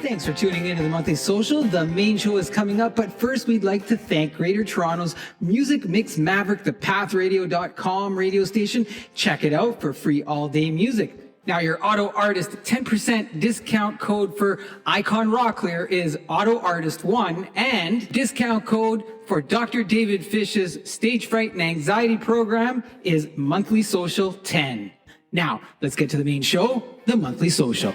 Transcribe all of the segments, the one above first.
Thanks for tuning in to the Monthly Social. The main show is coming up, but first we'd like to thank Greater Toronto's Music Mix Maverick, the pathradio.com radio station. Check it out for free all-day music. Now, your Auto Artist 10% discount code for Icon Rocklear is Auto Artist 1, and discount code for Dr. David Fish's Stage Fright and Anxiety program is Monthly Social 10. Now, let's get to the main show, the Monthly Social.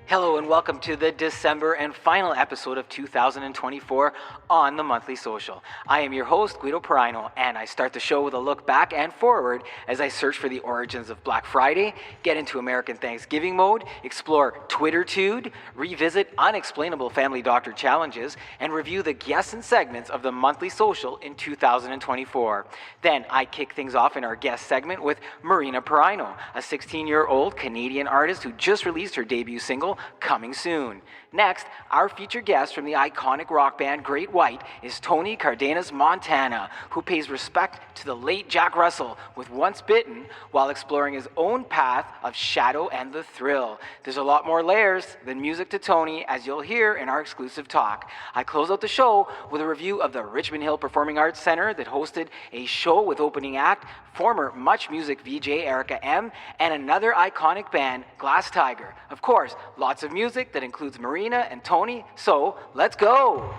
Hello and welcome to the December and final episode of 2024 on the Monthly Social. I am your host, Guido Piraino, and I start the show with a look back and forward as I search for the origins of Black Friday, get into American Thanksgiving mode, explore Twittertude, revisit unexplainable family doctor challenges, and review the guests and segments of the Monthly Social in 2024. Then I kick things off in our guest segment with Marina, a 16-year-old Canadian artist who just released her debut single, Coming Soon. Next, our featured guest from the iconic rock band Great White is Tony Cardenas Montana, who pays respect to the late Jack Russell with Once Bitten while exploring his own path of shadow and the thrill. There's a lot more layers than music to Tony, as you'll hear in our exclusive talk. I close out the show with a review of the Richmond Hill Performing Arts Center that hosted a show with opening act former Much Music VJ Erica M, and another iconic band, Glass Tiger. Of course, lots of music that includes Marina and Tony, so let's go!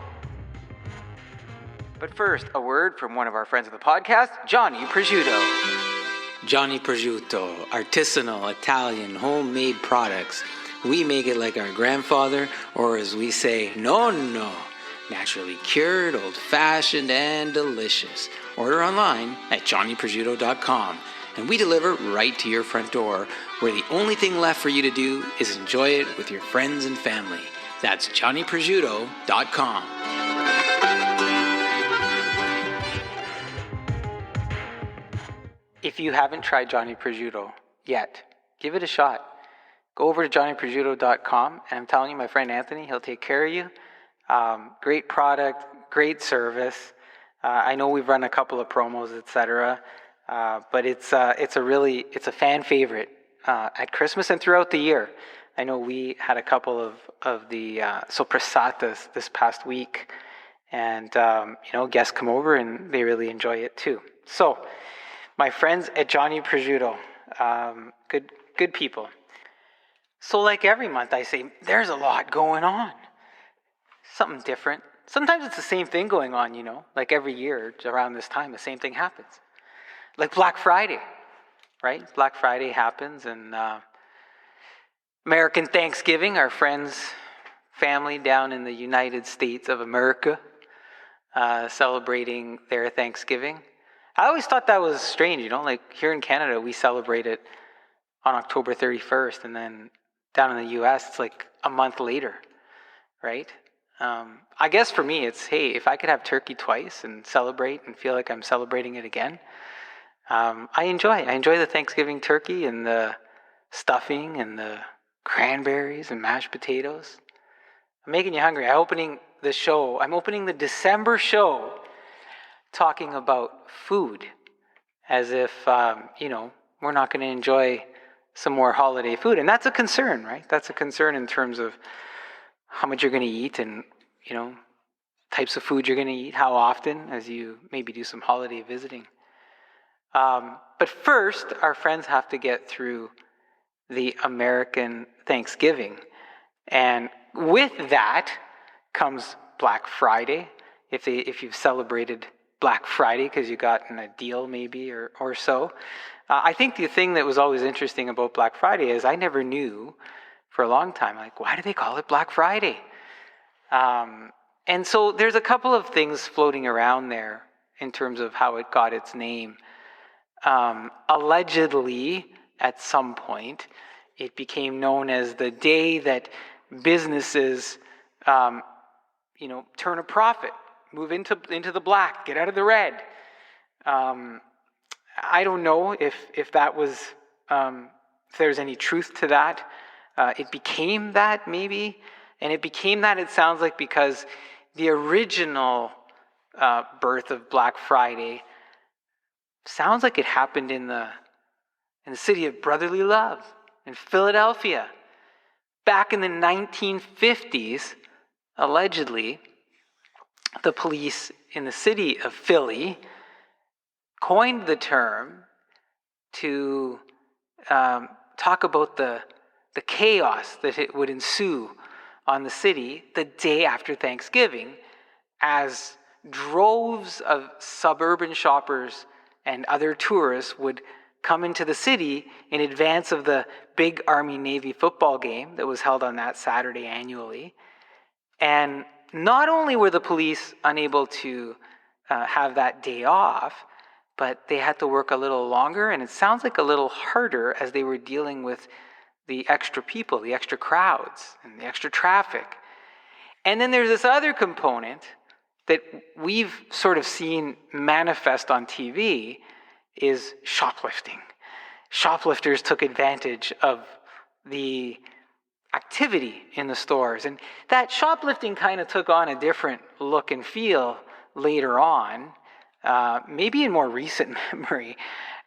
But first, a word from one of our friends of the podcast, Johnny Prosciutto. Johnny Prosciutto, artisanal Italian homemade products. We make it like our grandfather, or as we say, Nonno. Naturally cured, old-fashioned, and delicious. Order online at johnnyprosciutto.com, and we deliver right to your front door, where the only thing left for you to do is enjoy it with your friends and family. That's johnnyprosciutto.com. If you haven't tried Johnny Prosciutto yet, give it a shot. Go over to johnnyprosciutto.com, and I'm telling you, my friend Anthony, he'll take care of you. Great product, great service. I know we've run a couple of promos, etc., but it's a fan favorite at Christmas and throughout the year. I know we had a couple of the soppressatas this past week, and guests come over and they really enjoy it too. So, my friends at Johnny Prosciutto, good people. So, like every month, I say there's a lot going on. Something different. Sometimes it's the same thing going on, like every year around this time, the same thing happens. Like Black Friday, right? Black Friday happens, and American Thanksgiving, our friends, family down in the United States of America, celebrating their Thanksgiving. I always thought that was strange, like here in Canada, we celebrate it on October 31st, and then down in the US, it's like a month later, right? I guess for me, it's, hey, if I could have turkey twice and celebrate and feel like I'm celebrating it again, I enjoy the Thanksgiving turkey and the stuffing and the cranberries and mashed potatoes. I'm making you hungry. I'm opening the December show talking about food as if, we're not going to enjoy some more holiday food. And that's a concern, right? That's a concern in terms of how much you're going to eat and, types of food you're going to eat, how often, as you maybe do some holiday visiting. But first, our friends have to get through the American Thanksgiving. And with that comes Black Friday. If you've celebrated Black Friday because you gotten a deal maybe or so. I think the thing that was always interesting about Black Friday is I never knew for a long time, like, why do they call it Black Friday? And so there's a couple of things floating around there in terms of how it got its name. Allegedly, at some point, it became known as the day that businesses, turn a profit, move into the black, get out of the red. I don't know if that was, if there's any truth to that. It became that maybe, and it became that, it sounds like, because the original birth of Black Friday sounds like it happened in the city of brotherly love in Philadelphia. Back in the 1950s, allegedly, the police in the city of Philly coined the term to talk about the chaos that it would ensue on the city the day after Thanksgiving, as droves of suburban shoppers and other tourists would come into the city in advance of the big Army-Navy football game that was held on that Saturday annually. And not only were the police unable to have that day off, but they had to work a little longer, and it sounds like a little harder as they were dealing with the extra people, the extra crowds, and the extra traffic. And then there's this other component that we've sort of seen manifest on TV, is shoplifting. Shoplifters took advantage of the activity in the stores. And that shoplifting kind of took on a different look and feel later on, maybe in more recent memory,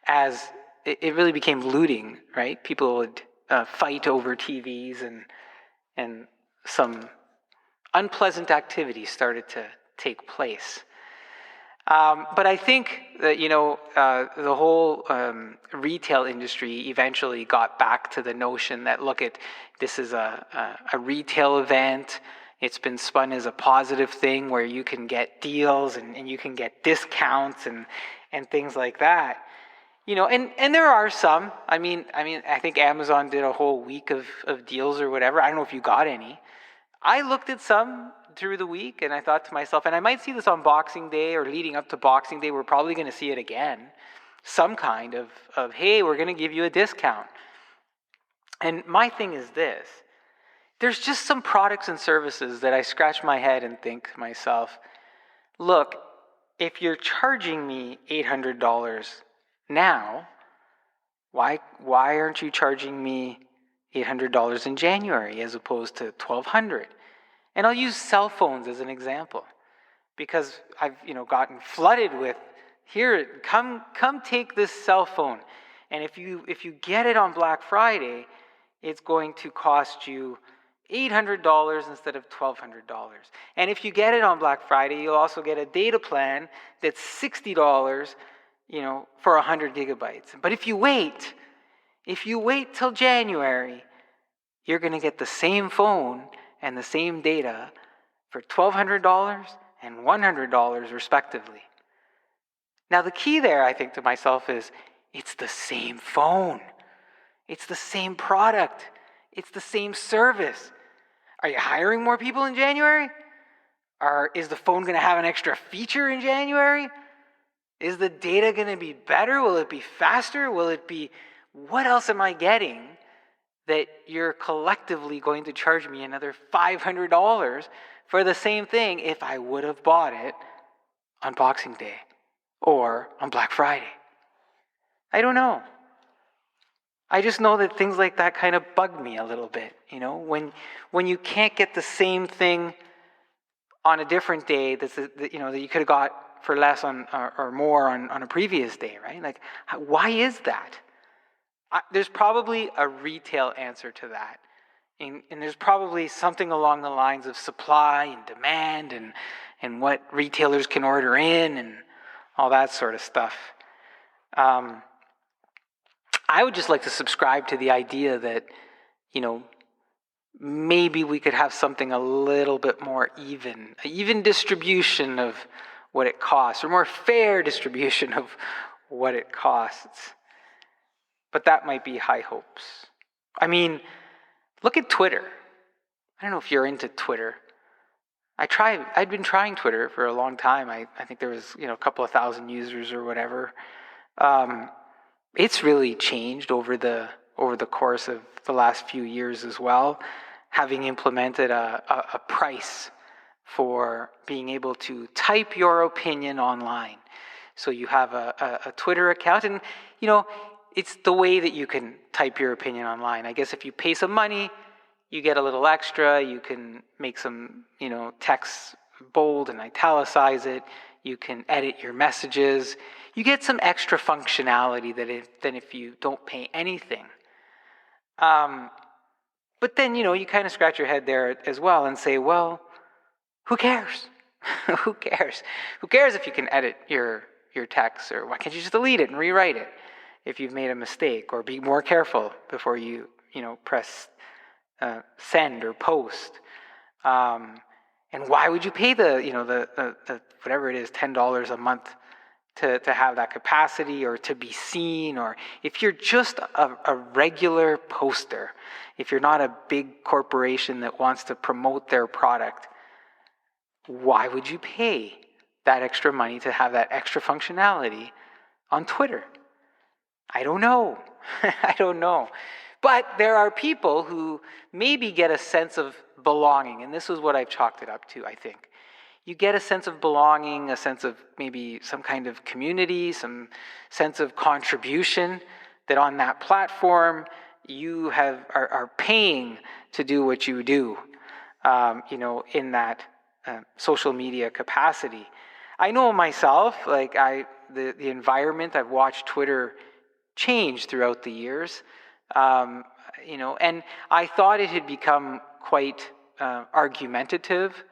as it really became looting, right? People would fight over TVs, and some unpleasant activities started to take place. But I think that, the whole retail industry eventually got back to the notion that, this is a retail event. It's been spun as a positive thing where you can get deals and you can get discounts and things like that. And there are some. I think Amazon did a whole week of deals or whatever. I don't know if you got any. I looked at some through the week, and I thought to myself, and I might see this on Boxing Day or leading up to Boxing Day, we're probably going to see it again, some kind of hey, we're going to give you a discount. And my thing is this: there's just some products and services that I scratch my head and think to myself, look, if you're charging me $800 now, why aren't you charging me $800 in January as opposed to $1,200? And I'll use cell phones as an example, because I've gotten flooded with, here, come take this cell phone, and if you get it on Black Friday, it's going to cost you $800 instead of $1,200. And if you get it on Black Friday, you'll also get a data plan that's $60, for 100 gigabytes. But if you wait till January, you're going to get the same phone and the same data for $1,200 and $100 respectively. Now the key there, I think to myself, is it's the same phone. It's the same product. It's the same service. Are you hiring more people in January? Or is the phone going to have an extra feature in January? Is the data going to be better? Will it be faster? What else am I getting that you're collectively going to charge me another $500 for the same thing if I would have bought it on Boxing Day or on Black Friday? I don't know. I just know that things like that kind of bug me a little bit. When you can't get the same thing on a different day that you could have got for less or more on a previous day, right? Like, why is that? There's probably a retail answer to that. And there's probably something along the lines of supply and demand and what retailers can order in and all that sort of stuff. I would just like to subscribe to the idea that, maybe we could have something a little bit more even distribution of what it costs, or more fair distribution of what it costs. But that might be high hopes. Look at Twitter. I don't know if you're into Twitter. I'd been trying Twitter for a long time. I think there was, a couple of thousand users or whatever. It's really changed over the course of the last few years as well, having implemented a price for being able to type your opinion online. So you have a Twitter account, and it's the way that you can type your opinion online. I guess if you pay some money, you get a little extra. You can make some, text bold and italicize it. You can edit your messages. You get some extra functionality than if you don't pay anything. But then, you kind of scratch your head there as well and say, well, who cares? Who cares? Who cares if you can edit your text, or why can't you just delete it and rewrite it if you've made a mistake, or be more careful before you press send or post. And why would you pay the whatever it is, $10 a month to have that capacity, or to be seen? Or if you're just a regular poster, if you're not a big corporation that wants to promote their product, why would you pay that extra money to have that extra functionality on Twitter? I don't know. I don't know. But there are people who maybe get a sense of belonging, and this is what I've chalked it up to, I think. You get a sense of belonging, a sense of maybe some kind of community, some sense of contribution, that on that platform you are paying to do what you do, in that social media capacity. I know myself, like the environment, I've watched Twitter change throughout the years, and I thought it had become quite argumentative,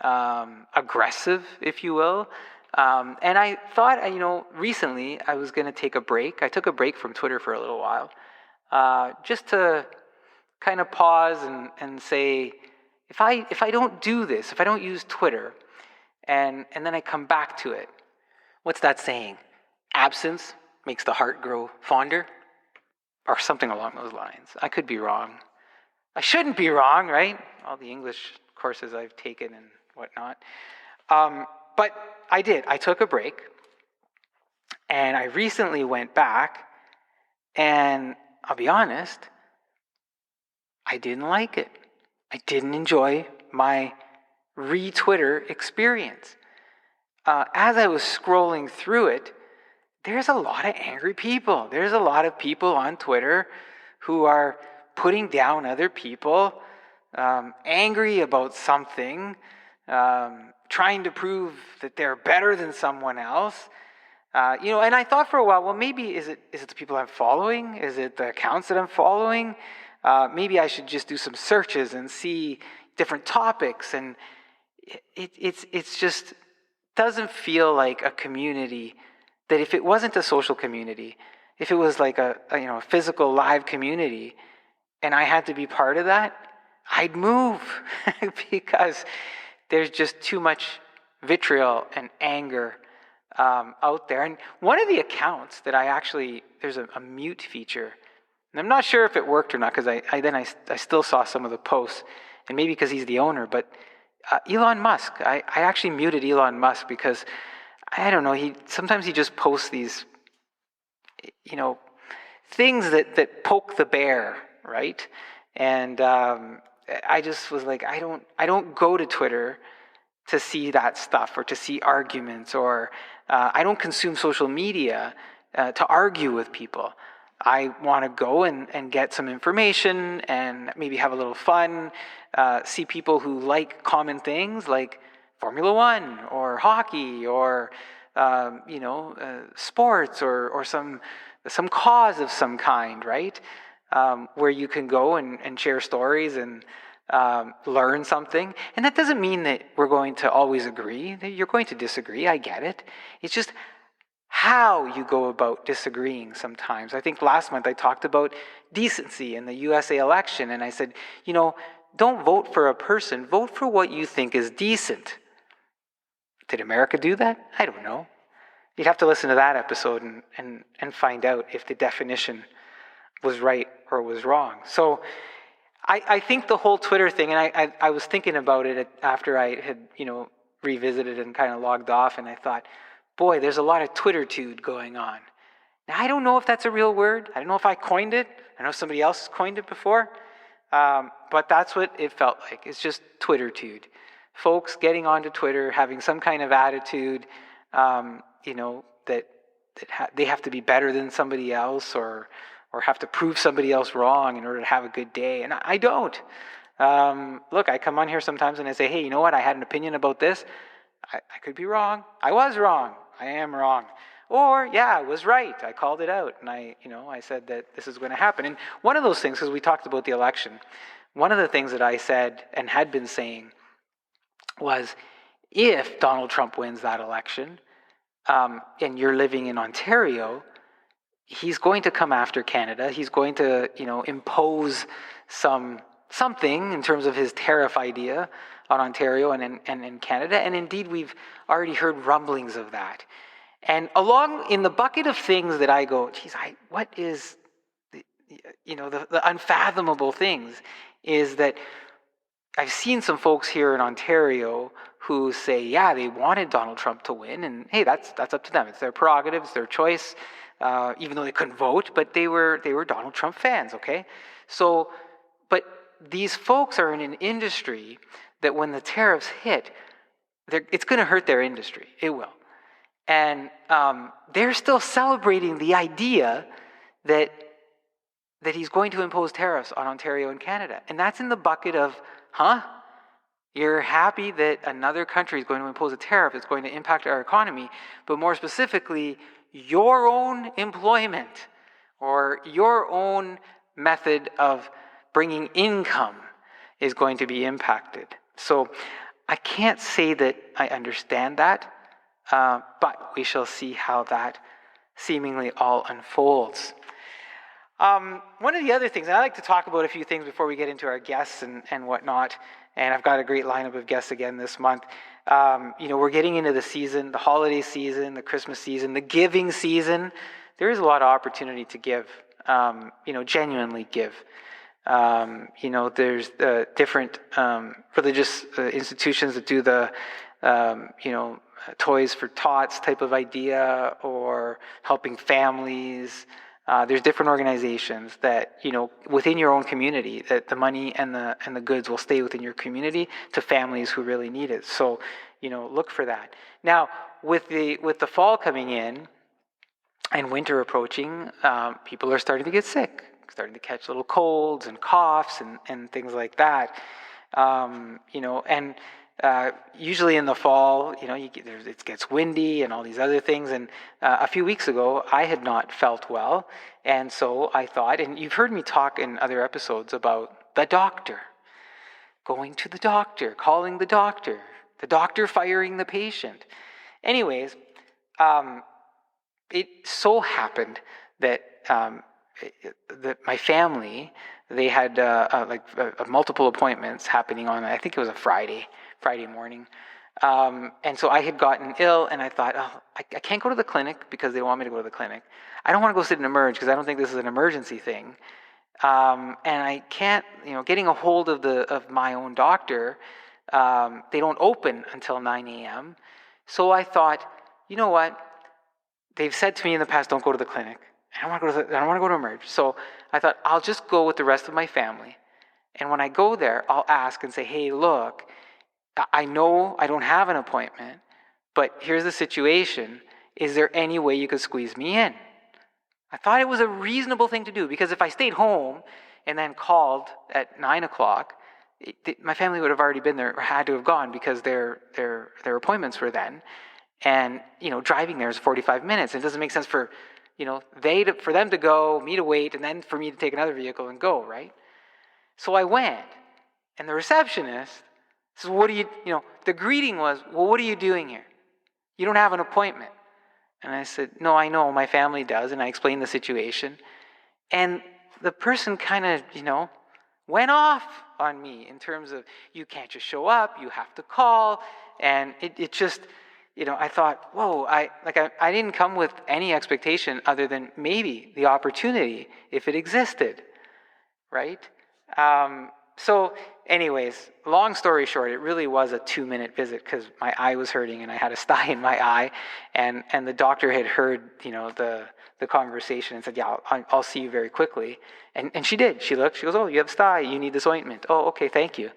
aggressive, if you will. And I thought, recently I was going to take a break. I took a break from Twitter for a little while, just to kind of pause and say, if I don't do this, if I don't use Twitter, and then I come back to it, what's that saying? Absence makes the heart grow fonder, or something along those lines. I could be wrong. I shouldn't be wrong, right? All the English courses I've taken and whatnot. But I did. I took a break, and I recently went back, and I'll be honest, I didn't like it. I didn't enjoy my re-Twitter experience. As I was scrolling through it, there's a lot of angry people. There's a lot of people on Twitter who are putting down other people, angry about something, trying to prove that they're better than someone else. And I thought for a while, well, maybe is it the people I'm following? Is it the accounts that I'm following? Maybe I should just do some searches and see different topics. And it's just doesn't feel like a community. That if it wasn't a social community, if it was like a physical live community, and I had to be part of that, I'd move because there's just too much vitriol and anger out there. And one of the accounts that there's a mute feature, and I'm not sure if it worked or not, because I still saw some of the posts, and maybe because he's the owner, but Elon Musk, I actually muted Elon Musk because I don't know, sometimes he just posts these, things that poke the bear, right? And I just was like, I don't go to Twitter to see that stuff, or to see arguments, or I don't consume social media to argue with people. I want to go and get some information and maybe have a little fun, see people who like common things like Formula One or hockey or sports or some cause of some kind, right? Where you can go and share stories and learn something. And that doesn't mean that we're going to always agree. You're going to disagree. I get it. It's just how you go about disagreeing sometimes. I think last month I talked about decency in the USA election, and I said, don't vote for a person, vote for what you think is decent. Did America do that? I don't know. You'd have to listen to that episode and find out if the definition was right or was wrong. So I think the whole Twitter thing, and I was thinking about it after I had, revisited and kind of logged off, and I thought, boy, there's a lot of Twittertude going on. Now, I don't know if that's a real word. I don't know if I coined it. I know somebody else has coined it before. But that's what it felt like. It's just Twittertude. Folks getting onto Twitter, having some kind of attitude, that they have to be better than somebody else, or have to prove somebody else wrong in order to have a good day. And I don't. Look, I come on here sometimes and I say, hey, you know what? I had an opinion about this. I could be wrong. I was wrong. I am wrong. Or, yeah, I was right. I called it out, and I said that this is going to happen. And one of those things, because we talked about the election, one of the things that I said and had been saying was, if Donald Trump wins that election, and you're living in Ontario, he's going to come after Canada. He's going to, impose something in terms of his tariff idea on Ontario and in Canada. And indeed, we've already heard rumblings of that. And along in the bucket of things that I go, geez, what is, the unfathomable things is that I've seen some folks here in Ontario who say, yeah, they wanted Donald Trump to win, and hey, that's up to them. It's their prerogative, it's their choice, even though they couldn't vote, but they were Donald Trump fans, okay? So, but these folks are in an industry that when the tariffs hit, it's going to hurt their industry. It will. And they're still celebrating the idea that he's going to impose tariffs on Ontario and Canada. And that's in the bucket of, you're happy that another country is going to impose a tariff that's going to impact our economy, but more specifically, your own employment or your own method of bringing income is going to be impacted. So I can't say that I understand that, but we shall see how that seemingly all unfolds. One of the other things, and I like to talk about a few things before we get into our guests and whatnot, and I've got a great lineup of guests again this month. We're getting into the season, the holiday season, the Christmas season, the giving season. There is a lot of opportunity to give, genuinely give. There's different religious institutions that do the, Toys for Tots type of idea, or helping families. There's different organizations that, within your own community, that the money and the goods will stay within your community to families who really need it. So, look for that. Now, with the fall coming in and winter approaching, people are starting to get sick, starting to catch little colds and coughs and things like that. Usually in the fall, it gets windy and all these other things. And a few weeks ago, I had not felt well. And so I thought, and you've heard me talk in other episodes about the doctor, going to the doctor, calling the doctor firing the patient. Anyways, it so happened that my family, they had multiple appointments happening on, I think it was a Friday morning. And so I had gotten ill, and I thought, I can't go to the clinic because they want me to go to the clinic. I don't want to go sit in emerge because I don't think this is an emergency thing. And I can't, getting a hold of my own doctor, they don't open until 9 a.m. So I thought, you know what? They've said to me in the past, don't go to the clinic. I don't want to go to emerge. So I thought, I'll just go with the rest of my family. And when I go there, I'll ask and say, hey, look, I know I don't have an appointment, but here's the situation. Is there any way you could squeeze me in? I thought it was a reasonable thing to do, because if I stayed home and then called at 9 o'clock, my family would have already been there or had to have gone, because their appointments were then. And, driving there is 45 minutes. It doesn't make sense for, for them to go, me to wait, and then for me to take another vehicle and go, right? So I went, and the receptionist says, the greeting was, well, what are you doing here? You don't have an appointment. And I said, no, I know, my family does. And I explained the situation. And the person kind of, went off on me in terms of, you can't just show up, you have to call. And it just, I thought, whoa, I didn't come with any expectation other than maybe the opportunity if it existed, right? So anyways, long story short, it really was a 2-minute visit because my eye was hurting and I had a sty in my eye, and the doctor had heard, the conversation and said, yeah, I'll see you very quickly. And she did. She looked, she goes, oh, you have a sty, you need this ointment. Oh, okay, thank you.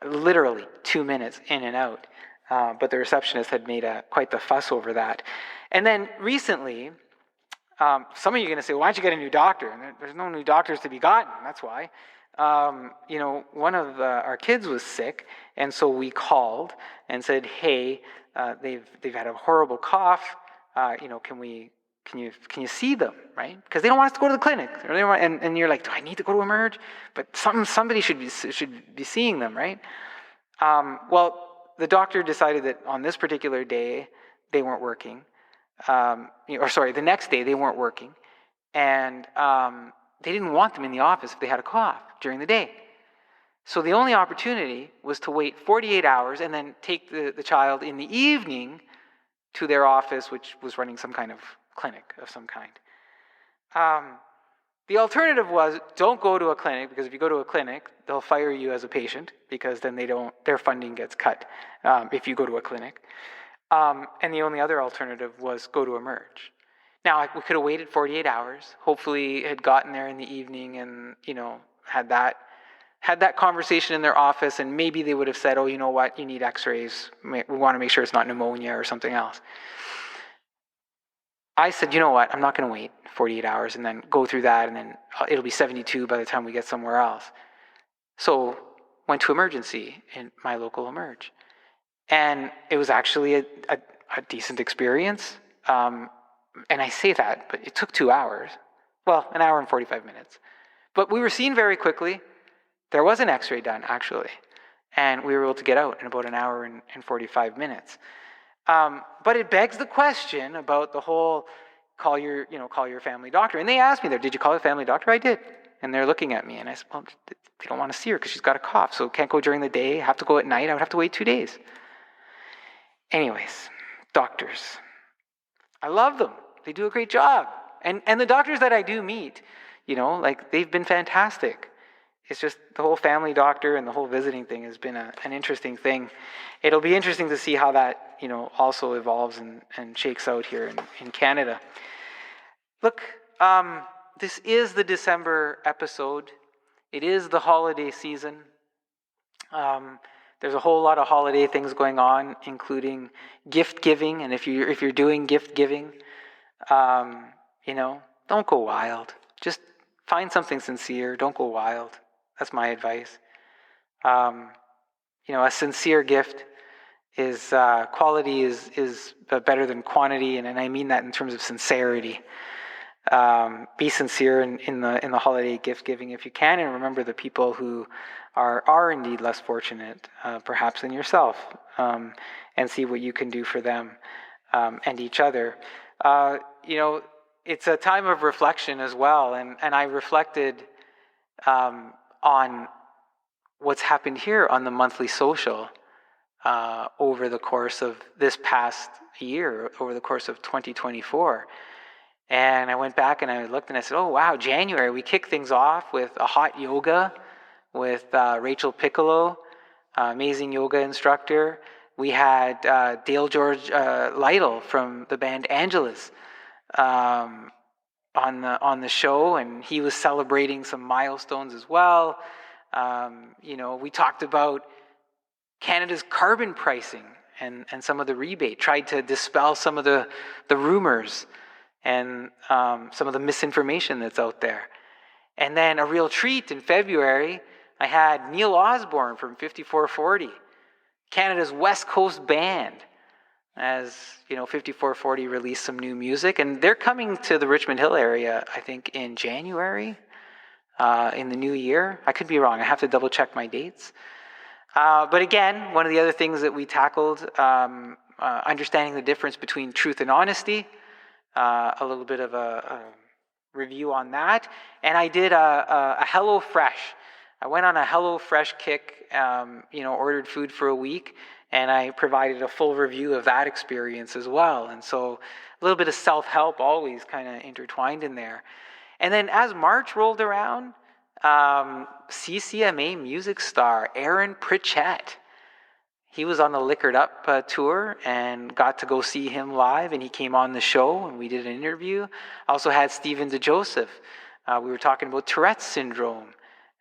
Literally 2 minutes in and out. But the receptionist had made quite the fuss over that. And then recently, some of you are going to say, well, why don't you get a new doctor? And there's no new doctors to be gotten, that's why. one of our kids was sick, and so we called and said, "Hey, they've had a horrible cough. Can you see them, right? Because they don't want us to go to the clinic, or they want, and you're like, do I need to go to Emerge? But somebody should be seeing them, right? Well, the doctor decided that on this particular day they weren't working, the next day they weren't working, and they didn't want them in the office if they had a cough during the day. So the only opportunity was to wait 48 hours and then take the child in the evening to their office, which was running some kind of clinic of some kind. The alternative was, don't go to a clinic, because if you go to a clinic, they'll fire you as a patient, because then their funding gets cut if you go to a clinic. And the only other alternative was go to Emerge. Now, we could have waited 48 hours, hopefully had gotten there in the evening and, had that conversation in their office, and maybe they would have said, oh, you know what, you need x-rays. We want to make sure it's not pneumonia or something else. I said, you know what, I'm not going to wait 48 hours and then go through that, and then it'll be 72 by the time we get somewhere else. So went to emergency in my local Emerge. And it was actually a decent experience. And I say that, but it took 2 hours. Well, an hour and 45 minutes. But we were seen very quickly. There was an x-ray done, actually. And we were able to get out in about an hour and 45 minutes. But it begs the question about the whole call your family doctor. And they asked me there, did you call the family doctor? I did. And they're looking at me. And I said, well, they don't want to see her because she's got a cough. So can't go during the day, have to go at night. I would have to wait 2 days. Anyways, doctors. I love them. They do a great job. And the doctors that I do meet, they've been fantastic. It's just the whole family doctor and the whole visiting thing has been an interesting thing. It'll be interesting to see how that, also evolves and shakes out here in Canada. Look, this is the December episode. It is the holiday season. There's a whole lot of holiday things going on, including gift giving. And if you're doing gift giving, don't go wild. Just find something sincere. Don't go wild. That's my advice. A sincere gift is quality is better than quantity, and I mean that in terms of sincerity. Be sincere in the holiday gift giving if you can, and remember the people who are indeed less fortunate, perhaps than yourself, and see what you can do for them and each other. It's a time of reflection as well, and I reflected on what's happened here on the monthly social over the course of this past year, over the course of 2024. And I went back and I looked and I said, oh, wow, January, we kicked things off with a hot yoga with Rachel Piccolo, amazing yoga instructor. We had Dale George Lytle from the band Angelus on the show, and he was celebrating some milestones as well. We talked about Canada's carbon pricing and some of the rebate, tried to dispel some of the rumors and some of the misinformation that's out there. And then a real treat in February, I had Neil Osborne from 5440, Canada's West Coast band, as 5440 released some new music, and they're coming to the Richmond Hill area, I think, in January, in the new year. I could be wrong. I have to double check my dates. But again, one of the other things that we tackled, understanding the difference between truth and honesty, a little bit of a review on that. And I did a HelloFresh. I went on a HelloFresh kick, ordered food for a week, and I provided a full review of that experience as well. And so a little bit of self-help always kind of intertwined in there. And then as March rolled around, CCMA music star Aaron Pritchett, he was on the Liquored Up tour and got to go see him live, and he came on the show and we did an interview. I also had Stephen DeJoseph. We were talking about Tourette's syndrome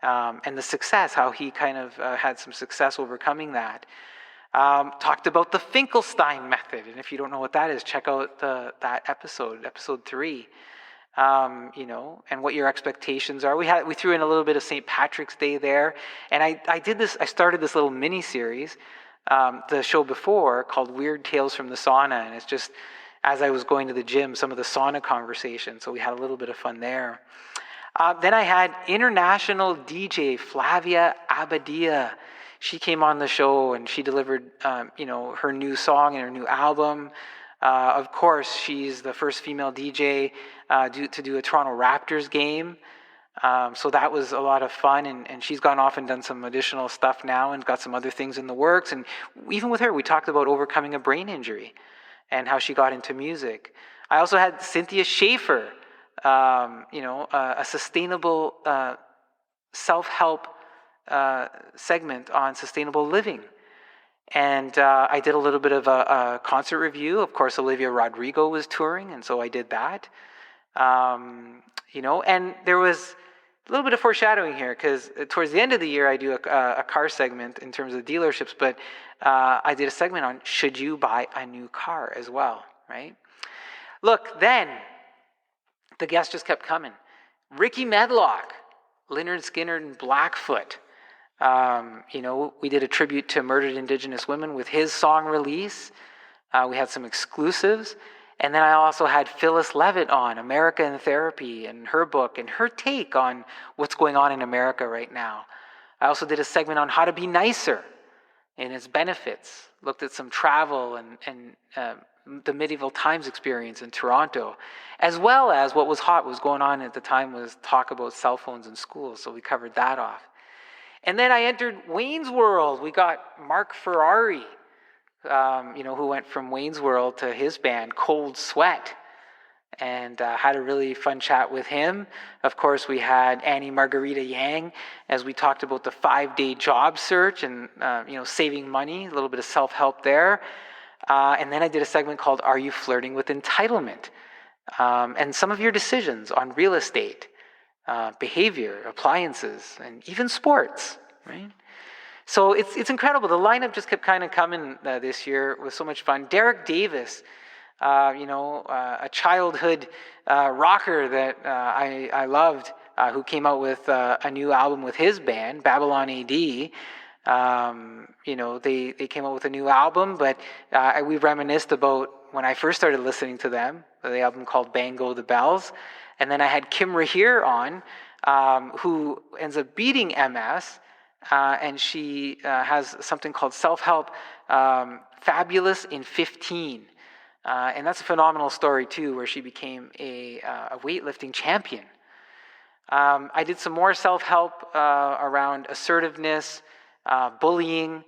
and the success, how he kind of had some success overcoming that. Talked about the Finkelstein method, and if you don't know what that is, check out that episode 3. and what your expectations are. We threw in a little bit of St. Patrick's Day there, and I started this little mini series, the show before, called Weird Tales from the Sauna, and it's just as I was going to the gym, some of the sauna conversations. So we had a little bit of fun there. Then I had international DJ Flavia Abadia. She came on the show and she delivered, her new song and her new album. Of course, she's the first female DJ to do a Toronto Raptors game. So that was a lot of fun, and she's gone off and done some additional stuff now and got some other things in the works. And even with her, we talked about overcoming a brain injury and how she got into music. I also had Cynthia Schaefer, a sustainable self-help segment on sustainable living. And I did a little bit of a concert review. Of course, Olivia Rodrigo was touring, and so I did that. And there was a little bit of foreshadowing here, because towards the end of the year, I do a car segment in terms of dealerships, but I did a segment on should you buy a new car as well, right? Look, then the guests just kept coming. Ricky Medlock, Lynyrd Skynyrd, and Blackfoot. We did a tribute to murdered Indigenous women with his song release. We had some exclusives. And then I also had Phyllis Levitt on, America in Therapy, and her book and her take on what's going on in America right now. I also did a segment on how to be nicer and its benefits. Looked at some travel and the medieval times experience in Toronto, as well as what was going on at the time was talk about cell phones in schools. So we covered that off. And then I entered Wayne's World. We got Mark Ferrari, who went from Wayne's World to his band, Cold Sweat, and had a really fun chat with him. Of course, we had Annie Margarita Yang as we talked about the 5-day job search and, saving money, a little bit of self-help there. And then I did a segment called Are You Flirting with Entitlement? And some of your decisions on real estate, behavior, appliances, and even sports, right? So it's incredible. The lineup just kept kind of coming this year. It was so much fun. Derek Davis, a childhood rocker that I loved, who came out with a new album with his band, Babylon AD. They came out with a new album, but we reminisced about when I first started listening to them, the album called Bang Go the Bells. And then I had Kim Rahir on, who ends up beating MS, and she has something called Self-Help Fabulous in 15. And that's a phenomenal story, too, where she became a weightlifting champion. I did some more self-help around assertiveness, bullying,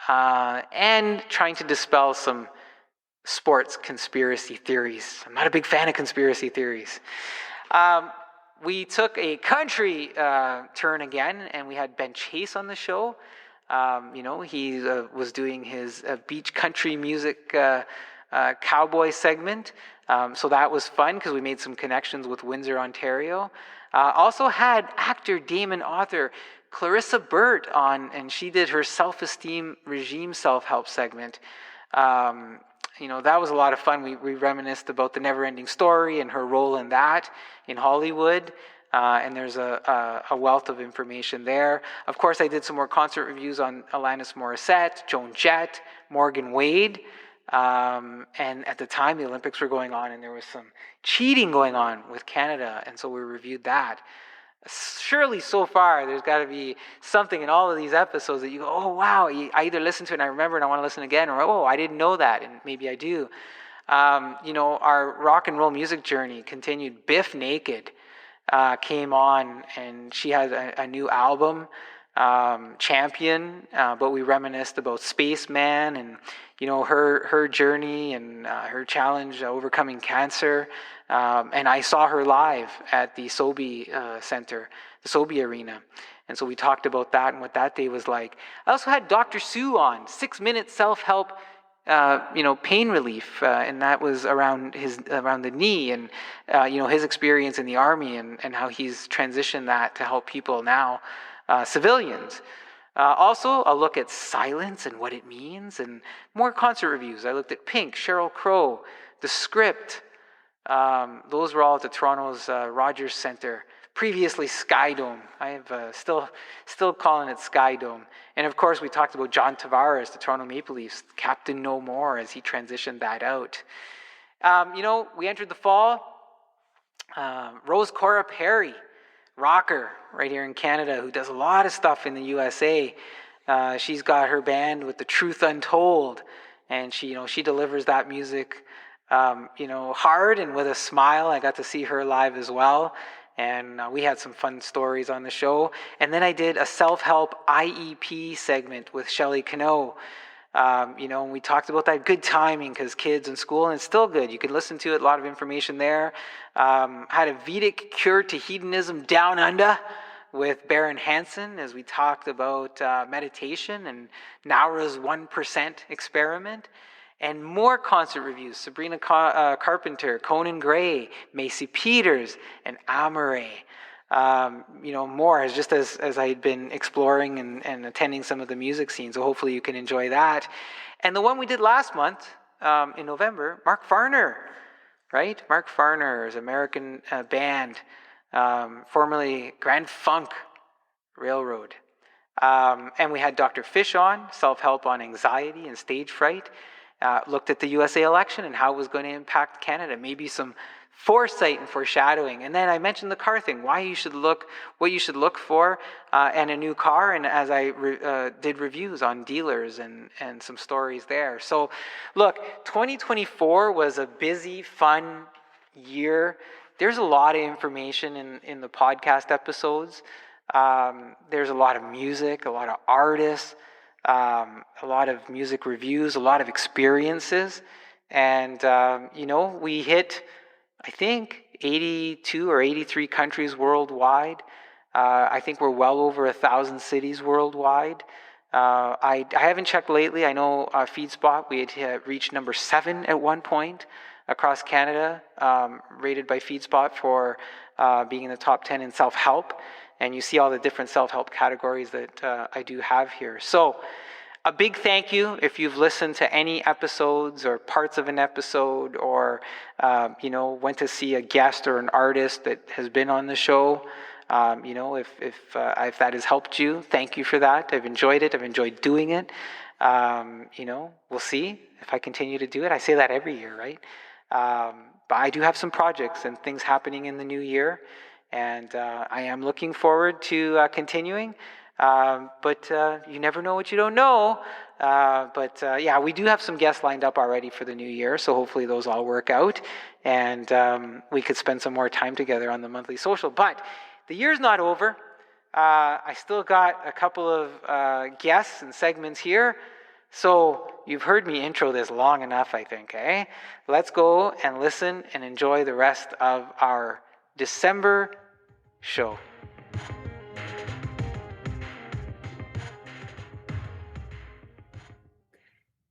and trying to dispel some sports conspiracy theories. I'm not a big fan of conspiracy theories. We took a country turn again, and we had Ben Chase on the show. He was doing his beach country music cowboy segment. So that was fun because we made some connections with Windsor, Ontario. Also had actor, Damon, author Clarissa Burt on, and she did her self-esteem regime self-help segment. That was a lot of fun. We reminisced about the Never-Ending Story and her role in that in Hollywood. And there's a wealth of information there. Of course, I did some more concert reviews on Alanis Morissette, Joan Jett, Morgan Wade. And at the time, the Olympics were going on, and there was some cheating going on with Canada. And so we reviewed that. Surely so far, there's got to be something in all of these episodes that you go, oh, wow, I either listen to it and I remember and I want to listen again, or, oh, I didn't know that, and maybe I do. Our rock and roll music journey continued. Biff Naked came on, and she had a new album, Champion, but we reminisced about Spaceman and, her journey and her challenge overcoming cancer. And I saw her live at the Sobe Center, the Sobe Arena. And so we talked about that and what that day was like. I also had Dr. Sue on, 6-minute self-help, pain relief. And that was around the knee and, his experience in the Army and how he's transitioned that to help people now, civilians. Also, a look at silence and what it means, and more concert reviews. I looked at Pink, Sheryl Crow, The Script, Those were all at the Toronto's Rogers Centre, previously Sky Dome. I have still calling it Sky Dome. And of course, we talked about John Tavares, the Toronto Maple Leafs, Captain No More, as he transitioned that out. We entered the fall. Rose Cora Perry, rocker right here in Canada, who does a lot of stuff in the USA. She's got her band with The Truth Untold, and she delivers that music, hard and with a smile. I got to see her live as well, and we had some fun stories on the show. And then I did a self-help IEP segment with Shelley Cano. And we talked about that. Good timing because kids in school, and it's still good. You can listen to it, a lot of information there. Had a Vedic cure to hedonism down under with Baron Hansen as we talked about meditation and Naura's 1% experiment. And more concert reviews. Sabrina Carpenter, Conan Gray, Macy Peters, and Amare. More just as I had been exploring and attending some of the music scenes. So hopefully you can enjoy that. And the one we did last month in November, Mark Farner, right? Mark Farner's American band, formerly Grand Funk Railroad. And we had Dr. Fish on, self-help on anxiety and stage fright. Looked at the USA election and how it was going to impact Canada. Maybe some foresight and foreshadowing. And then I mentioned the car thing, what you should look for, and a new car. And as I did reviews on dealers and some stories there. So look, 2024 was a busy, fun year. There's a lot of information in the podcast episodes. There's a lot of music, a lot of artists, a lot of music reviews, a lot of experiences. And, we hit, I think, 82 or 83 countries worldwide. I think we're well over 1,000 cities worldwide. I haven't checked lately. I know FeedSpot, we had reached number 7 at one point across Canada, rated by FeedSpot for being in the top 10 in self-help. And you see all the different self-help categories that I do have here. So a big thank you if you've listened to any episodes or parts of an episode or, went to see a guest or an artist that has been on the show. If that has helped you, thank you for that. I've enjoyed it. I've enjoyed doing it. We'll see if I continue to do it. I say that every year, right? But I do have some projects and things happening in the new year. And I am looking forward to continuing. But you never know what you don't know. We do have some guests lined up already for the new year. So hopefully those all work out. And we could spend some more time together on the monthly social. But the year's not over. I still got a couple of guests and segments here. So you've heard me intro this long enough, I think. Let's go and listen and enjoy the rest of our December show.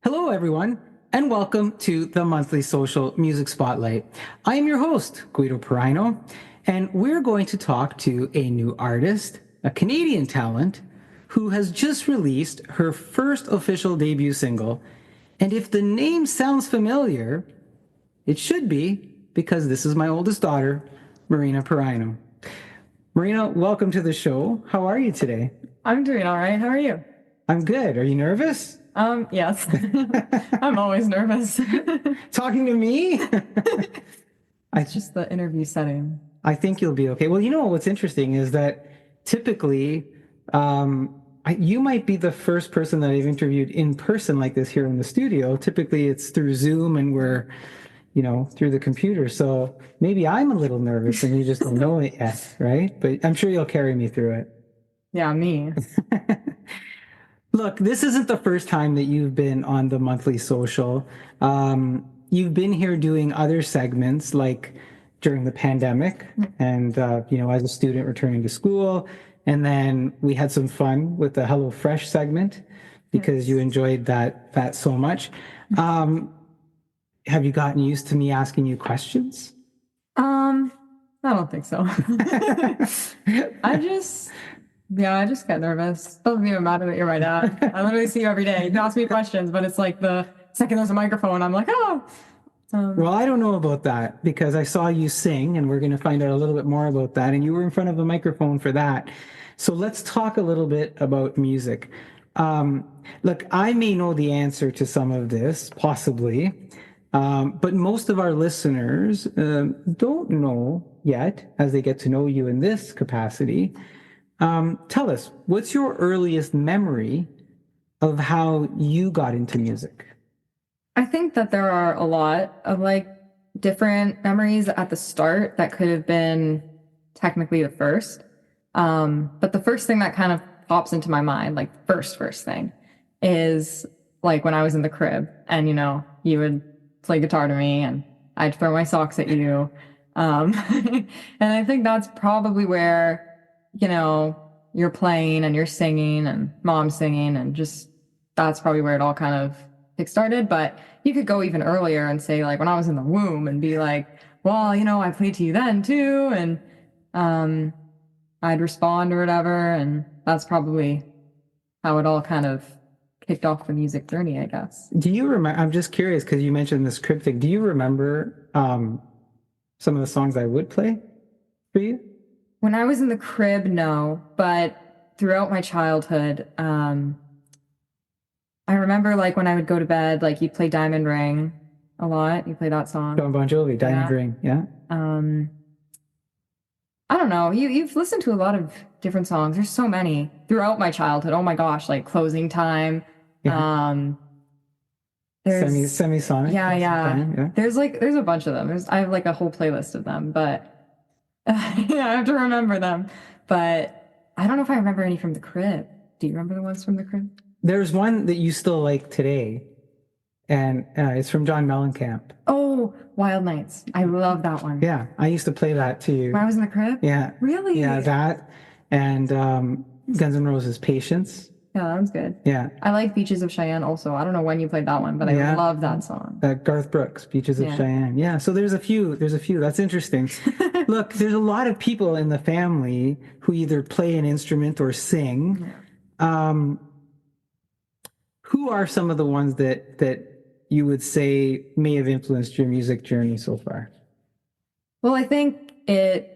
Hello, everyone, and welcome to the monthly social music spotlight. I am your host, Guido Piraino, and we're going to talk to a new artist, a Canadian talent, who has just released her first official debut single. And if the name sounds familiar, it should be because this is my oldest daughter, Marina Piraino. Marina, welcome to the show. How are you today? I'm doing all right. How are you? I'm good. Are you nervous? Yes. I'm always nervous. Talking to me? It's just the interview setting. I think you'll be okay. Well, what's interesting is that typically you might be the first person that I've interviewed in person like this here in the studio. Typically it's through Zoom and we're through the computer. So maybe I'm a little nervous and you just don't know it yet, right? But I'm sure you'll carry me through it. Yeah, me. Look, this isn't the first time that you've been on the monthly social. You've been here doing other segments like during the pandemic and, as a student returning to school. And then we had some fun with the Hello Fresh segment because you enjoyed that so much. Have you gotten used to me asking you questions? I don't think so. I just get nervous. Doesn't even matter that you're my dad. I literally see you every day. You ask me questions, but it's like the second there's a microphone, I'm like, oh. Well, I don't know about that because I saw you sing, and we're going to find out a little bit more about that. And you were in front of a microphone for that. So let's talk a little bit about music. Look, I may know the answer to some of this, possibly, but most of our listeners don't know yet as they get to know you in this capacity. Tell us, what's your earliest memory of how you got into music? I think that there are a lot of like different memories at the start that could have been technically the first. But the first thing that kind of pops into my mind, like first thing, is like when I was in the crib and, you would play guitar to me and I'd throw my socks at you. And I think that's probably where, you're playing and you're singing and mom's singing and just that's probably where it all kind of kick-started. But you could go even earlier and say like when I was in the womb and be like, well, I played to you then too. And I'd respond or whatever. And that's probably how it all kind of kicked off the music journey, I guess. Do you remember? I'm just curious because you mentioned this crib thing. Do you remember some of the songs I would play for you? When I was in the crib, no. But throughout my childhood, I remember like when I would go to bed, like you'd play Diamond Ring a lot. You play that song. John Bon Jovi, Diamond Ring. Yeah. I don't know. You've listened to a lot of different songs. There's so many throughout my childhood. Oh my gosh, like Closing Time. Yeah. There's Semisonic. Yeah. There's a bunch of them. I have like a whole playlist of them, but yeah, I have to remember them. But I don't know if I remember any from the crib. Do you remember the ones from the crib? There's one that you still like today, and it's from John Mellencamp. Oh, Wild Nights. I love that one. Yeah, I used to play that too. When I was in the crib? Yeah. Really? Yeah, that and Guns N' Roses' Patience. Yeah, that one's good. Yeah. I like Beaches of Cheyenne also. I don't know when you played that one, but I love that song. Garth Brooks, Beaches of Cheyenne. Yeah, so there's a few. That's interesting. Look, there's a lot of people in the family who either play an instrument or sing. Yeah. Who are some of the ones that you would say may have influenced your music journey so far? Well, I think it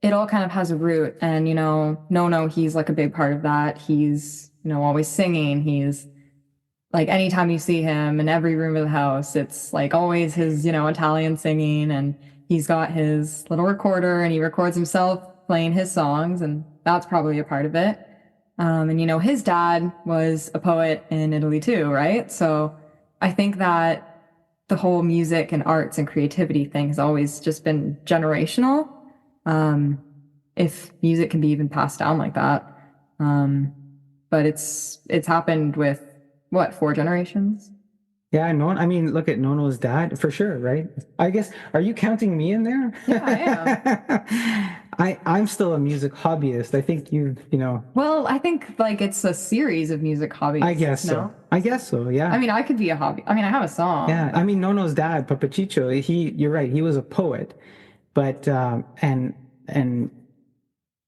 all kind of has a root, and Nonno, he's like a big part of that. He's always singing. He's like anytime you see him in every room of the house, it's like always his Italian singing, and he's got his little recorder and he records himself playing his songs, and that's probably a part of it. And his dad was a poet in Italy too, right? So I think that the whole music and arts and creativity thing has always just been generational. If music can be even passed down like that. But it's happened with 4 generations? Yeah, I mean, look at Nonno's dad for sure, right? I guess, are you counting me in there? Yeah, I am. I'm still a music hobbyist. I think Well, I think like it's a series of music hobbies. I guess so. I guess so, yeah. I mean, I could be a hobby. I mean, I have a song. Yeah, I mean, Nonno's dad, Papachicho, you're right, he was a poet, but, and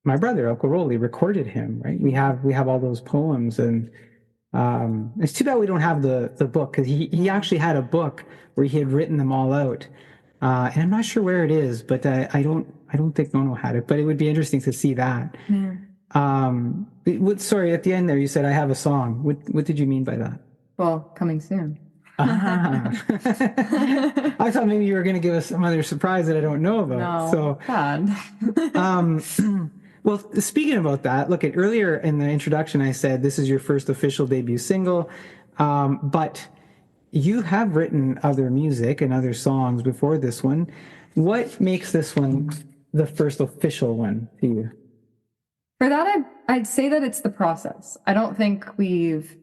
my brother, Uncle Rolly, recorded him, right? We have all those poems, and it's too bad we don't have the book, because he actually had a book where he had written them all out, and I'm not sure where it is, but I don't think Nonno had it, but it would be interesting to see that. Yeah. Sorry, at the end there you said I have a song. What did you mean by that? Well, coming soon. I thought maybe you were going to give us some other surprise that I don't know about. No, so God. Well, speaking about that, look, earlier in the introduction, I said this is your first official debut single, but you have written other music and other songs before this one. What makes this one the first official one to you? For that, I'd say that it's the process. I don't think we've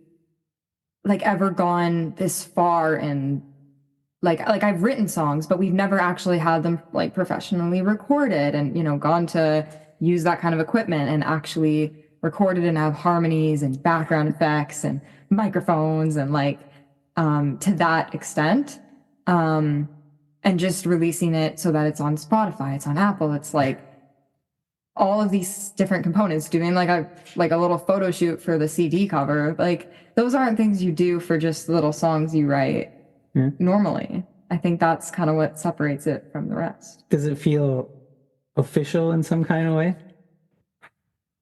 like ever gone this far in like I've written songs, but we've never actually had them like professionally recorded and gone to use that kind of equipment and actually record it and have harmonies and background effects and microphones and like to that extent. And just releasing it so that it's on Spotify, it's on Apple, it's like all of these different components, doing like a little photo shoot for the CD cover. Like those aren't things you do for just little songs you write normally. I think that's kind of what separates it from the rest. Does it feel official in some kind of way?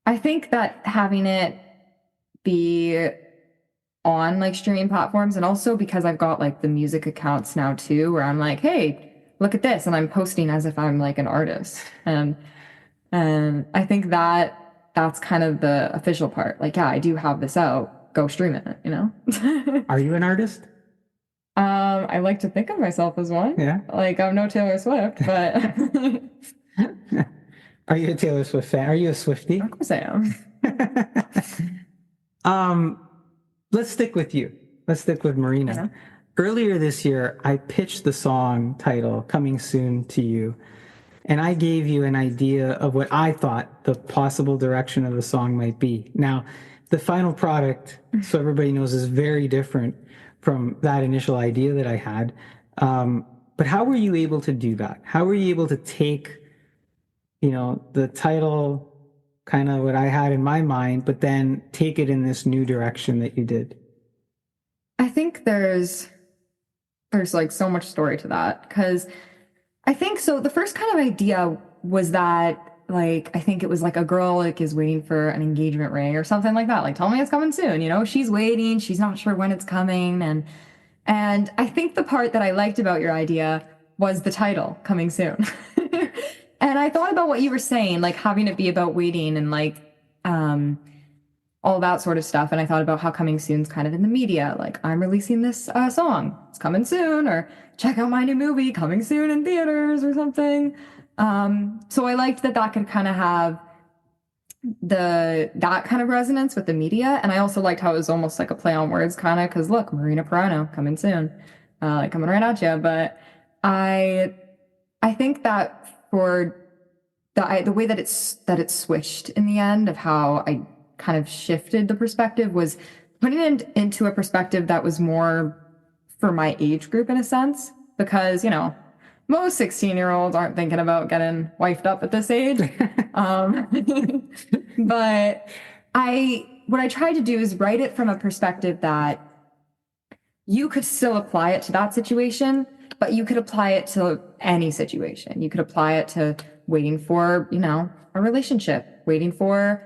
I think that having it be on like streaming platforms, and also because I've got like the music accounts now too, where I'm like, hey, look at this, and I'm posting as if I'm like an artist, and I think that that's kind of the official part. Like, yeah, I do have this out. Go stream it, you know? Are you an artist? I like to think of myself as one. Yeah. Like, I'm no Taylor Swift, but Are you a Taylor Swift fan? Are you a Swiftie? of course I am. Let's stick with you. Let's stick with Marina. Yeah. Earlier this year, I pitched the song title Coming Soon to you, and I gave you an idea of what I thought the possible direction of the song might be. Now, the final product, so everybody knows, is very different from that initial idea that I had. But how were you able to do that? How were you able to take, the title, kind of what I had in my mind, but then take it in this new direction that you did? I think there's like so much story to that, because I think so. The first kind of idea was that, like, I think it was like a girl like is waiting for an engagement ring or something like that. Like, tell me it's coming soon. She's waiting. She's not sure when it's coming. And I think the part that I liked about your idea was the title, Coming Soon. And I thought about what you were saying, like having it be about waiting and like all that sort of stuff. And I thought about how coming soon's kind of in the media. Like, I'm releasing this song, it's coming soon, or check out my new movie, coming soon in theaters or something. So I liked that could kind of have that kind of resonance with the media. And I also liked how it was almost like a play on words, kind of, because look, Marina Piraino coming soon, like coming right at you. But I think that for the way that it's switched in the end, of how I kind of shifted the perspective, was putting it into a perspective that was more for my age group in a sense, because most 16-year-olds aren't thinking about getting wifed up at this age. But what I tried to do is write it from a perspective that you could still apply it to that situation, but you could apply it to any situation. You could apply it to waiting for, a relationship, waiting for,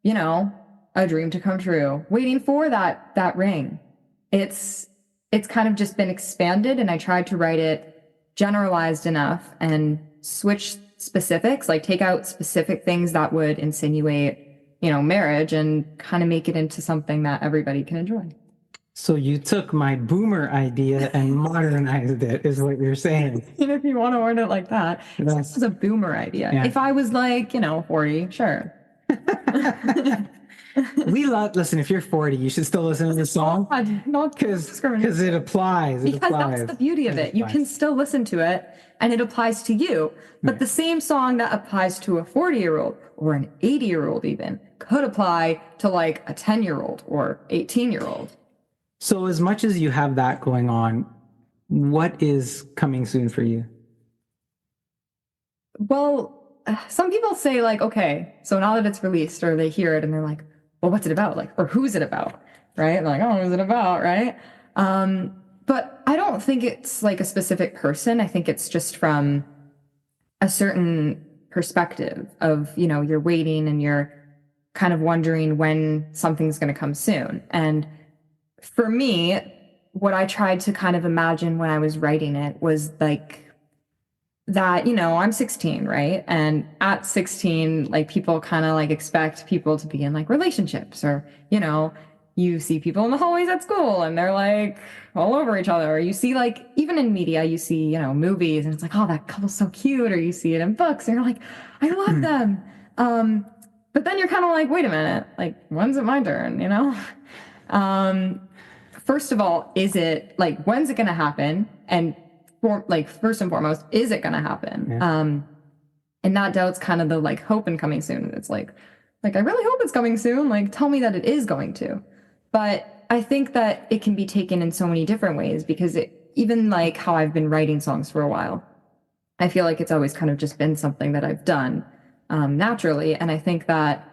a dream to come true, waiting for that ring. It's kind of just been expanded, and I tried to write it generalized enough and switch specifics, like take out specific things that would insinuate, marriage, and kind of make it into something that everybody can enjoy. So you took my boomer idea and modernized it, is what you're saying. If you want to word it like that, this is a boomer idea. Yeah. If I was like, 40, sure. Listen, if you're 40, you should still listen to the song. Not because it applies. That's the beauty of it. You can still listen to it and it applies to you. But the same song that applies to a 40-year-old or an 80-year-old even could apply to like a 10-year-old or 18-year-old. So as much as you have that going on, what is coming soon for you? Well, some people say like, okay, so now that it's released, or they hear it and they're like, well, what's it about? Like, or who's it about? Right? Like, oh, who's it about? Right? But I don't think it's like a specific person. I think it's just from a certain perspective of, you're waiting and you're kind of wondering when something's going to come soon. And for me, what I tried to kind of imagine when I was writing it was like that, I'm 16, right? And at 16, like people kind of like expect people to be in like relationships, or, you see people in the hallways at school and they're like all over each other. Or you see like, even in media, you see, movies and it's like, oh, that couple's so cute. Or you see it in books and you're like, I love them. But then you're kind of like, wait a minute, like, when's it my turn, First of all, is it like, when's it going to happen? And first and foremost, is it going to happen? Yeah. And that doubt's kind of the like hope in coming soon. It's like, I really hope it's coming soon. Like, tell me that it is going to. But I think that it can be taken in so many different ways, because even like how I've been writing songs for a while, I feel like it's always kind of just been something that I've done naturally. And I think that,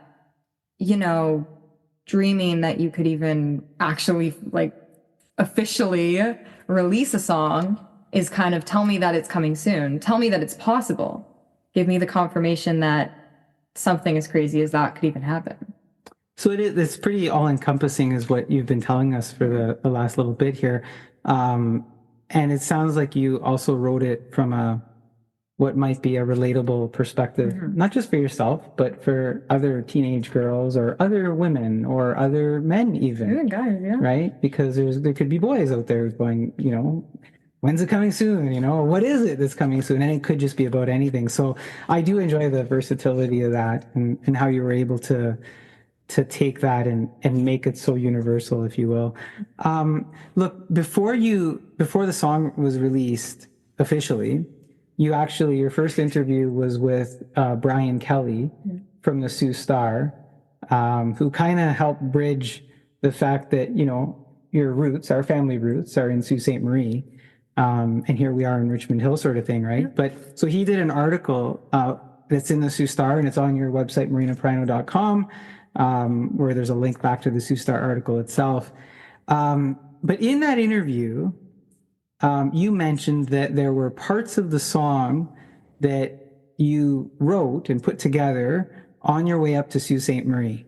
dreaming that you could even actually like officially release a song is kind of tell me that it's coming soon. Tell me that it's possible. Give me the confirmation that something as crazy as that could even happen. So it's pretty all-encompassing is what you've been telling us for the last little bit here. And it sounds like you also wrote it from what might be a relatable perspective, not just for yourself, but for other teenage girls or other women or other men even. Guys, yeah. Right? Because there could be boys out there going, when's it coming soon? What is it that's coming soon? And it could just be about anything. So I do enjoy the versatility of that and how you were able to take that and make it so universal, if you will. Look, before the song was released officially, your first interview was with Brian Kelly from the Sioux Star, who kind of helped bridge the fact that, your roots, our family roots, are in Sault Ste. Marie. And here we are in Richmond Hill sort of thing, right? Yeah. But so he did an article that's in the Sioux Star, and it's on your website, marinapiraino.com, where there's a link back to the Sioux Star article itself. But in that interview, you mentioned that there were parts of the song that you wrote and put together on your way up to Sault Ste. Marie.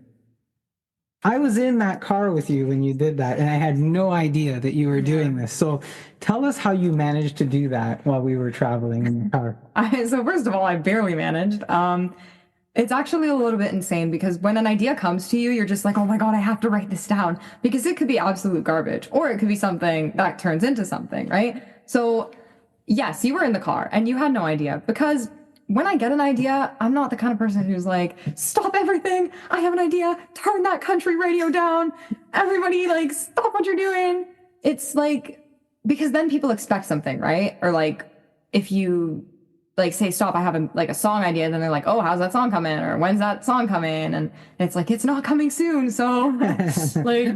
I was in that car with you when you did that, and I had no idea that you were doing this. So tell us how you managed to do that while we were traveling in the car. So first of all, I barely managed. It's actually a little bit insane because when an idea comes to you, you're just like, oh my God, I have to write this down, because it could be absolute garbage or it could be something that turns into something, right? So yes, you were in the car and you had no idea, because when I get an idea, I'm not the kind of person who's like, stop everything. I have an idea. Turn that country radio down. Everybody, like, stop what you're doing. It's like, because then people expect something, right? Or like, if you like say, stop, I have a song idea. Then they're like, oh, how's that song coming? Or when's that song coming? And it's like, it's not coming soon. So like,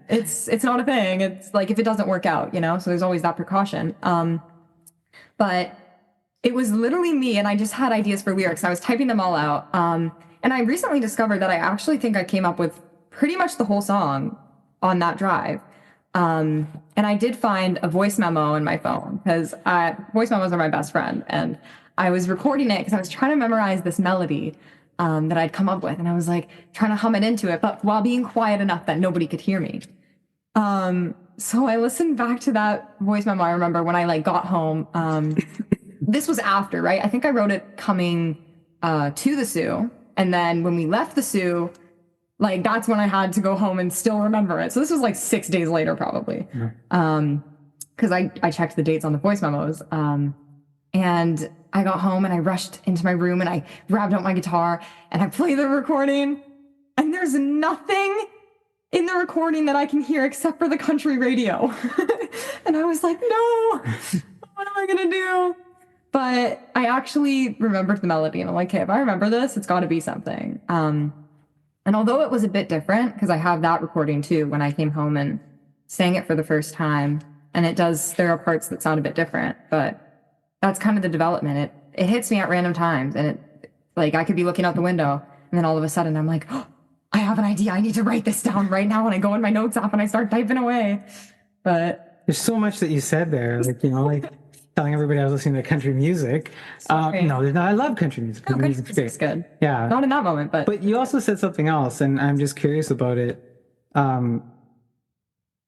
it's not a thing. It's like, if it doesn't work out, so there's always that precaution. But it was literally me, and I just had ideas for lyrics. I was typing them all out. And I recently discovered that I actually think I came up with pretty much the whole song on that drive. And I did find a voice memo in my phone, because voice memos are my best friend. And I was recording it because I was trying to memorize this melody that I'd come up with. And I was like trying to hum it into it, but while being quiet enough that nobody could hear me. So I listened back to that voice memo. I remember when I got home, this was after, right? I think I wrote it coming to the Sioux. And then when we left the Sioux, that's when I had to go home and still remember it. So this was 6 days later, probably. Because I checked the dates on the voice memos. And I got home and I rushed into my room and I grabbed out my guitar and I played the recording. And there's nothing in the recording that I can hear except for the country radio. And I was like, no, what am I going to do? But I actually remembered the melody, and I'm like, okay, if I remember this, it's got to be something. And although it was a bit different, because I have that recording too, when I came home and sang it for the first time, and there are parts that sound a bit different, but that's kind of the development. It hits me at random times, and I could be looking out the window, and then all of a sudden I'm like, oh, I have an idea. I need to write this down right now. And I go in my notes app and I start typing away. But there's so much that you said there, telling everybody I was listening to country music. No, there's not. I love country music. Country music's good. Yeah. Not in that moment, but. But you also said something else, and I'm just curious about it.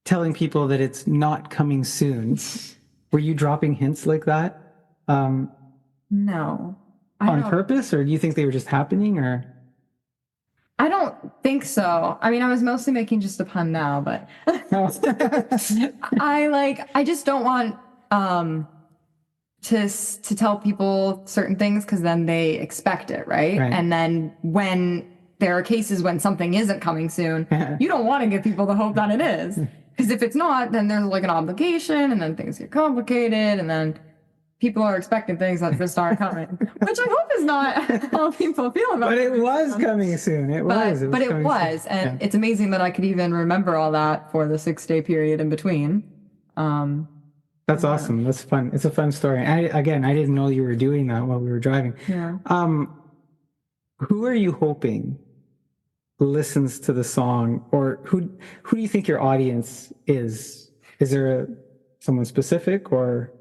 Telling people that it's not coming soon. Were you dropping hints like that? No. On purpose, or do you think they were just happening, or? I don't think so. I mean, I was mostly making just a pun now, but I just don't want to tell people certain things, because then they expect it, right? And then when there are cases when something isn't coming soon, you don't want to give people the hope that it is, because if it's not, then there's an obligation, and then things get complicated, and then people are expecting things that just aren't coming, which I hope is not how people feel about it. But it was coming soon. It was. And it's amazing that I could even remember all that for the 6-day period in between. That's awesome. That's fun. It's a fun story. I didn't know you were doing that while we were driving. Yeah. Who are you hoping listens to the song, or who do you think your audience is? Is there someone specific, or?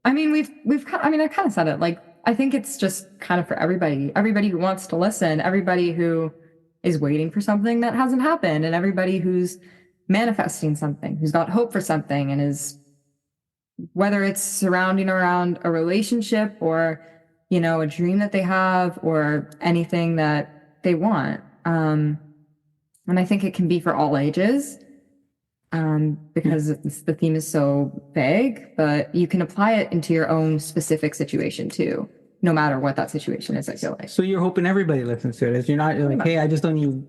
I mean, I kind of said it. Like, I think it's just kind of for everybody who wants to listen, everybody who is waiting for something that hasn't happened, and everybody who's manifesting something, who's got hope for something, and is, whether it's surrounding around a relationship or, a dream that they have or anything that they want. And I think it can be for all ages. Because the theme is so vague, but you can apply it into your own specific situation too, no matter what that situation is, I feel like. So you're hoping everybody listens to it. You're not like, hey, I just don't need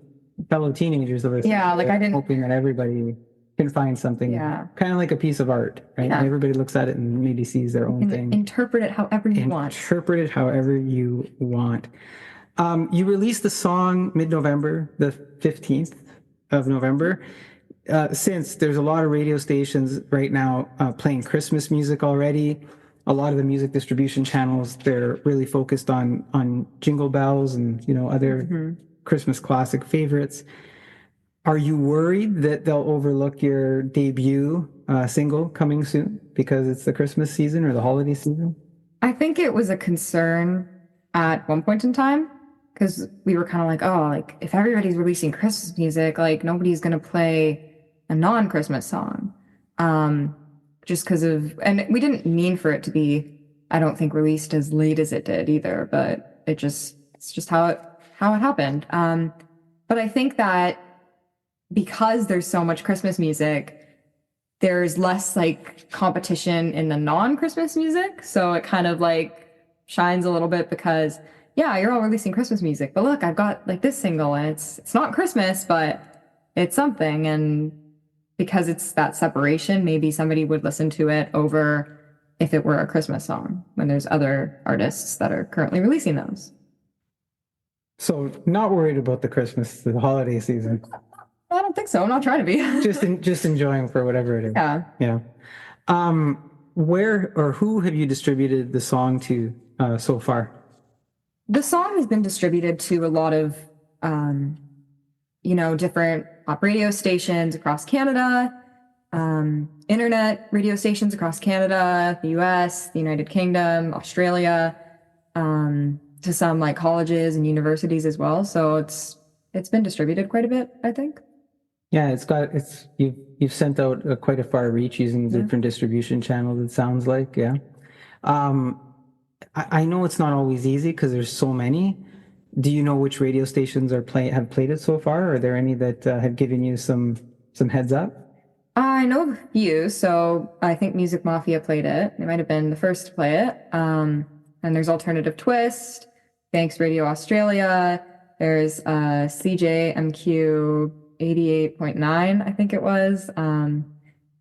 fellow teenagers to listen. Yeah, like I didn't. Hoping that everybody can find something, kind of like a piece of art, right? Yeah. Everybody looks at it and maybe sees their own thing. Interpret it however you want. Interpret it however you want. You released the song mid-November, the 15th of November. Since there's a lot of radio stations right now playing Christmas music already, a lot of the music distribution channels, they're really focused on Jingle Bells and other Christmas classic favorites. Are you worried that they'll overlook your debut single coming soon because it's the Christmas season or the holiday season? I think it was a concern at one point in time because we were kind of like, oh, like if everybody's releasing Christmas music, like nobody's going to play a non-Christmas song, just because and we didn't mean for it to be, I don't think, released as late as it did either, but it's just how it happened. But I think that because there's so much Christmas music, there's less like competition in the non-Christmas music, so it kind of like shines a little bit because you're all releasing Christmas music, but look, I've got like this single and it's not Christmas, but it's something. And because it's that separation, maybe somebody would listen to it over if it were a Christmas song when there's other artists that are currently releasing those. So not worried about the holiday season. I don't think so. I'm not trying to be. just enjoying for whatever it is. Yeah. Where or who have you distributed the song to so far? The song has been distributed to a lot of, different pop radio stations across Canada, internet radio stations across Canada, the US, the United Kingdom, Australia, to some like colleges and universities as well. So it's been distributed quite a bit, I think. Yeah, you've sent out quite a far reach using different distribution channels, it sounds like. Yeah. I know it's not always easy because there's so many. Do you know which radio stations have played it so far? Are there any that have given you some heads up? I know a few. So I think Music Mafia played it. They might have been the first to play it. And there's Alternative Twist, Banks Radio Australia. There's CJMQ 88.9, I think it was.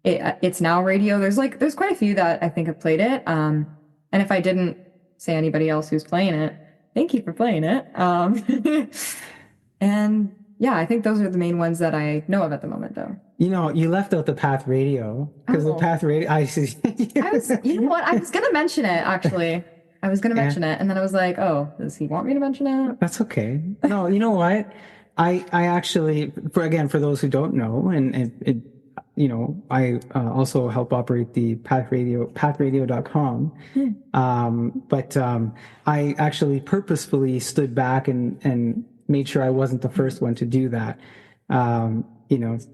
It's Now Radio. There's quite a few that I think have played it. And if I didn't say anybody else who's playing it, thank you for playing it. And I think those are the main ones that I know of at the moment, though. You left out the Path Radio because the Path Radio. I see. You know what? I was gonna mention it actually. I was gonna mention it, and then I was like, "Oh, does he want me to mention it?" That's okay. No, you know what? I actually, for those who don't know, and I also help operate the Path Radio, pathradio.com. But I actually purposefully stood back and made sure I wasn't the first one to do that,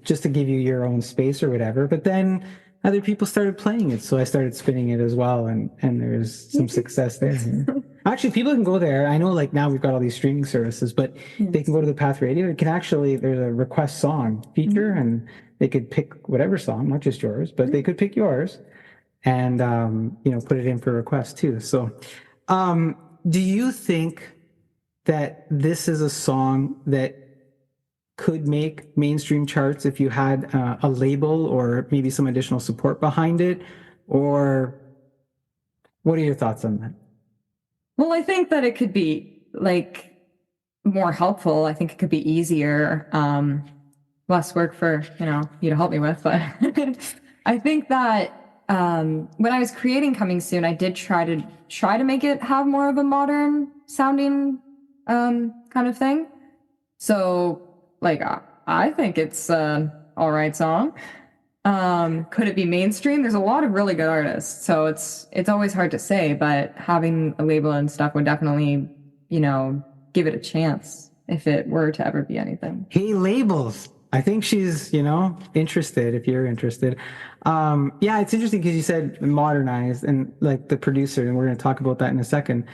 just to give you your own space or whatever. But then other people started playing it, so I started spinning it as well, and there's some success there. Actually, people can go there. I know, like now we've got all these streaming services, but they can go to the Path Radio. It can actually, there's a request song feature, and they could pick whatever song, not just yours, but they could pick yours, and put it in for request too. So, do you think that this is a song that could make mainstream charts if you had a label or maybe some additional support behind it? Or what are your thoughts on that? Well, I think that it could be like more helpful. I think it could be easier, less work for, you to help me with. But I think that when I was creating Coming Soon, I did try to make it have more of a modern sounding kind of thing. So like, I think it's an all right song. Could it be mainstream? There's a lot of really good artists, so it's always hard to say, but having a label and stuff would definitely, give it a chance if it were to ever be anything. Hey, labels. I think she's, interested if you're interested. Yeah, it's interesting because you said modernized and like the producer, and we're going to talk about that in a second.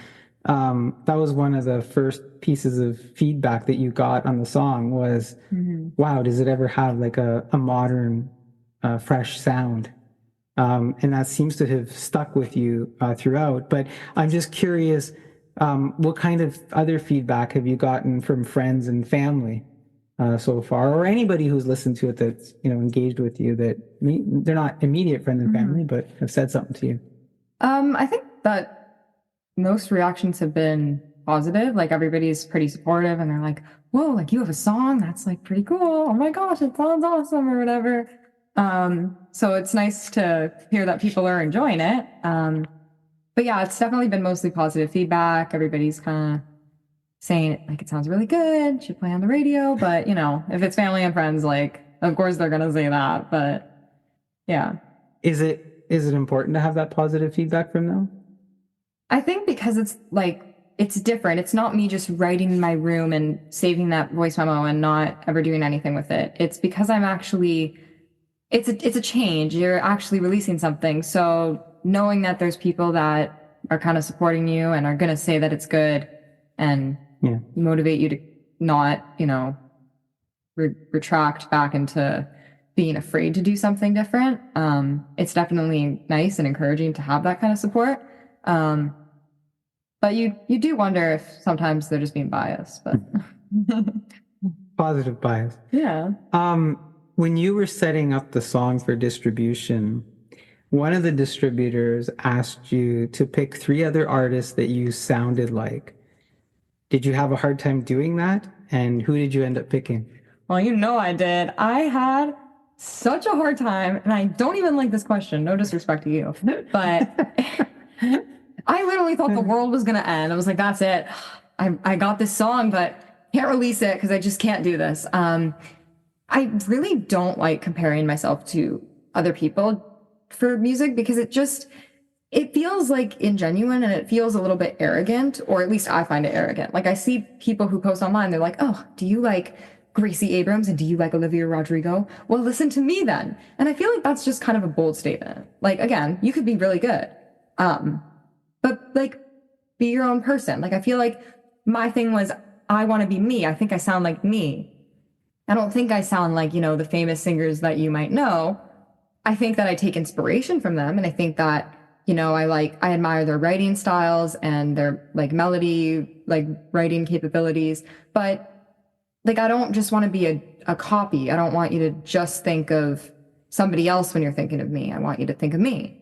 That was one of the first pieces of feedback that you got on the song was, wow, does it ever have like a modern, fresh sound? And that seems to have stuck with you throughout. But I'm just curious, what kind of other feedback have you gotten from friends and family so far, or anybody who's listened to it that's engaged with you that they're not immediate friends and family, but have said something to you? I think that most reactions have been positive. Like everybody's pretty supportive, and they're like, "Whoa, like you have a song that's like pretty cool. Oh my gosh, it sounds awesome," or whatever. So it's nice to hear that people are enjoying it. But yeah, it's definitely been mostly positive feedback. Everybody's kind of saying like it sounds really good, should play on the radio. But if it's family and friends, like of course they're gonna say that. But yeah. Is it important to have that positive feedback from them? I think because it's different. It's not me just writing in my room and saving that voice memo and not ever doing anything with it. It's because I'm actually it's a change. You're actually releasing something. So knowing that there's people that are kind of supporting you and are going to say that it's good and motivate you to not, retract back into being afraid to do something different. It's definitely nice and encouraging to have that kind of support. But you do wonder if sometimes they're just being biased, but Positive bias. yeah. When you were setting up the song for distribution, one of the distributors asked you to pick 3 other artists that you sounded like. Did you have a hard time doing that? And who did you end up picking? Well, I did. I had such a hard time, and I don't even like this question. No disrespect to you, but I literally thought the world was going to end. I was like, that's it. I got this song, but can't release it because I just can't do this. I really don't like comparing myself to other people for music because it feels like ingenuine and it feels a little bit arrogant, or at least I find it arrogant. Like I see people who post online, they're like, oh, do you like Gracie Abrams and do you like Olivia Rodrigo? Well, listen to me then. And I feel like that's just kind of a bold statement. Like, again, you could be really good. But like be your own person. Like I feel like my thing was I want to be me. I think I sound like me. I don't think I sound like, the famous singers that you might know. I think that I take inspiration from them. And I think that, I admire their writing styles and their like melody, like writing capabilities. But like, I don't just want to be a copy. I don't want you to just think of somebody else when you're thinking of me. I want you to think of me.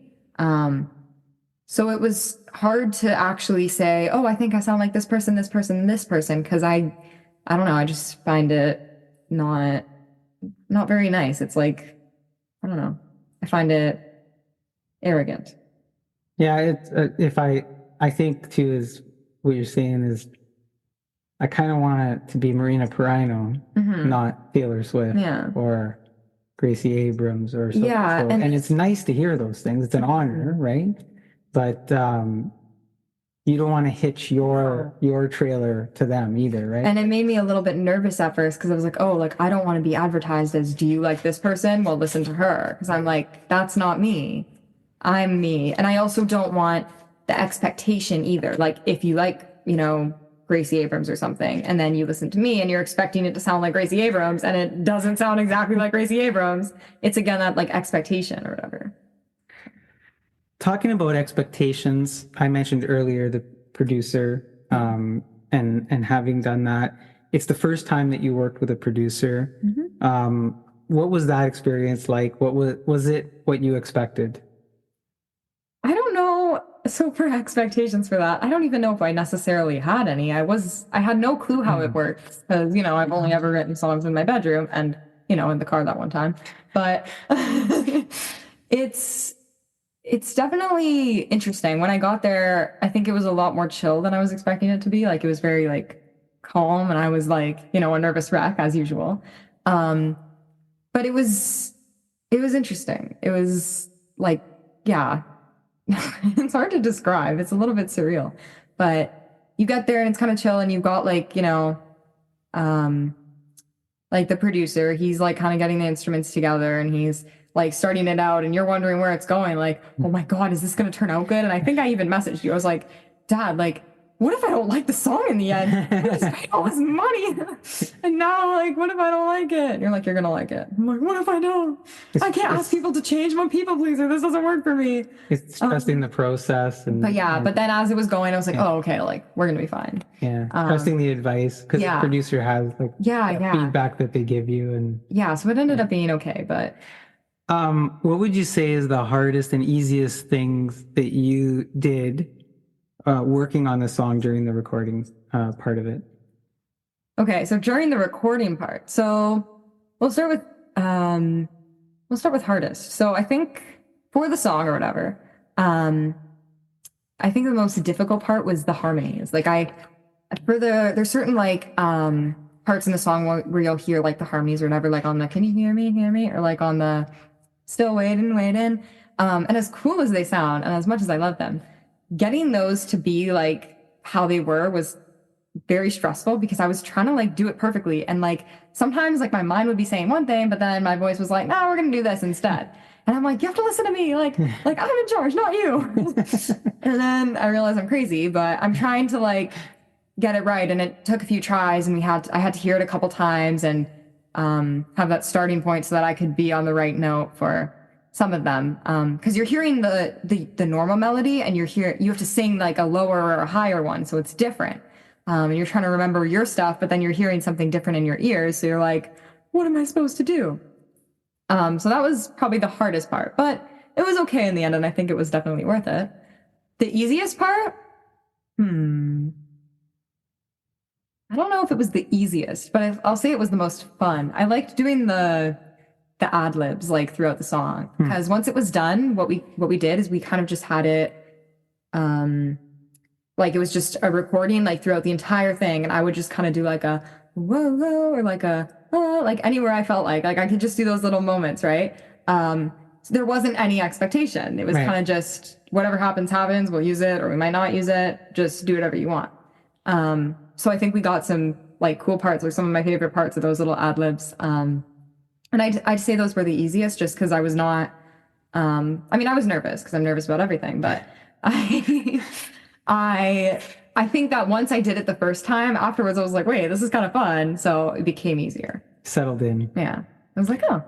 So it was hard to actually say, oh, I think I sound like this person, this person, this person. Cause I don't know. I just find it not very nice. It's like, I don't know. I find it arrogant. Yeah, it's I think too is what you're saying is I kind of want it to be Marina Piraino, not Taylor Swift or Gracie Abrams or so. Yeah, and it's nice to hear those things. It's an honor, right? But you don't want to hitch your trailer to them either, right? And it made me a little bit nervous at first because I was like, oh, like I don't want to be advertised as, do you like this person? Well, listen to her. Because I'm like, that's not me. I'm me. And I also don't want the expectation either. Like if you like, Gracie Abrams or something, and then you listen to me and you're expecting it to sound like Gracie Abrams and it doesn't sound exactly like Gracie Abrams. It's again that like expectation or whatever. Talking about expectations, I mentioned earlier the producer, and having done that, it's the first time that you worked with a producer. What was that experience like? What was it what you expected? I don't know. So for expectations for that, I don't even know if I necessarily had any. I had no clue how it works because, I've only ever written songs in my bedroom and, in the car that one time. But it's definitely interesting. When I got there, I think it was a lot more chill than I was expecting it to be. Like it was very like calm and I was like, a nervous wreck as usual. But it was It was interesting. It was like, yeah, it's hard to describe. It's a little bit surreal, but you get there and it's kind of chill, and you've got like, um, like the producer, he's like kind of getting the instruments together, and he's like starting it out, and you're wondering where it's going. Like, oh my God, is this going to turn out good? And I think I even messaged you. I was like, Dad, like, what if I don't like the song in the end? I just paid all this money. And now, like, what if I don't like it? And you're like, you're going to like it. I'm like, what if I don't? I can't ask people to change. I'm a people pleaser. This doesn't work for me. It's trusting the process. But then as it was going, I was like, oh, okay, like, we're going to be fine. Yeah. Trusting the advice, because the producer has like feedback that they give you. And so it ended up being okay. But what would you say is the hardest and easiest things that you did working on the song during the recording part of it? Okay, so during the recording part, so we'll start with hardest. So I think for the song or whatever, I think the most difficult part was the harmonies. Like there's certain like parts in the song where you'll hear like the harmonies or whatever, like on the "Can you hear me?" or like on the "Still waiting." And as cool as they sound, and as much as I love them, getting those to be like how they were was very stressful, because I was trying to like do it perfectly. And like sometimes like my mind would be saying one thing, but then my voice was like, no, we're going to do this instead. And I'm like, you have to listen to me. Like I'm in charge, not you. And then I realized I'm crazy, but I'm trying to like get it right. And it took a few tries, and I had to hear it a couple times and have that starting point so that I could be on the right note for some of them, because you're hearing the normal melody, and you have to sing like a lower or a higher one, so it's different. And you're trying to remember your stuff, but then you're hearing something different in your ears, so you're like, what am I supposed to do? So that was probably the hardest part, but it was okay in the end, and I think it was definitely worth it. The easiest part, I don't know if it was the easiest, but I'll say it was the most fun. I liked doing the ad libs like throughout the song, because once it was done, what we did is we kind of just had it like it was just a recording like throughout the entire thing, and I would just kind of do like a whoa whoa or like a oh, like anywhere I felt like I could just do those little moments, right? So there wasn't any expectation. It was kind of just whatever happens, we'll use it or we might not use it, just do whatever you want. So I think we got some like cool parts, or some of my favorite parts of those little ad libs. And I'd say those were the easiest, just because I was not, I mean, I was nervous because I'm nervous about everything, but I think that once I did it the first time, afterwards I was like, wait, this is kind of fun. So it became easier. Settled in. Yeah. I was like, oh.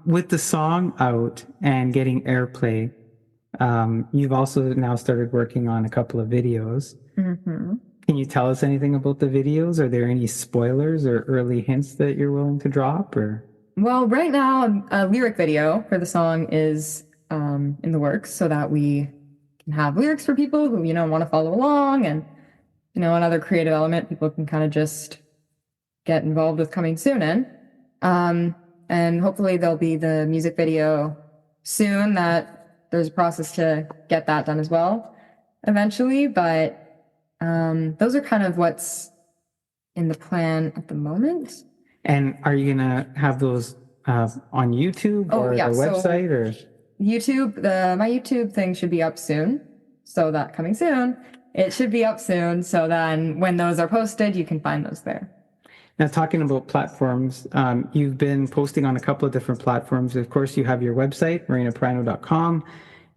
With the song out and getting airplay, you've also now started working on a couple of videos. Mm-hmm. Can you tell us anything about the videos? Are there any spoilers or early hints that you're willing to drop? Or well, right now a lyric video for the song is in the works, so that we can have lyrics for people who want to follow along, and another creative element people can kind of just get involved with coming soon in. And hopefully there'll be the music video soon, that there's a process to get that done as well eventually, but those are kind of what's in the plan at the moment. And are you gonna have those on YouTube or the website? Or YouTube, my YouTube thing should be up soon. So that coming soon, it should be up soon. So then when those are posted, you can find those there. Now, talking about platforms, you've been posting on a couple of different platforms. Of course, you have your website, marinapiraino.com.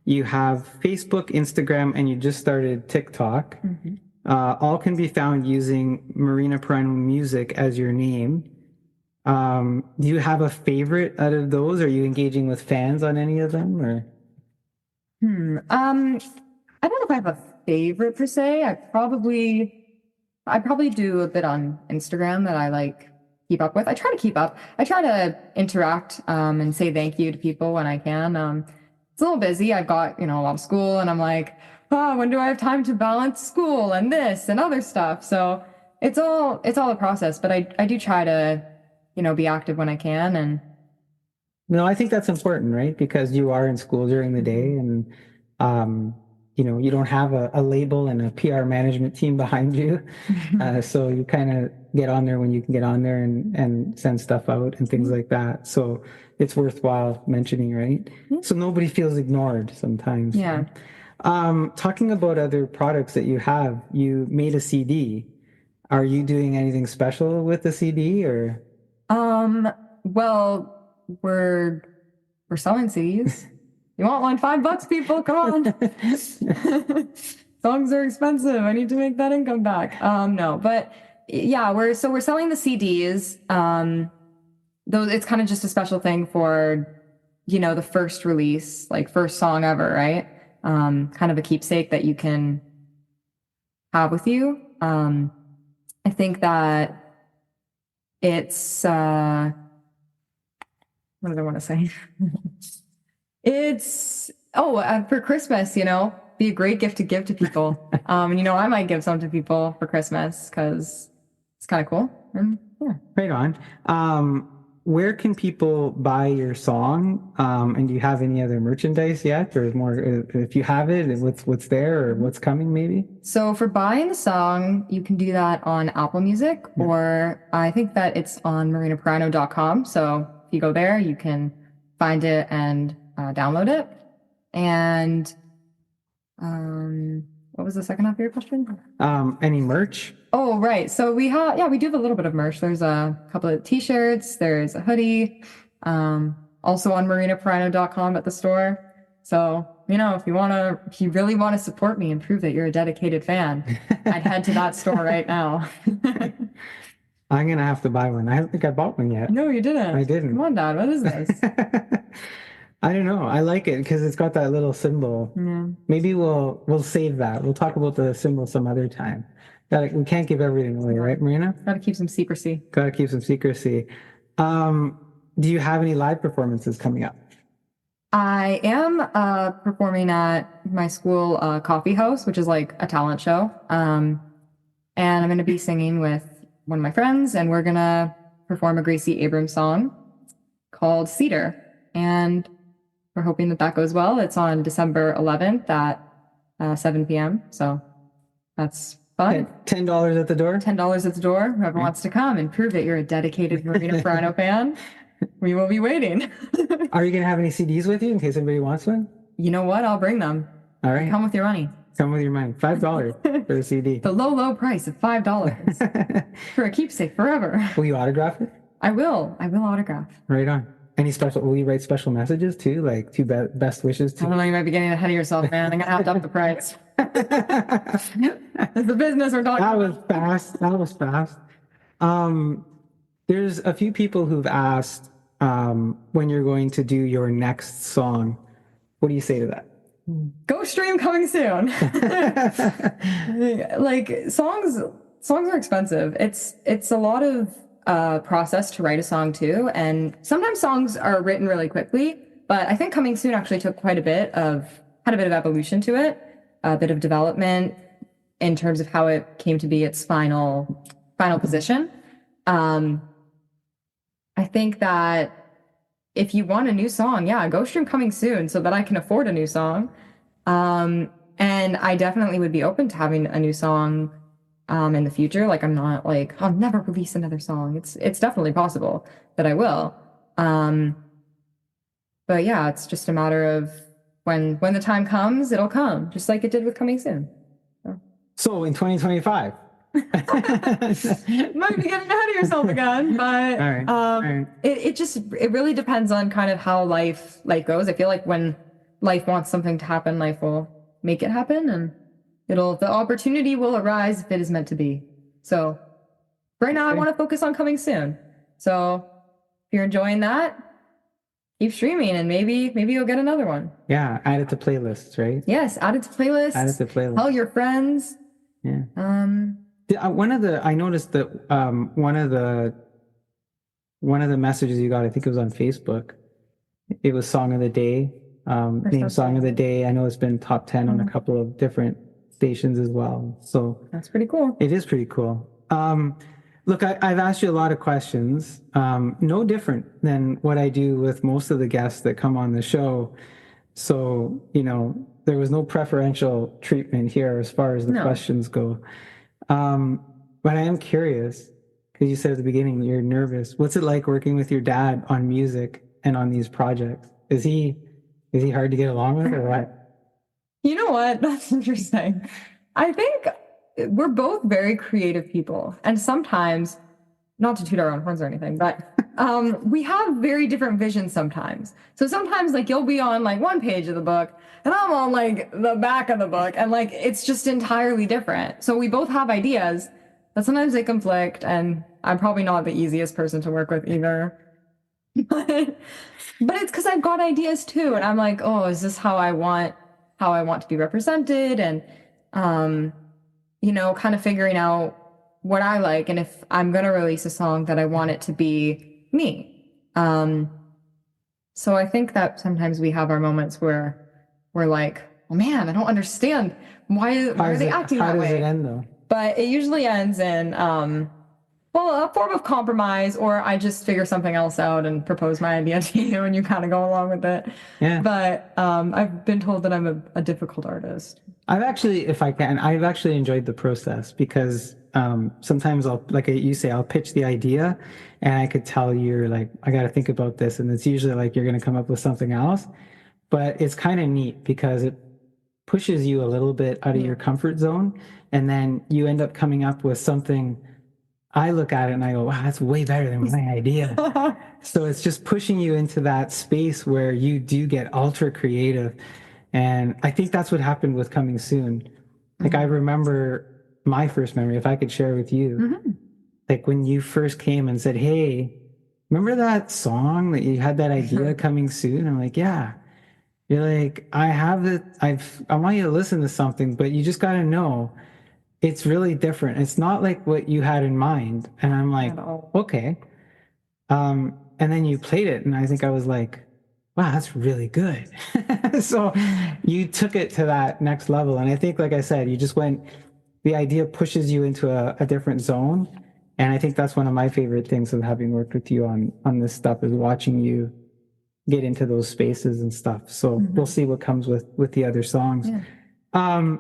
You have Facebook, Instagram, and you just started TikTok. Mm-hmm. All can be found using Marina Piraino Music as your name. Do you have a favorite out of those? Are you engaging with fans on any of them? Or I don't know if I have a favorite per se. I probably do a bit on Instagram that I like keep up with. I try to keep up. I try to interact and say thank you to people when I can. It's a little busy. I've got a lot of school, and I'm like, when do I have time to balance school and this and other stuff? So it's all a process, but I do try to be active when I can. And no, I think that's important, right? Because you are in school during the day, and you don't have a label and a PR management team behind you. So you kind of get on there when you can get on there and send stuff out and things like that. So it's worthwhile mentioning, right? So nobody feels ignored sometimes. Yeah. Talking about other products that you have, you made a CD. Are you doing anything special with the CD or? Well, we're selling CDs. You want one? $5, people? Come on. Songs are expensive. I need to make that income back. No, but yeah, we're selling the CDs. Though it's kind of just a special thing for, the first release, like first song ever, right? Kind of a keepsake that you can have with you. I think that it's what did I want to say? It's for Christmas, be a great gift to give to people. I might give some to people for Christmas because it's kind of cool. And yeah. Right on. Where can people buy your song? And do you have any other merchandise yet, or more? If you have it, what's there or what's coming, maybe? So for buying the song, you can do that on Apple Music, or I think that it's on marinaPiraino.com. So if you go there, you can find it and download it. And what was the second half of your question? Any merch? Oh, right. So we do have a little bit of merch. There's a couple of t-shirts. There's a hoodie. Also on marinapiraino.com at the store. So, if you really want to support me and prove that you're a dedicated fan, I'd head to that store right now. I'm going to have to buy one. I don't think I bought one yet. No, you didn't. I didn't. Come on, Dad. What is this? I don't know. I like it because it's got that little symbol. Yeah. Maybe we'll save that. We'll talk about the symbol some other time. We can't give everything away, right, Marina? Gotta keep some secrecy. Gotta keep some secrecy. Do you have any live performances coming up? I am performing at my school coffee house, which is like a talent show. And I'm going to be singing with one of my friends, and we're going to perform a Gracie Abrams song called Cedar. And we're hoping that goes well. It's on December 11th at 7 p.m. So that's fun. $10 at the door? $10 at the door. Whoever wants to come and prove that you're a dedicated Marina Piraino fan, we will be waiting. Are you going to have any CDs with you in case anybody wants one? You know what? I'll bring them. All right. Come with your money. Come with your money. $5 for the CD. The low price of $5 for a keepsake forever. Will you autograph it? I will autograph. Right on. Will you write special messages too? Like best wishes? I don't know, you might be getting ahead of yourself, man. I'm going to have to up the price. It's the business we're talking about. That was fast. There's a few people who've asked when you're going to do your next song. What do you say to that? Go stream coming soon. Like songs are expensive. It's a lot of process to write a song too, and sometimes songs are written really quickly. But I think coming soon actually took had a bit of evolution to it, a bit of development in terms of how it came to be its final position. I think that if you want a new song, go stream coming soon so that I can afford a new song. And I definitely would be open to having a new song in the future. Like, I'm not like, I'll never release another song. It's definitely possible that I will. But yeah, it's just a matter of when the time comes, it'll come, just like it did with coming soon. So in 2025. Might be getting ahead of yourself again, but All right. It really depends on kind of how life goes. I feel like when life wants something to happen, life will make it happen, and the opportunity will arise if it is meant to be. So right now I want to focus on coming soon. So if you're enjoying that, keep streaming, and maybe you'll get another one. Yeah, add it to playlists, right? Yes, add it to playlists. Tell your friends. Yeah. I noticed that one of the messages you got, I think it was on Facebook. It was Song of the Day, named Song of the Day. I know it's been top 10 on a couple of different stations as well. So that's pretty cool. It is pretty cool. Look, I've asked you a lot of questions, no different than what I do with most of the guests that come on the show. So, there was no preferential treatment here as far as the questions go. But I am curious, because you said at the beginning you're nervous. What's it like working with your dad on music and on these projects? Is he hard to get along with, or what? You know what? That's interesting. I think we're both very creative people. And sometimes, not to toot our own horns or anything, but we have very different visions sometimes. So sometimes like you'll be on like one page of the book and I'm on like the back of the book, and like it's just entirely different. So we both have ideas, but sometimes they conflict, and I'm probably not the easiest person to work with either. But it's because I've got ideas too, and I'm like, oh, is this how I want to be represented? And kind of figuring out what I like, and if I'm gonna release a song that I want it to be me. So I think that sometimes we have our moments where we're like, oh man, I don't understand why are they acting that way? How does it end though? But it usually ends in a form of compromise, or I just figure something else out and propose my idea to you, and you kind of go along with it. Yeah. But I've been told that I'm a difficult artist. I've actually enjoyed the process, because sometimes I'll pitch the idea, and I could tell you're like, I got to think about this, and it's usually like you're going to come up with something else. But it's kind of neat because it pushes you a little bit out of your comfort zone, and then you end up coming up with something. I look at it and I go, wow, that's way better than my idea. So it's just pushing you into that space where you do get ultra creative. And I think that's what happened with Coming Soon. Like, I remember my first memory, if I could share with you, like when you first came and said, hey, remember that song that you had that idea coming soon? I'm like, yeah. You're like, I have it. I want you to listen to something, but you just got to know it's really different. It's not like what you had in mind. And I'm like, okay. And then you played it, and I think I was like, wow, that's really good. So you took it to that next level. And I think, like I said, you just the idea pushes you into a different zone. And I think that's one of my favorite things of having worked with you on this stuff, is watching you get into those spaces and stuff. So we'll see what comes with the other songs. Yeah.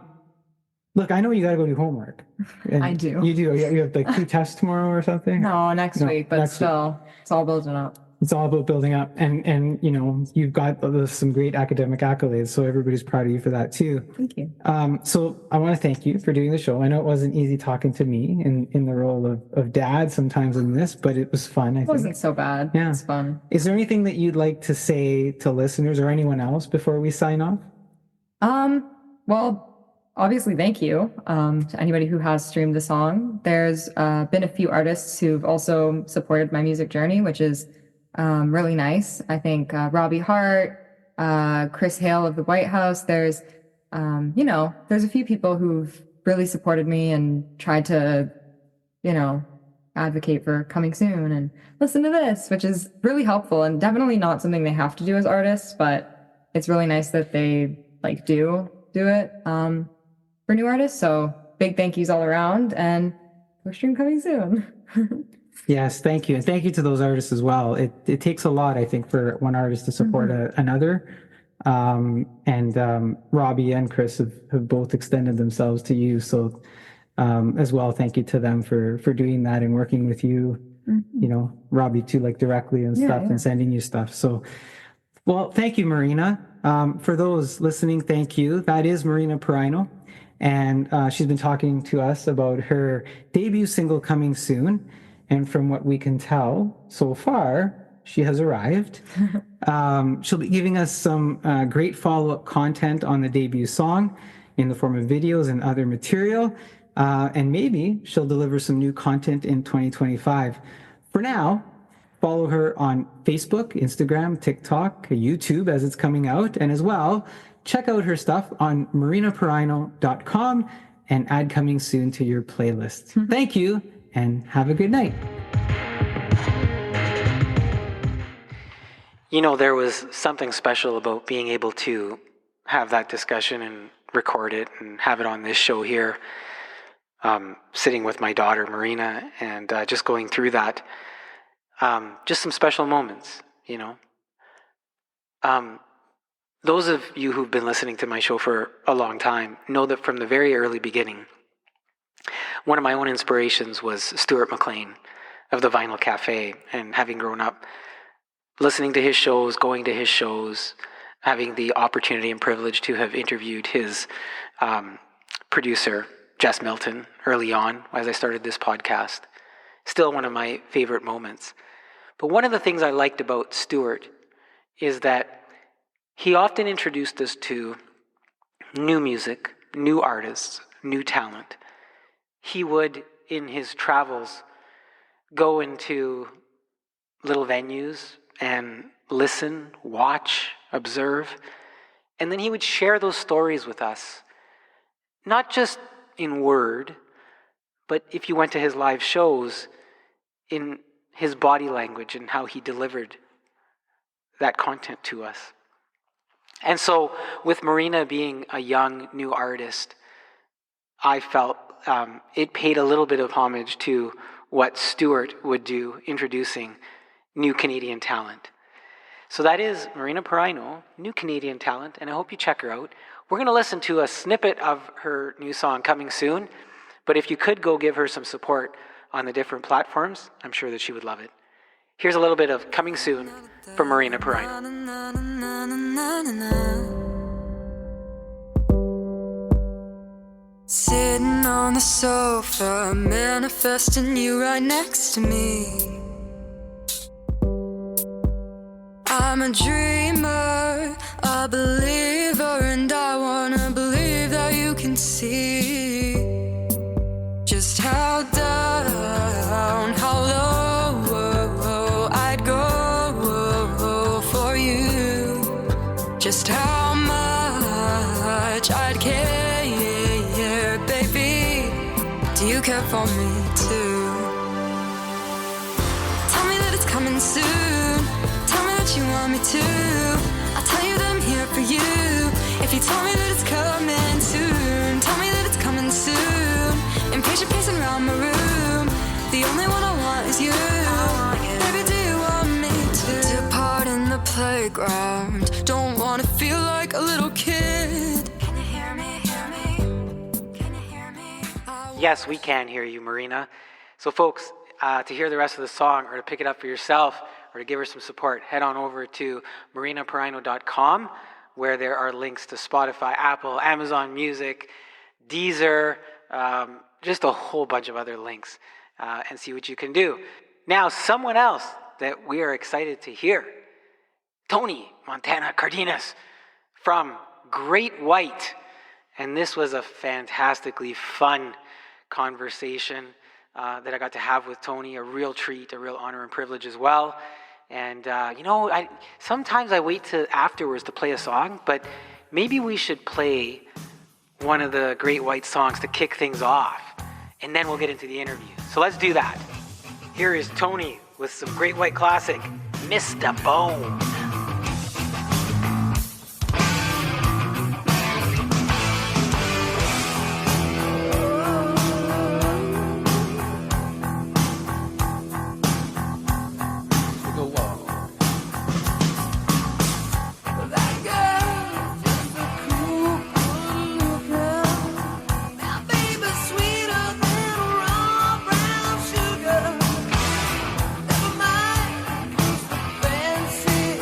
Look, I know you got to go do homework. I do. You do. You have like 2 tests tomorrow or something? No, next week, but still, it's all building up. It's all about building up. And you've got some great academic accolades, so everybody's proud of you for that too. Thank you. So I want to thank you for doing the show. I know it wasn't easy talking to me in the role of dad sometimes in this, but it was fun, I think. It wasn't so bad. Yeah. It was fun. Is there anything that you'd like to say to listeners or anyone else before we sign off? Well, obviously, thank you to anybody who has streamed the song. There's been a few artists who've also supported my music journey, which is really nice. I think Robbie Hart, Chris Hale of the White House. There's a few people who've really supported me and tried to, advocate for Coming Soon and listen to this, which is really helpful, and definitely not something they have to do as artists, but it's really nice that they do it for new artists. So big thank yous all around, and go stream Coming Soon. Yes, thank you. And thank you to those artists as well. It takes a lot, I think, for one artist to support another. And Robbie and Chris have both extended themselves to you. So as well, thank you to them for doing that and working with you, Robbie too, like directly and stuff, and sending you stuff. So, well, thank you, Marina. For those listening, thank you. That is Marina Piraino. And she's been talking to us about her debut single Coming Soon. And from what we can tell so far, she has arrived. She'll be giving us some great follow-up content on the debut song in the form of videos and other material. And maybe she'll deliver some new content in 2025. For now, follow her on Facebook, Instagram, TikTok, YouTube as it's coming out. And as well, check out her stuff on marinapiraino.com and add Coming Soon to your playlist. Thank you, and have a good night. There was something special about being able to have that discussion and record it and have it on this show here, sitting with my daughter, Marina, and just going through that. Just some special moments, Those of you who've been listening to my show for a long time know that from the very early beginning, one of my own inspirations was Stuart McLean of the Vinyl Cafe, and having grown up listening to his shows, going to his shows, having the opportunity and privilege to have interviewed his producer, Jess Milton, early on as I started this podcast. Still one of my favorite moments. But one of the things I liked about Stuart is that he often introduced us to new music, new artists, new talent. He would, in his travels, go into little venues and listen, watch, observe, and then he would share those stories with us, not just in word, but if you went to his live shows, in his body language and how he delivered that content to us. And so with Marina being a young, new artist, I felt it paid a little bit of homage to what Stuart would do, introducing new Canadian talent. So that is Marina Piraino, new Canadian talent, and I hope you check her out. We're going to listen to a snippet of her new song coming soon, but if you could go give her some support on the different platforms, I'm sure that she would love it. Here's a little bit of Coming Soon from Marina Piraino. Sitting on the sofa, manifesting you right next to me. I'm a dreamer, a believer, and I wanna believe that you can see just how down, how low I'd go for you, just how much I'd care, baby. Do you care for me too? Tell me that it's coming soon. Tell me that you want me to. I'll tell you that I'm here for you. If you tell me that it's coming soon, tell me that it's coming soon. Impatient pacing around my room. The only one I want is you. Baby, do you want me to depart in the playground? Don't want to feel like a little kid. Can you hear me? Can you hear me? Yes, we can hear you, Marina. So folks, to hear the rest of the song or to pick it up for yourself or to give her some support, head on over to marinapiraino.com, where there are links to Spotify, Apple, Amazon Music, Deezer, just a whole bunch of other links, and see what you can do. Now, someone else that we are excited to hear, Tony Montana Cardenas from Great White. And this was a fantastically fun conversation that I got to have with Tony, a real treat, a real honor and privilege as well. And, sometimes I wait till afterwards to play a song, but maybe we should play one of the Great White songs to kick things off, and then we'll get into the interview. So let's do that. Here is Tony with some Great White classic, Mr. Bone. Never mind, 'cause the fancy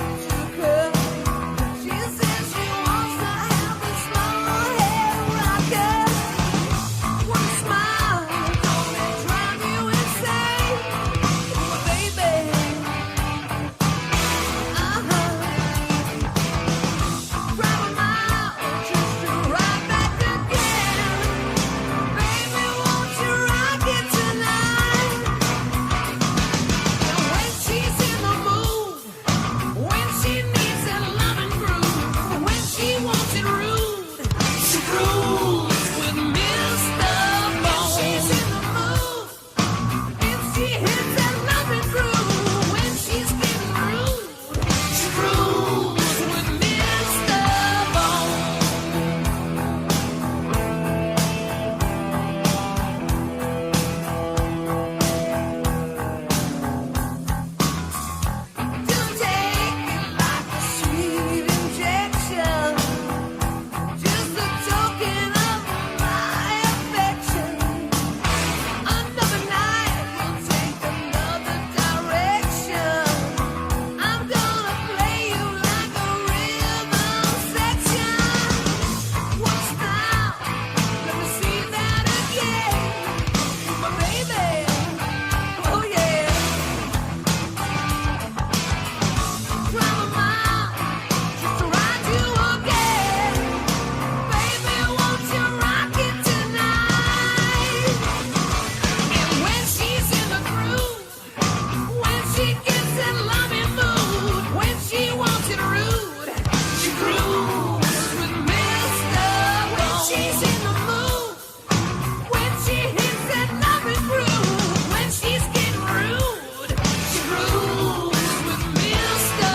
she's in the mood, when she hits that loving groove, when she's getting rude, she grooves with Mr.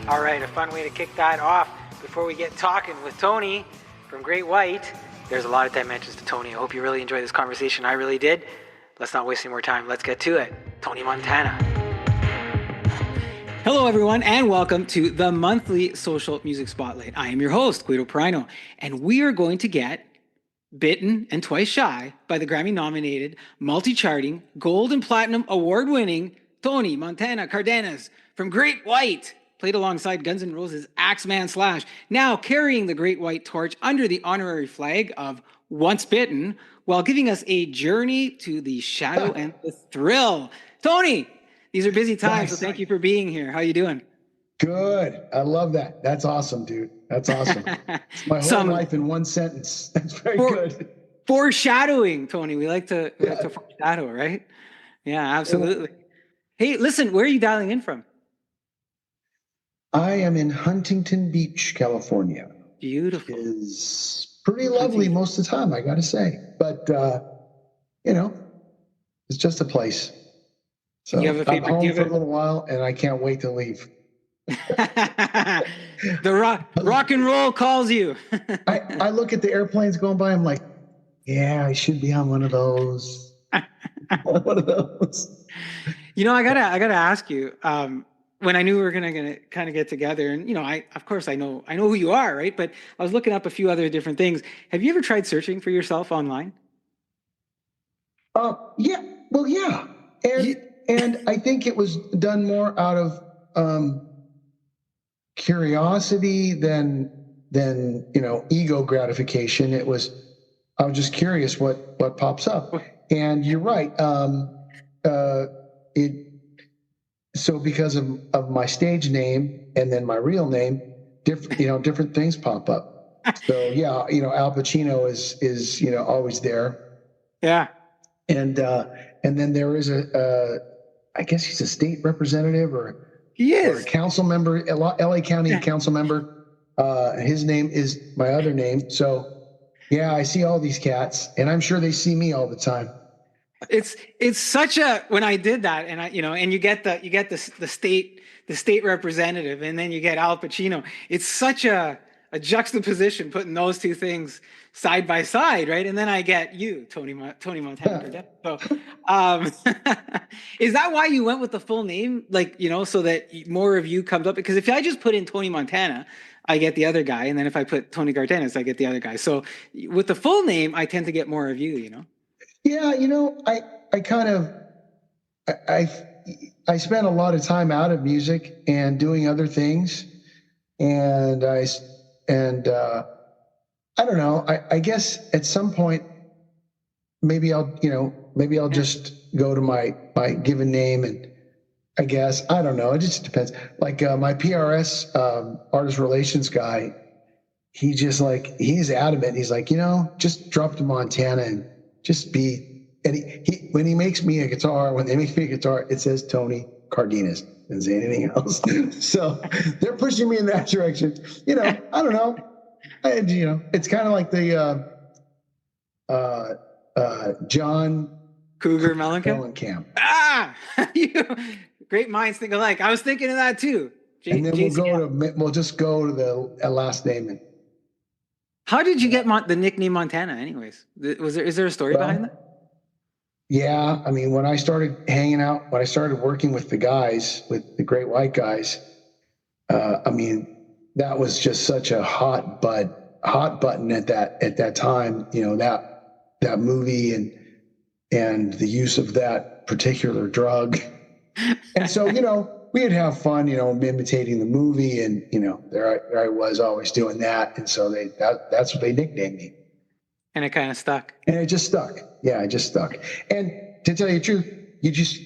All right, a fun way to kick that off before we get talking with Tony from Great White. There's a lot of dimensions to Tony. I hope you really enjoyed this conversation. I really did. Let's not waste any more time. Let's get to it. Tony Montana. Hello, everyone, and welcome to the monthly Social Music Spotlight. I am your host, Guido Piraino, and we are going to get bitten and twice shy by the Grammy-nominated, multi-charting, gold and platinum award-winning Tony Montana Cardenas from Great White. Played alongside Guns N' Roses' Axeman Slash, now carrying the Great White torch under the honorary flag of Once Bitten, while giving us a journey to the shadow and the thrill. Tony, these are busy times, so thank you for being here. How you doing? Good. I love that. That's awesome, dude. That's awesome. It's my whole life in one sentence. That's very good. Foreshadowing, Tony. We like to foreshadow, right? Yeah, absolutely. Hey, listen, where are you dialing in from? I am in Huntington Beach, California. Beautiful. It's pretty lovely most of the time, I got to say. But, it's just a place. So you have a favorite, I'm home for a little while, and I can't wait to leave. The rock and roll calls you. I look at the airplanes going by. I'm like, yeah, I should be on one of those. One of those. I gotta ask you. When I knew we were gonna kind of get together, and I know who you are, right? But I was looking up a few other different things. Have you ever tried searching for yourself online? Yeah. Well, yeah, and I think it was done more out of curiosity than ego gratification. I was just curious what pops up, and you're right. So because of my stage name and then my real name, different things pop up. So yeah, Al Pacino is always there. Yeah. And then there is I guess he's a state representative or a council member, LA County council member. His name is my other name. So yeah, I see all these cats, and I'm sure they see me all the time. It's such a, when I did that, and and you get the state representative, and then you get Al Pacino. It's such a juxtaposition, putting those two things side by side, right? And then I get you, Tony Montana. So, is that why you went with the full name, so that more of you comes up? Because if I just put in Tony Montana, I get the other guy, and then if I put Tony Cardenas, I get the other guy. So with the full name, I tend to get more of you. Yeah, I kind of I spent a lot of time out of music and doing other things, and I I don't know. I guess at some point, maybe I'll just go to my given name, and I guess, I don't know. It just depends. Like my PRS artist relations guy, he's adamant. He's like, just drop to Montana and just be, and he when he makes me a guitar, when they make me a guitar, it says Tony Cardenas. Doesn't say anything else. So they're pushing me in that direction. I don't know. It's kind of like the John Cougar Mellencamp. Mellencamp. Great minds think alike. I was thinking of that too. And then we'll just go to the last name. And how did you get the nickname Montana anyways? Is there a story behind that? Yeah. I mean, when I started working with the guys, with the Great White guys, that was just such a hot button at that time, that movie and the use of that particular drug. And so, we'd have fun, imitating the movie, and, there I was always doing that. And so that's what they nicknamed me. And it kind of stuck. And it just stuck. Yeah, it just stuck. And to tell you the truth, you just,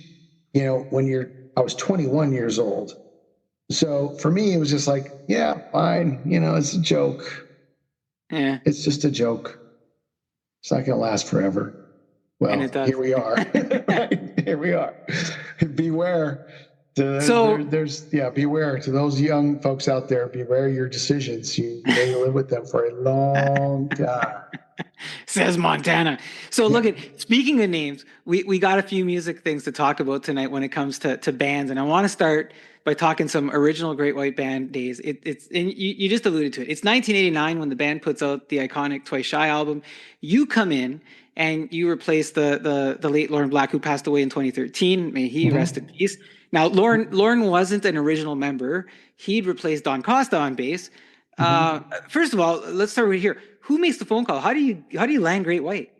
I was 21 years old. So for me, it was just like, yeah, fine. It's a joke. Yeah. It's just a joke. It's not going to last forever. Well, here we are. Right? Here we are. Beware. Beware to those young folks out there. Beware your decisions. You may live with them for a long time. Says Montana. So look speaking of names, we got a few music things to talk about tonight when it comes to bands, and I want to start by talking some original Great White Band days. You just alluded to it. It's 1989 when the band puts out the iconic Twice Shy album. You come in and you replace the late Lauren Black, who passed away in 2013. May he rest in peace. Now, Lauren wasn't an original member. He'd replaced Don Costa on bass. First of all, let's start right here. Who makes the phone call? How do you land Great White?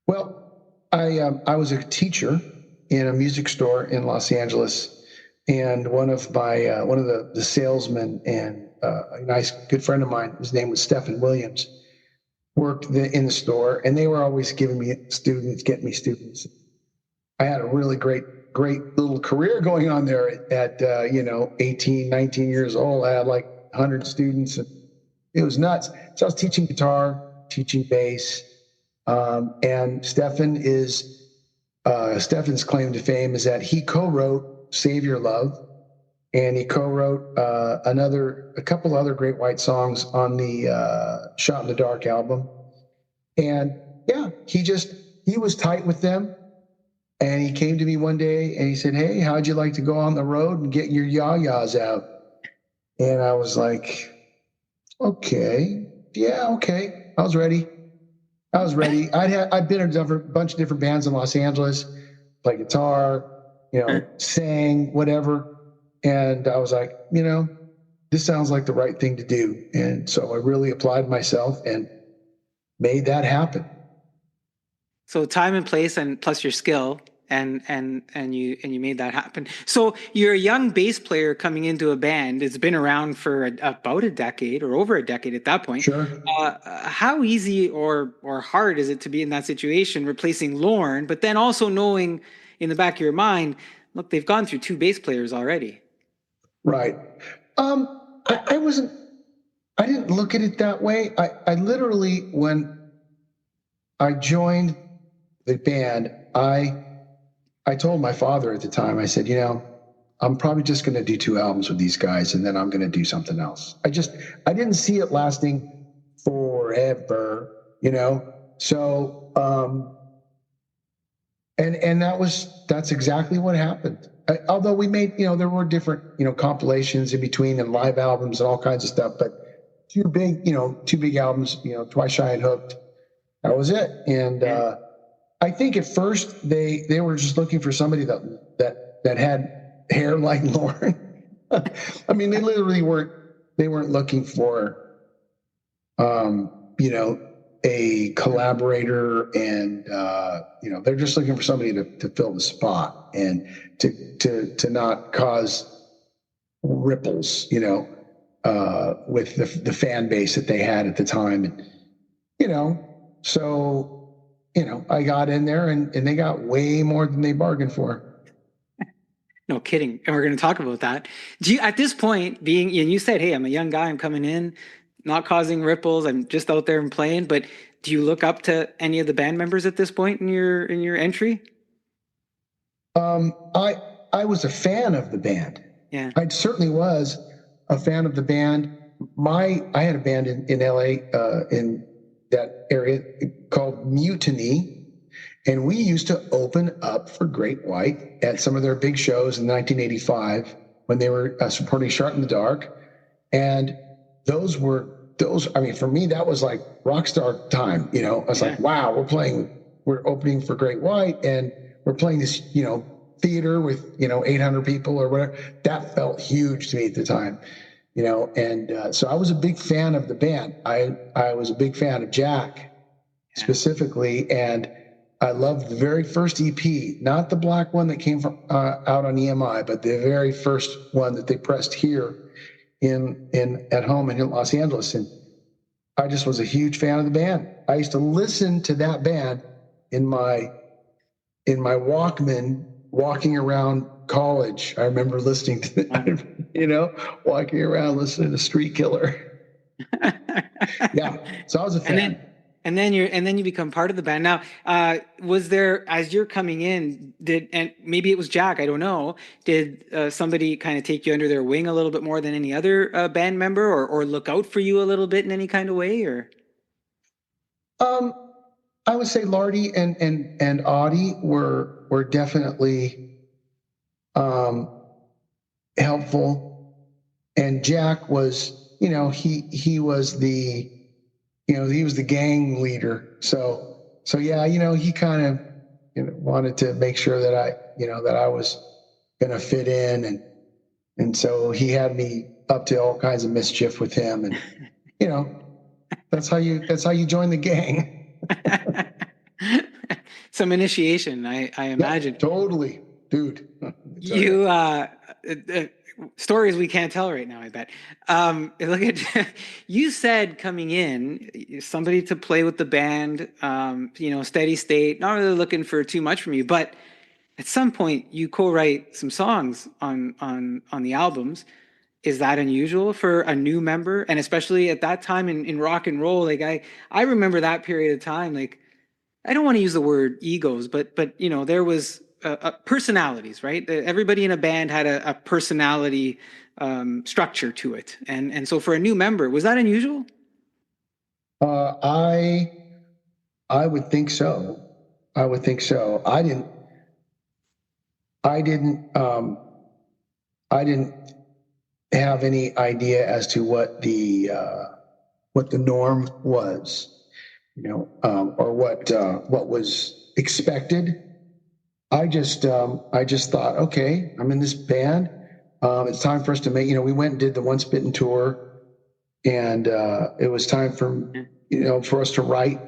Well, I was a teacher in a music store in Los Angeles, and one of the salesmen and a nice good friend of mine, his name was Stephen Williams, worked in the store, and they were always getting me students. I had a really great little career going on there at 18, 19 years old. I had like 100 students, and it was nuts. So I was teaching guitar, teaching bass, and Stephen's claim to fame is that he co-wrote Save Your Love, and he co-wrote a couple other Great White songs on the Shot in the Dark album. And yeah, he was tight with them. And he came to me one day and he said, "Hey, how'd you like to go on the road and get your yah-yahs out?" And I was like, okay. I was ready. I'd been in a bunch of different bands in Los Angeles, played guitar, sang, whatever. And I was like, this sounds like the right thing to do. And so I really applied myself and made that happen. So time and place, and plus your skill, and you made that happen. So you're a young bass player coming into a band. It's been around for about a decade or over a decade at that point. Sure. How easy or hard is it to be in that situation, replacing Lorne, but then also knowing in the back of your mind, look, they've gone through two bass players already. Right. I didn't look at it that way. I literally, when I joined the band, I told my father at the time, I said, I'm probably just going to do 2 albums with these guys, and then I'm going to do something else. I didn't see it lasting forever, So, and that's exactly what happened. Although we made, there were different, compilations in between and live albums and all kinds of stuff, but two big albums, Twice Shy and Hooked. That was it. And I think at first they were just looking for somebody that had hair like Lauren. I mean, they literally weren't looking for, a collaborator, and they're just looking for somebody to fill the spot and to not cause ripples, with the fan base that they had at the time. And, so, I got in there and they got way more than they bargained for. No kidding. And we're going to talk about that. Do you, at this point, and you said, hey, I'm a young guy, I'm coming in, not causing ripples, I'm just out there and playing, but do you look up to any of the band members at this point in your entry? I was a fan of the band. Yeah. I certainly was a fan of the band. I had a band in LA, in that area called Mutiny. And we used to open up for Great White at some of their big shows in 1985 when they were supporting Shot in the Dark. And those, I mean, for me, that was like rock star time. I was like, wow, we're opening for Great White and we're playing this, theater with, 800 people or whatever. That felt huge to me at the time, and so I was a big fan of the band. I was a big fan of Jack specifically. And I loved the very first EP, not the black one that came from out on EMI, but the very first one that they pressed here at home in Los Angeles. And I just was a huge fan of the band. I used to listen to that band in my Walkman walking around college. I remember listening to walking around listening to Street Killer. Yeah, so I was a fan. And then you become part of the band. Now, was there, as you're coming in, and maybe it was Jack, I don't know, did somebody kind of take you under their wing a little bit more than any other band member, or look out for you a little bit in any kind of way, or? I would say Lardy and Audie were definitely helpful, and Jack was, he was the gang leader. So yeah, he kind of, wanted to make sure that I was going to fit in. And so he had me up to all kinds of mischief with him. And, that's how you join the gang. Some initiation, I imagine. Yeah, totally, dude. Stories we can't tell right now, I bet. Look at you said coming in, somebody to play with the band, steady state, not really looking for too much from you, but at some point you co-write some songs on the albums. Is that unusual for a new member? And especially at that time in rock and roll, like I remember that period of time, like I don't want to use the word egos, but there was personalities, right? Everybody in a band had a personality structure to it, and so for a new member, was that unusual? I would think so. I didn't have any idea as to what the norm was, or what was expected. I just thought, okay, I'm in this band. It's time for us to make, we went and did the Once Bitten tour, and it was time for us to write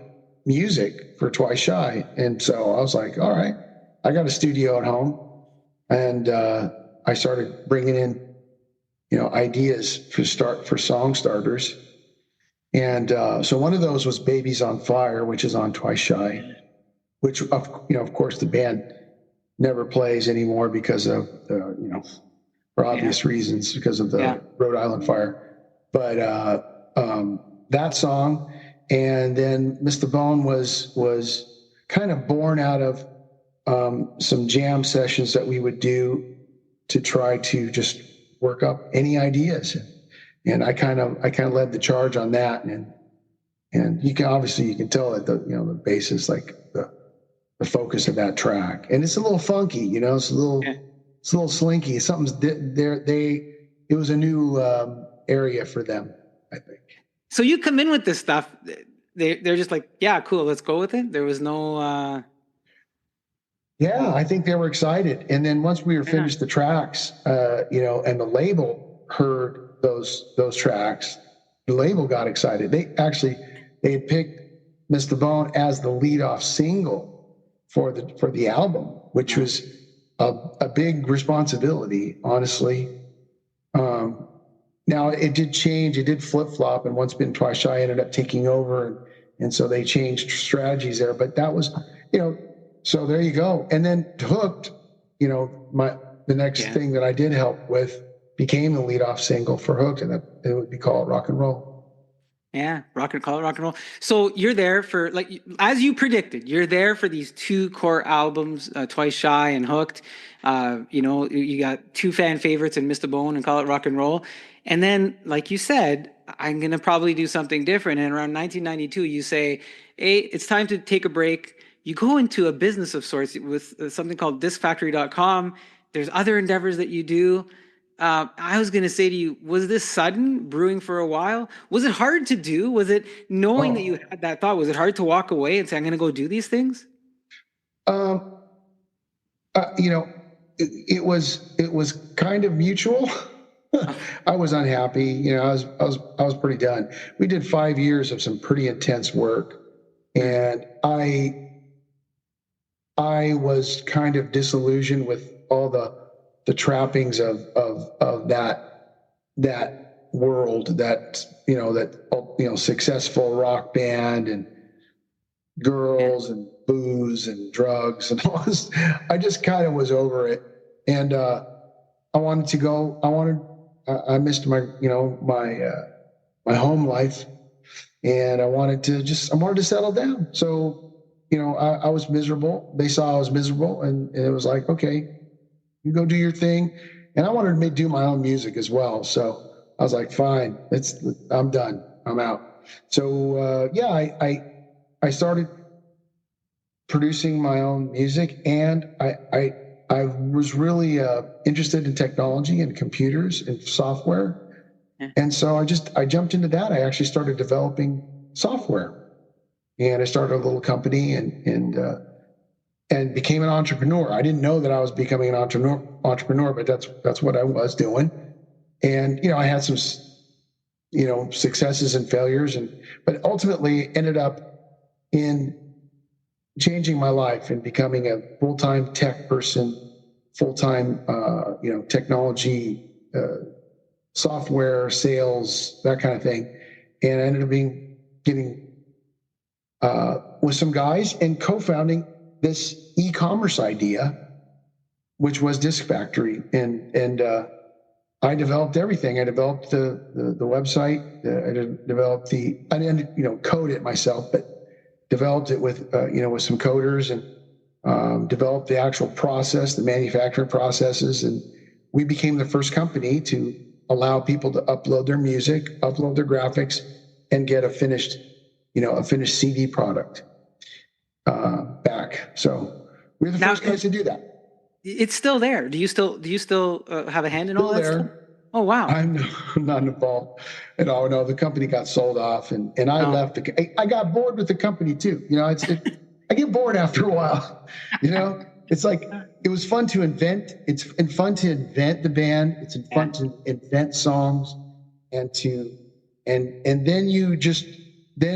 music for Twice Shy. And so I was like, all right, I got a studio at home, and I started bringing in, ideas for song starters. And so one of those was Babies on Fire, which is on Twice Shy, which, of course, the band never plays anymore because of for obvious reasons, because of the Rhode Island fire. But that song, and then Miss the Bone was kind of born out of some jam sessions that we would do to try to just work up any ideas. And I kind of led the charge on that. And you can tell that the bass is like the focus of that track, and it's a little funky, it's a little slinky. Something's there. It was a new area for them, I think. So you come in with this stuff, they're just like, yeah, cool, let's go with it. There was no. Yeah, I think they were excited, and then once we were finished the tracks, and the label heard those tracks, the label got excited. They had picked Miss the Bone as the lead-off single for the album, which was a big responsibility, honestly. now it did change. It did flip flop, and Once Bitten Twice Shy ended up taking over, and so they changed strategies there. But that was, so there you go. And then Hooked, the next thing that I did help with became the leadoff single for Hooked, and it would be called Rock and Roll. Yeah, rock and roll. So you're there for, like, as you predicted, you're there for these two core albums, Twice Shy and Hooked. You got two fan favorites in Missed a Bone and Call It Rock and Roll. And then, like you said, I'm going to probably do something different. And around 1992, you say, hey, it's time to take a break. You go into a business of sorts with something called discfactory.com. There's other endeavors that you do. I was going to say to you, was this sudden, brewing for a while? Was it hard to do? Was it knowing that you had that thought? Was it hard to walk away and say, I'm going to go do these things? It was kind of mutual. I was unhappy. I was pretty done. We did 5 years of some pretty intense work, and I was kind of disillusioned with all the trappings of that world, that successful rock band and girls and booze and drugs and all this. I just kind of was over it, and I wanted to go. I missed my my home life, and I wanted to settle down. So I was miserable. They saw I was miserable, and it was like, okay, you go do your thing. And I wanted to do my own music as well. So I was like, fine, I'm done. I'm out. So I started producing my own music, and I was really interested in technology and computers and software. And so I jumped into that. I actually started developing software, and I started a little company and became an entrepreneur. I didn't know that I was becoming an entrepreneur, but that's what I was doing. And I had some successes and failures, but ultimately ended up in changing my life and becoming a full-time tech person, full-time technology, software, sales, that kind of thing. And I ended up getting with some guys and co-founding this e-commerce idea, which was Disc Factory, and I developed everything. I developed the website. I developed I didn't code it myself, but developed it with with some coders, and developed the actual process, the manufacturing processes, and we became the first company to allow people to upload their music, upload their graphics, and get a finished CD product back. So we're the first guys to do that. It's still there. Do you still have a hand in all that stuff? Oh, wow. I'm not involved at all. No, the company got sold off, and I left. I got bored with the company too. I get bored after a while. It's like, it was fun to invent. It's fun to invent the band. It's fun to invent songs, and then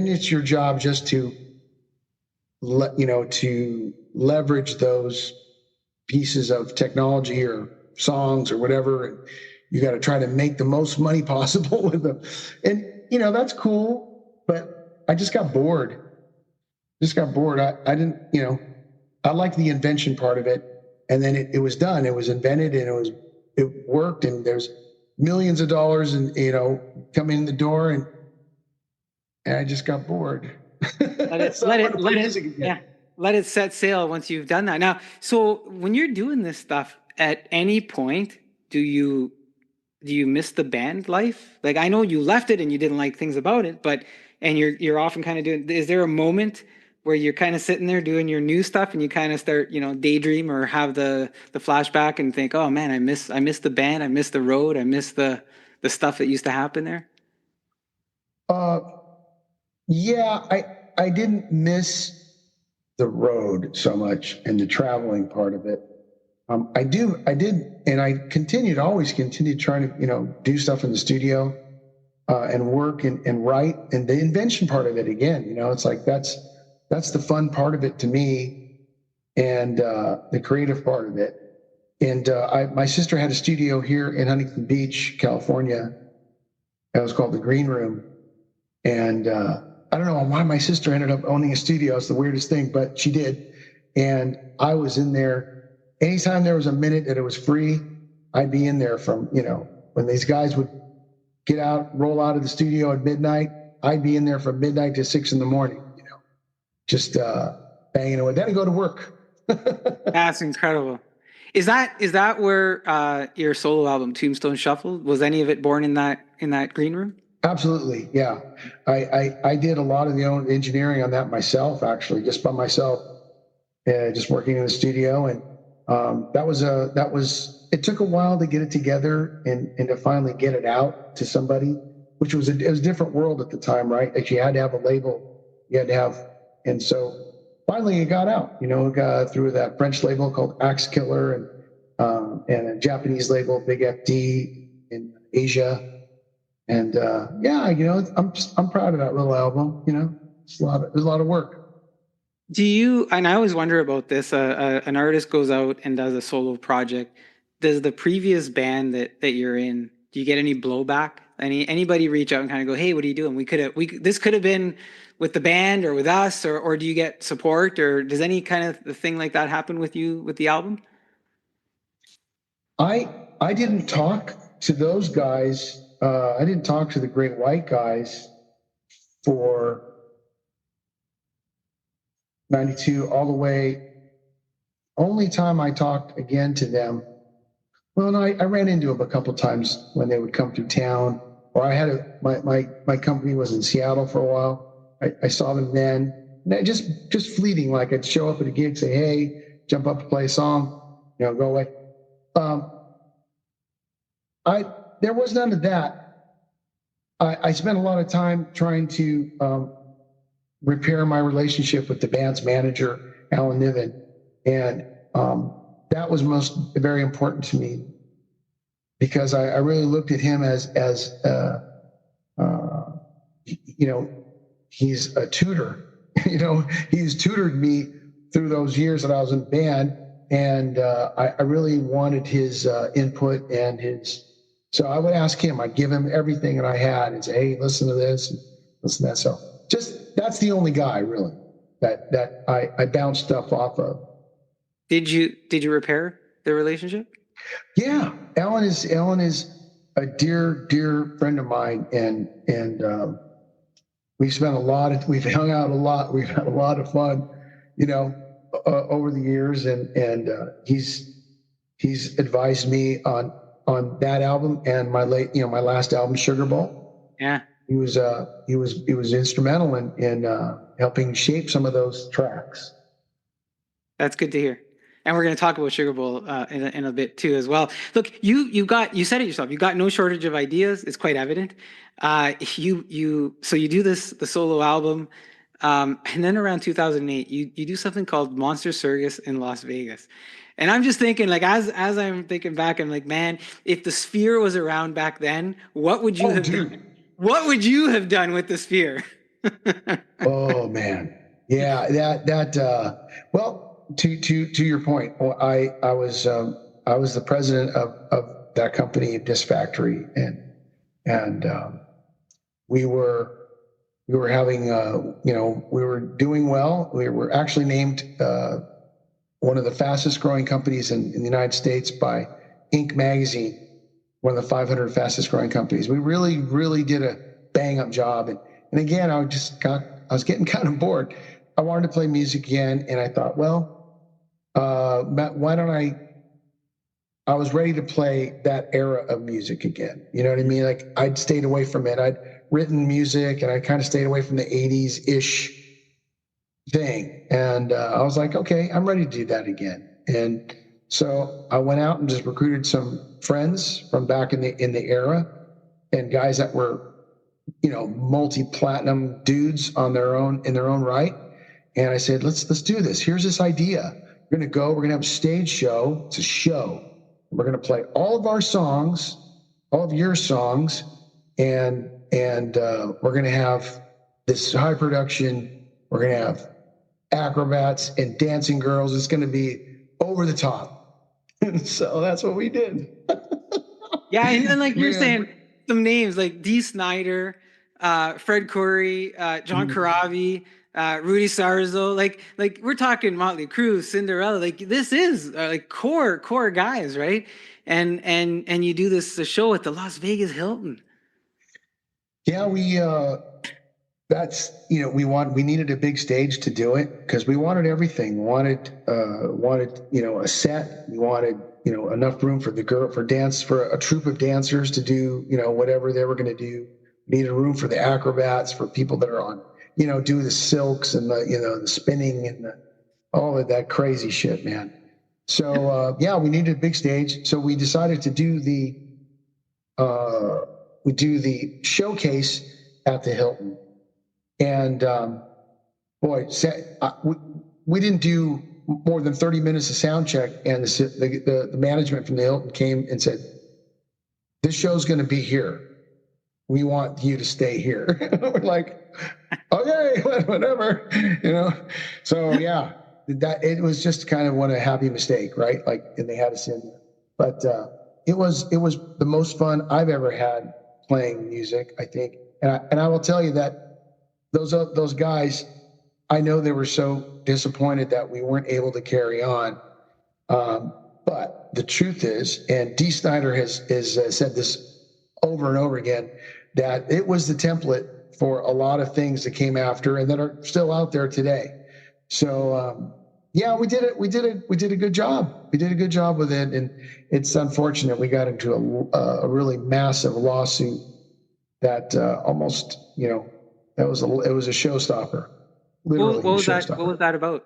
it's your job just to to leverage those pieces of technology or songs or whatever. And you got to try to make the most money possible with them. And, that's cool, but I just got bored. I didn't, I liked the invention part of it. And then it was done. It was invented, and it worked, and there's millions of dollars and, coming in the door, and I just got bored. Let it set sail once you've done that. Now, so when you're doing this stuff, at any point, do you miss the band life? Like, I know you left it and you didn't like things about it, and you're often kind of doing. Is there a moment where you're kind of sitting there doing your new stuff and you kind of start, daydream or have the flashback and think, oh man, I miss the band, I miss the road, I miss the stuff that used to happen there? Yeah, I didn't miss the road so much and the traveling part of it. I did, and I always continued trying to, do stuff in the studio, and work and write, and the invention part of it again. It's like, that's the fun part of it to me, and the creative part of it. And my sister had a studio here in Huntington Beach, California, It was called the Green Room. And I don't know why my sister ended up owning a studio. It's the weirdest thing, but she did. And I was in there. Anytime there was a minute that it was free, I'd be in there from, when these guys would roll out of the studio at midnight, I'd be in there from midnight to 6 a.m, just banging away. Then I'd go to work. That's incredible. Is that where your solo album Tombstone Shuffle, was any of it born in that green room? Absolutely, yeah. I did a lot of the own engineering on that myself, actually, just by myself, just working in the studio. And it took a while to get it together and to finally get it out to somebody, which it was a different world at the time, right? Like you had to have a label, and so finally it got out, through that French label called Axe Killer and a Japanese label, Big FD in Asia. And I'm proud of that little album. There's a lot of work. And I always wonder about this, an artist goes out and does a solo project. Does the previous band that you're in, do you get any blowback? Anybody reach out and kind of go, hey, what are you doing? This could have been with the band or with us, or do you get support, or does any kind of thing like that happen with you with the album? I didn't talk to those guys. I didn't talk to the Great White guys for 92 all the way. Only time I talked again to them, well, no, I ran into them a couple of times when they would come through town, or I had my company was in Seattle for a while. I saw them then, and just fleeting, like I'd show up at a gig, say, hey, jump up to play a song, go away. There was none of that. I spent a lot of time trying to repair my relationship with the band's manager, Alan Niven, and that was very important to me, because I really looked at him as he's a tutor. He's tutored me through those years that I was in band, and I really wanted his input and his. So I would ask him. I'd give him everything that I had and say, "Hey, listen to this, and listen to that." So that's the only guy really that I bounced stuff off of. Did you repair the relationship? Yeah, Alan is a dear friend of mine, and we've hung out a lot. We've had a lot of fun, over the years, and he's advised me on that album and my last album, Sugar Bowl. Yeah, he was instrumental in helping shape some of those tracks. That's good to hear. And we're going to talk about Sugar Bowl in a bit too as well. Look, you said it yourself. You got no shortage of ideas. It's quite evident. So you do the solo album, and then around 2008, you do something called Monster Circus in Las Vegas. And I'm just thinking, like, as I'm thinking back, I'm like, man, if the Sphere was around back then, what would you have done? What would you have done with the Sphere? Oh man, yeah, well. To your point, I was the president of that company, Disc Factory, and we were having we were doing well. We were actually named one of the fastest growing companies in the United States by Inc. magazine, one of the 500 fastest growing companies. We really did a bang up job, and again I was getting kind of bored. I wanted to play music again, and I thought, well. Why don't I was ready to play that era of music again. You know what I mean? Like I'd stayed away from it. I'd written music and I kind of stayed away from the 80s-ish thing. And I was like, okay, I'm ready to do that again. And so I went out and just recruited some friends from back in the era, and guys that were, multi-platinum dudes in their own right. And I said, let's do this. Here's this idea. We're going to have a stage show. It's a show. We're going to play all of our songs, all of your songs, and we're going to have this high production. We're going to have acrobats and dancing girls. It's going to be over the top. And so that's what we did. Yeah, and like you're saying, some names like Dee Snider, Fred Coury, John Corabi, Rudy Sarzo. Like we're talking Motley Crue, Cinderella. Like this is like core guys, right? And you do this show at the Las Vegas Hilton. Yeah, that's, we needed a big stage to do it because we wanted everything. We wanted a set. We wanted enough room for for a troupe of dancers to do whatever they were going to do. We needed room for the acrobats, for people that are on do the silks and the spinning and all of that crazy shit, man. So we needed a big stage. So we decided to do the showcase at the Hilton. And we didn't do more than 30 minutes of sound check, and the management from the Hilton came and said, "This show's going to be here. We want you to stay here." We're like, "Okay, whatever," So yeah, that it was just kind of a happy mistake, right? Like, and they had us in there, but it was the most fun I've ever had playing music, I think, and I will tell you that. Those guys, I know they were so disappointed that we weren't able to carry on. But the truth is, and Dee Snider has said this over and over again, that it was the template for a lot of things that came after and that are still out there today. So we did it. We did a good job. We did a good job with it, and it's unfortunate we got into a really massive lawsuit that almost it was a showstopper. Literally, what was that about?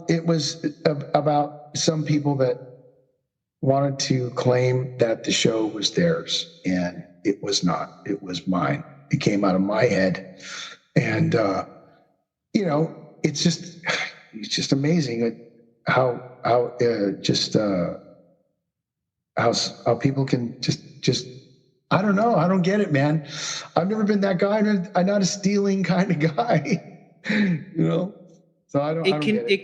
It was about some people that wanted to claim that the show was theirs, and it was not. It was mine. It came out of my head, and it's just amazing how people can just. I don't know. I don't get it, man. I've never been that guy. I'm not a stealing kind of guy, So I don't. It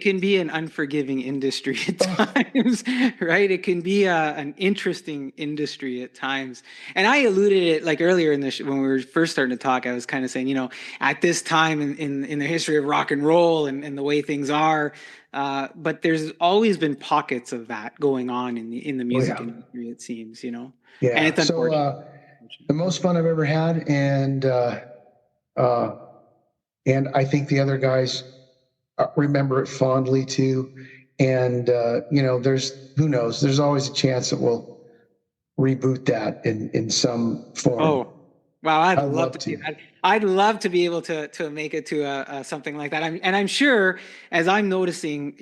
can be an unforgiving industry at times, right? It can be an interesting industry at times. And I alluded it like earlier in when we were first starting to talk. I was kind of saying, at this time in the history of rock and roll and the way things are. But there's always been pockets of that going on in the music industry. It seems, Yeah. And it's unfortunate. So the most fun I've ever had, and I think the other guys remember it fondly too. And who knows? There's always a chance that we'll reboot that in some form. Oh, wow! I'd love to. I'd love to be able to make it to something like that. I'm sure, as I'm noticing,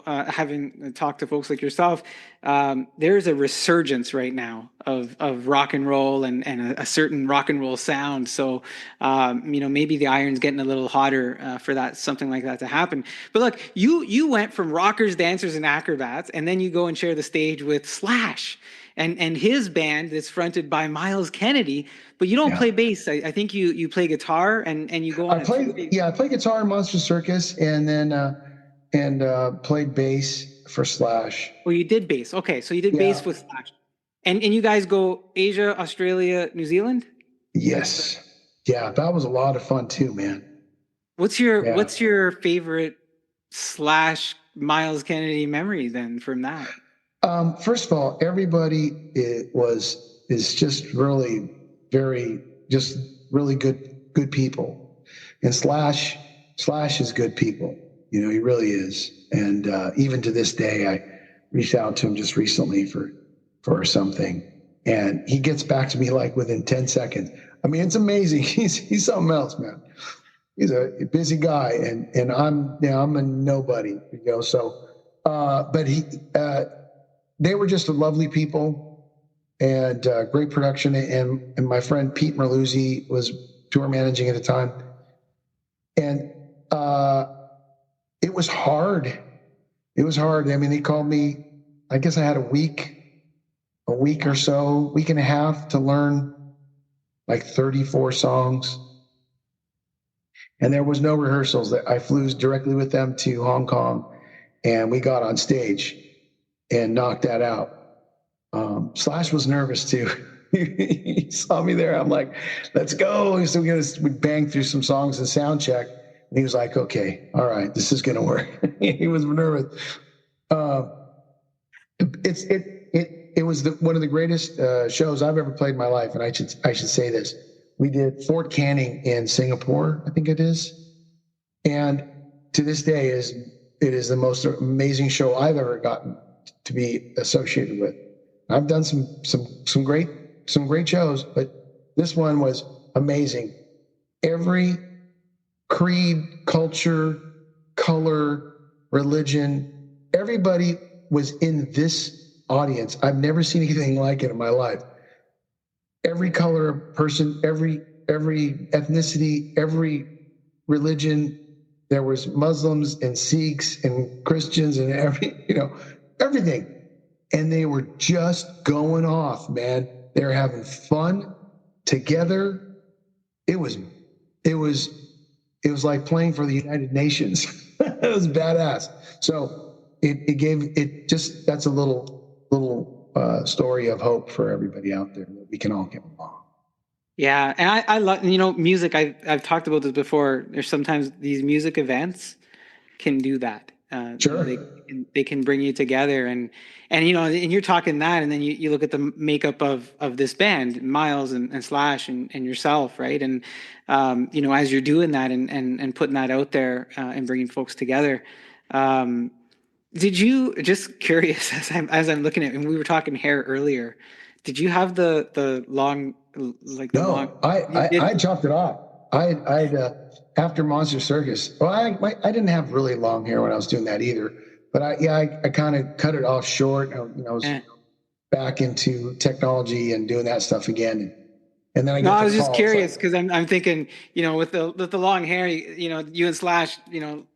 having talked to folks like yourself, there's a resurgence right now of rock and roll and a certain rock and roll sound. So, maybe the iron's getting a little hotter for something like that to happen. But look, you went from rockers, dancers, and acrobats, and then you go and share the stage with Slash. And his band that's fronted by Miles Kennedy, but you don't play bass. I think you play guitar and you go on. I play guitar in Monster Circus, and then played bass for Slash. Well, you did bass. Okay, so you did bass with Slash, and you guys go Asia, Australia, New Zealand. Yes, yeah, that was a lot of fun too, man. What's your favorite Slash Miles Kennedy memory then from that? First of all, everybody is just really really good people, and Slash is good people. He really is. And even to this day, I reached out to him just recently for something, and he gets back to me like within 10 seconds. I mean, it's amazing. He's something else, man. He's a busy guy, and I'm a nobody. So, but they were just lovely people, and great production. And my friend Pete Merluzzi was tour managing at the time, and it was hard. It was hard. I mean, they called me. I guess I had a week or so, week and a half to learn like 34 songs, and there was no rehearsals. That I flew directly with them to Hong Kong, and we got on stage and knocked that out. Slash was nervous too. He saw me there. I'm like, let's go. So we bang through some songs and sound check. And he was like, okay, all right, this is going to work. He was nervous. It was one of the greatest shows I've ever played in my life. And I should say this. We did Fort Canning in Singapore, I think it is. And to this day it is the most amazing show I've ever gotten to be associated with. I've done some great shows, but this one was amazing. Every creed, culture, color, religion, everybody was in this audience. I've never seen anything like it in my life. Every color of person, every ethnicity, every religion. There was Muslims and Sikhs and Christians and everything. And they were just going off, man. They were having fun together. It was like playing for the United Nations. It was badass. So that's a little story of hope for everybody out there that we can all get along. Yeah, and I love music. I've talked about this before. There's sometimes these music events can do that. Sure. They can bring you together, and you're talking that, and then you look at the makeup of this band, Miles and Slash and yourself, right? And as you're doing that and putting that out there and bringing folks together, did you, just curious as I'm looking at, and we were talking hair earlier, did you have the long? I chopped it off. I after Monster Circus. Well, I didn't have really long hair when I was doing that either. But I kind of cut it off short. I was back into technology and doing that stuff again. And then I was just curious because I'm thinking, with the long hair, you and Slash,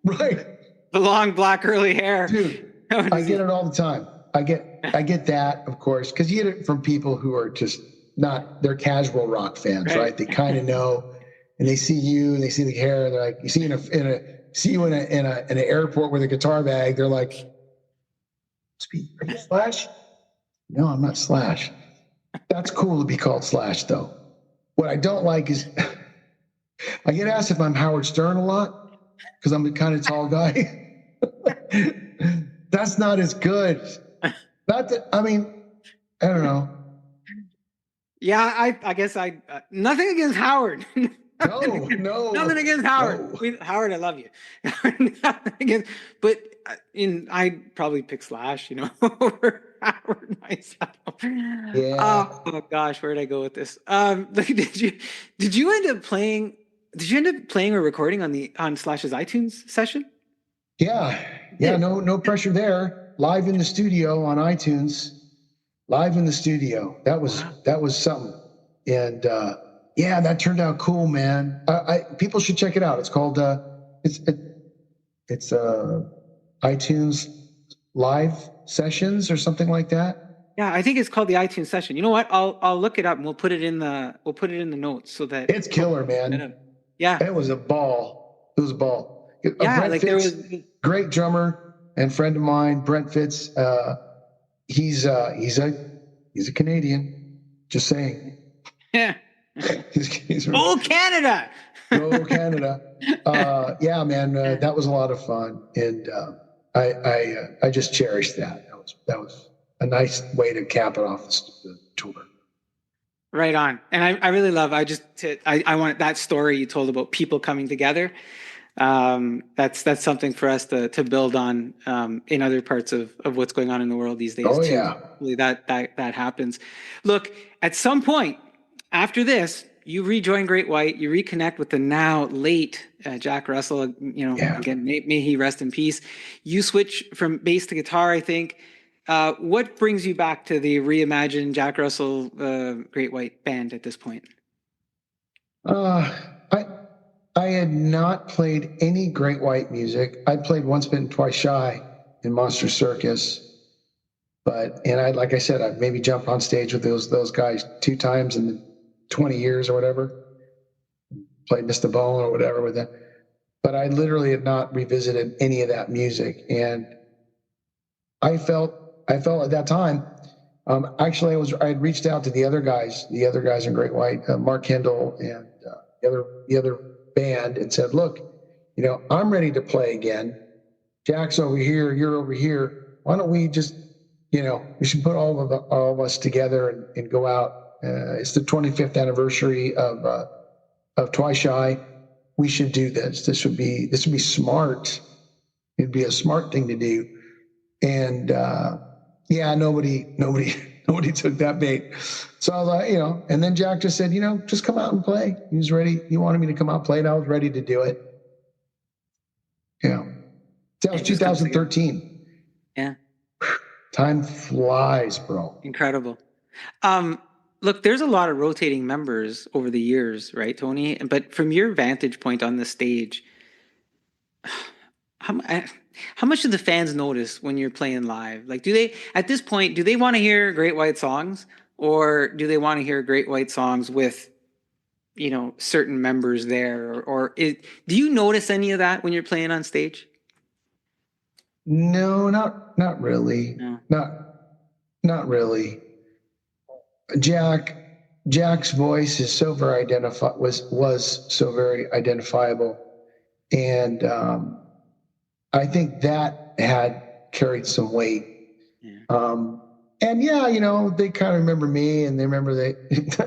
right, the long black curly hair. Dude, I get it all the time. I get that, of course, because you get it from people who are just they're casual rock fans, right? They kind of know, and they see you and they see the hair. And they're like, you see you in an airport with a guitar bag. They're like, "Are you Slash?" No, I'm not Slash. That's cool to be called Slash, though. What I don't like is I get asked if I'm Howard Stern a lot because I'm the kind of tall guy. That's not as good. I don't know. Yeah, I guess nothing against Howard. No, nothing against Howard. No. Howard, I love you. But I'd probably pick Slash, over Howard myself. Yeah. Oh gosh, where did I go with this? Did you end up playing or recording on Slash's iTunes session? Yeah. No pressure there. Live in the studio on iTunes. Live in the studio. That was something. And that turned out cool, man. People should check it out. It's called it's iTunes Live Sessions or something like that. Yeah, I think it's called the iTunes session. You know what? I'll look it up and we'll put it in the notes so that it's killer, man. Yeah. It was a ball. It was a ball. Yeah, Brent Fitz, great drummer and friend of mine, Brent Fitz. He's a Canadian. Just saying. Yeah. he's Oh, Canada! Go Canada! Yeah, man, that was a lot of fun, and I just cherished that. That was a nice way to cap it off the tour. Right on, and I really love. I want that story you told about people coming together. That's something for us to build on in other parts of what's going on in the world these days. Oh, too. yeah. Hopefully that happens. Look, at some point after this, you rejoin Great White, you reconnect with the now late Jack Russell, again, may he rest in peace. You switch from bass to guitar, I think. What brings you back to the reimagined Jack Russell Great White band at this point? I had not played any Great White music. I played Once Bitten, Twice Shy in Monster Circus. Like I said, I've maybe jumped on stage with those guys 2 times in the 20 years or whatever. Played Mr. Bone or whatever with them. But I literally had not revisited any of that music. And I felt at that time Actually, I had reached out to the other guys in Great White, Mark Kendall and the other band, and said, look, I'm ready to play again. Jack's over here, you're over here. Why don't we just, we should put all of us together and go out. It's the 25th anniversary of Twice Shy. We should do this. This would be smart. It'd be a smart thing to do. And nobody took that bait. So I was like, and then Jack just said, just come out and play. He was ready. He wanted me to come out and play, and I was ready to do it. Yeah. That was 2013. Yeah. Time flies, bro. Incredible. Look, there's a lot of rotating members over the years, right, Tony? But from your vantage point on the stage, how much do the fans notice when you're playing live? Like, at this point, do they want to hear Great White songs, or do they want to hear Great White songs with, certain members there? Do you notice any of that when you're playing on stage? No, not really. No. Not really. Jack's voice is so very was so very identifiable, and I think that had carried some weight. Yeah. And they kind of remember me, and they remember they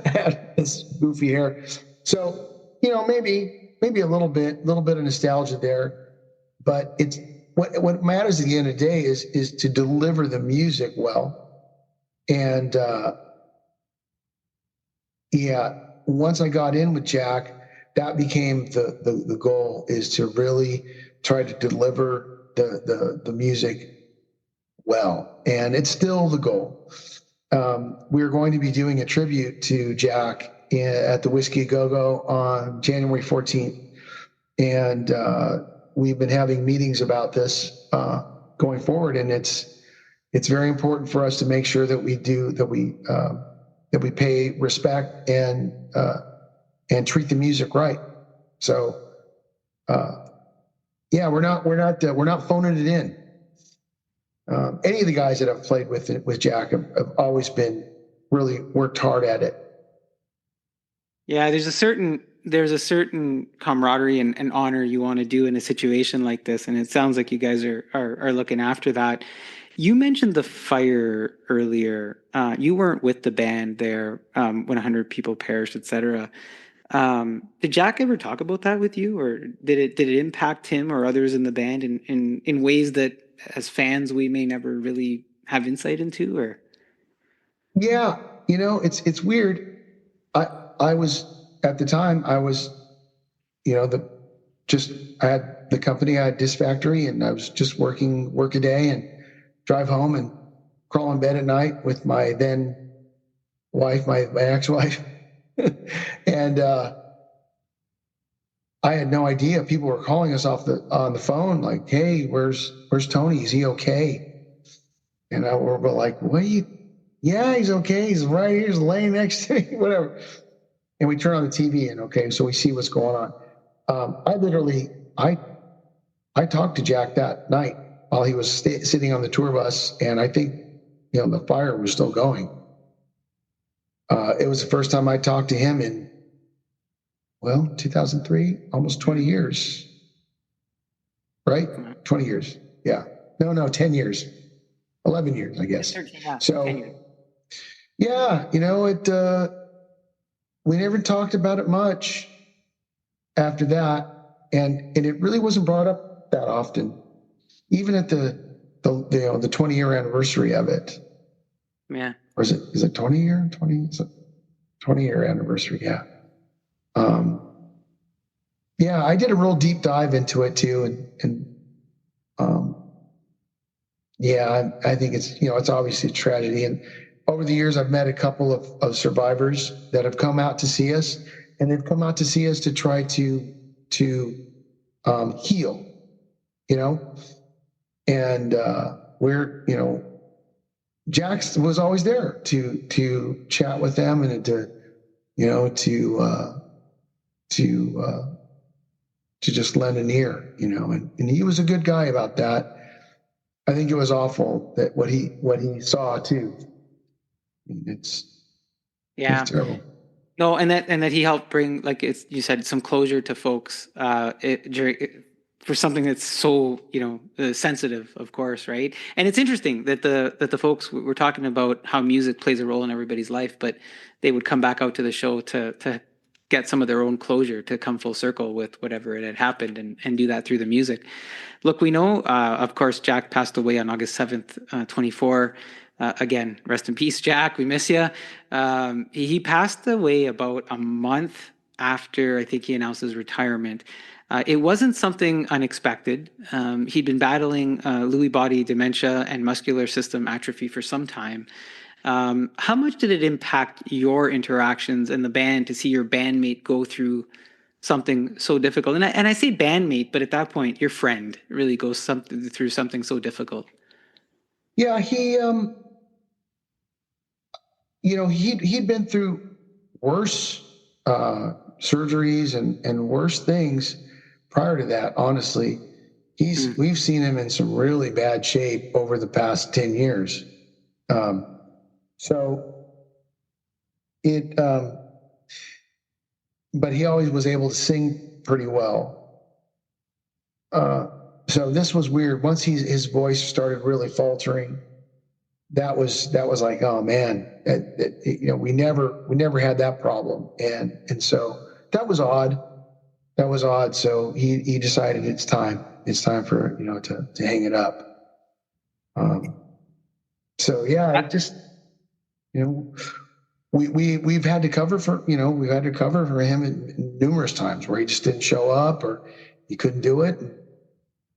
had this goofy hair. So maybe a little bit of nostalgia there, but it's what matters at the end of the day is to deliver the music well, and. Once I got in with Jack, that became the goal, is to really try to deliver the music well. And it's still the goal. We're going to be doing a tribute to Jack at the Whiskey A Go-Go on January 14th. And we've been having meetings about this going forward. And it's very important for us to make sure that we pay respect and treat the music right. So, we're not phoning it in. Any of the guys that I've played with Jack have always been really worked hard at it. Yeah, there's a certain camaraderie and honor you want to do in a situation like this, and it sounds like you guys are looking after that. You mentioned the fire earlier. You weren't with the band there when 100 people perished, etc. Did Jack ever talk about that with you, or did it impact him or others in the band in ways that, as fans, we may never really have insight into? Or it's weird. I was at the time. I was, I had the company. I had Disc Factory, and I was just work a day and drive home and crawl in bed at night with my then wife, my ex-wife. And I had no idea. People were calling us on the phone, like, hey, where's Tony? Is he okay? And we're like, yeah, he's okay. He's right here. He's laying next to me, whatever. And we turn on the TV, and so we see what's going on. I talked to Jack that night while he was sitting on the tour bus, and I think, the fire was still going. It was the first time I talked to him in, 2003, almost 20 years, right? 20 years. Yeah. No, 10 years, 11 years, I guess. 13, yeah. So, we never talked about it much after that. And it really wasn't brought up that often, even at the 20-year anniversary of it. Yeah. Or is it 20 year? 20-year anniversary. Yeah. I did a real deep dive into it too. I think it's obviously a tragedy. And over the years, I've met a couple of survivors that have come out to see us, and they've come out to see us to try to heal, and we're, Jax was always there to chat with them and to just lend an ear, and he was a good guy about that. I think it was awful that what he saw too. Yeah. It's terrible. No, and that he helped bring, like you said, some closure to folks for something that's so sensitive, of course, right? And it's interesting that the folks were talking about how music plays a role in everybody's life, but they would come back out to the show to get some of their own closure, to come full circle with whatever it had happened, and do that through the music. Look, we know, of course, Jack passed away on August 7th, 24. Again, rest in peace, Jack. We miss you. He passed away about a month after I think he announced his retirement. It wasn't something unexpected. He'd been battling Lewy body dementia and muscular system atrophy for some time. How much did it impact your interactions and the band to see your bandmate go through something so difficult? And I say bandmate, but at that point, your friend really goes through something so difficult. Yeah, he'd been through worse surgeries and worse things prior to that. Honestly, we've seen him in some really bad shape over the past 10 years. But he always was able to sing pretty well. So this was weird. Once his voice started really faltering, that was like, oh man, we never had that problem, and so that was odd. So he decided it's time for to hang it up. So yeah, I just we've had to cover for him numerous times where he just didn't show up or he couldn't do it.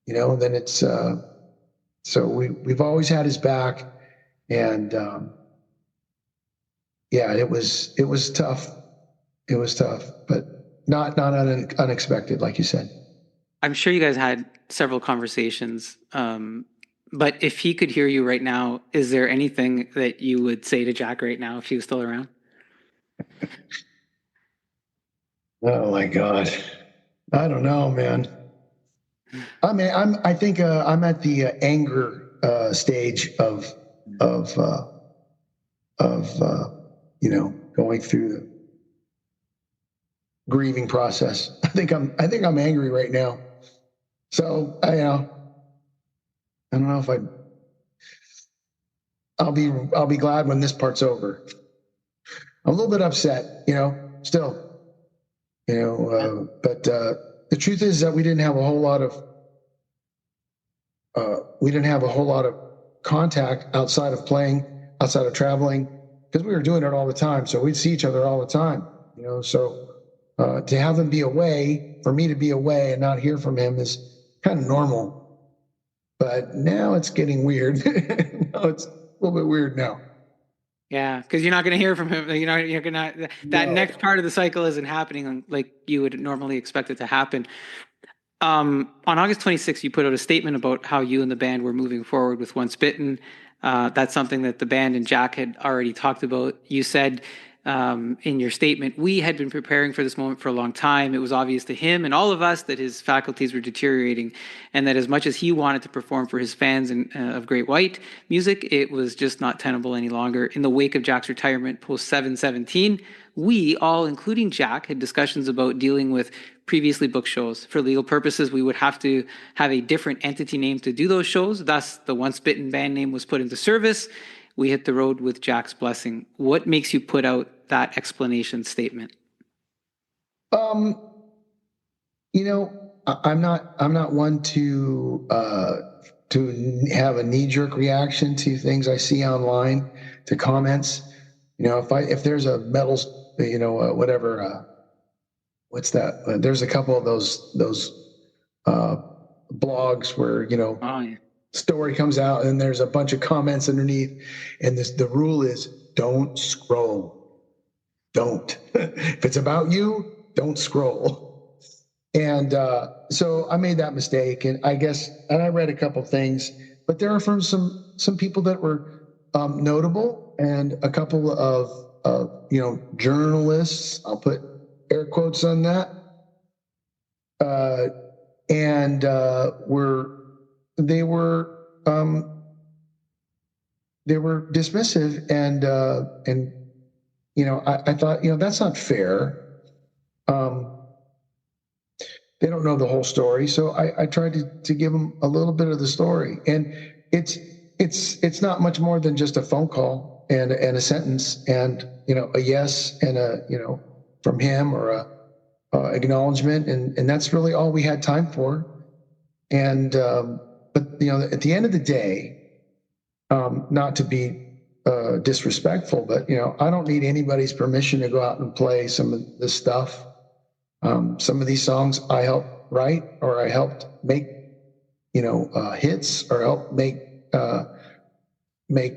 And then it's so we've always had his back, and yeah, it was tough. It was tough, but not unexpected, like you said. I'm sure you guys had several conversations, but if he could hear you right now, is there anything that you would say to Jack right now if he was still around? Oh my God, I don't know, man. I think I'm at the anger stage of going through the grieving process. I think I'm angry right now. So I don't know if I'll be glad when this part's over. I'm a little bit upset, still, but the truth is that we didn't have a whole lot of contact outside of playing, outside of traveling, because we were doing it all the time. So we'd see each other all the time, so to have him be away, for me to be away and not hear from him is kind of normal. But now it's getting weird. No, it's a little bit weird now. Yeah, because you're not going to hear from him. You're gonna that next part of the cycle isn't happening like you would normally expect it to happen. On August 26th, you put out a statement about how you and the band were moving forward with Once Bitten. That's something that the band and Jack had already talked about. You said in your statement, we had been preparing for this moment for a long time. It was obvious to him and all of us that his faculties were deteriorating, and that as much as he wanted to perform for his fans of Great White music, it was just not tenable any longer. In the wake of Jack's retirement post 7/17, we all, including Jack, had discussions about dealing with previously booked shows. For legal purposes, we would have to have a different entity name to do those shows. Thus, the Once Bitten band name was put into service. We hit the road with Jack's blessing. What makes you put out that explanation statement? I'm not one to have a knee-jerk reaction to things I see online, to comments. If there's a metal, what's that? There's a couple of those blogs where Oh, yeah. story comes out and there's a bunch of comments underneath, and the rule is don't scroll. Don't. If it's about you, don't scroll. And so I made that mistake, and I read a couple things, but there are from some people that were notable, and a couple of journalists. I'll put air quotes on that. dismissive, and I thought, that's not fair. They don't know the whole story, so I tried to give them a little bit of the story, and it's not much more than just a phone call and a sentence, and a yes and a from him, or a acknowledgement, and that's really all we had time for. And but at the end of the day, not to be disrespectful, but I don't need anybody's permission to go out and play some of this stuff. Some of these songs I helped write, or I helped make hits, or helped make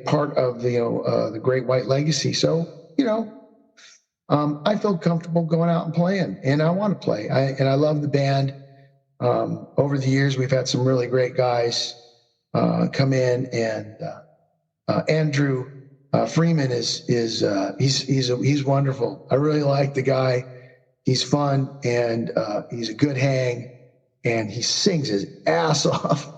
part of the Great White Legacy. So I feel comfortable going out and playing, and I want to play. I love the band. Over the years, we've had some really great guys come in, and Andrew Freeman he's wonderful. I really like the guy. He's fun, and he's a good hang, and he sings his ass off.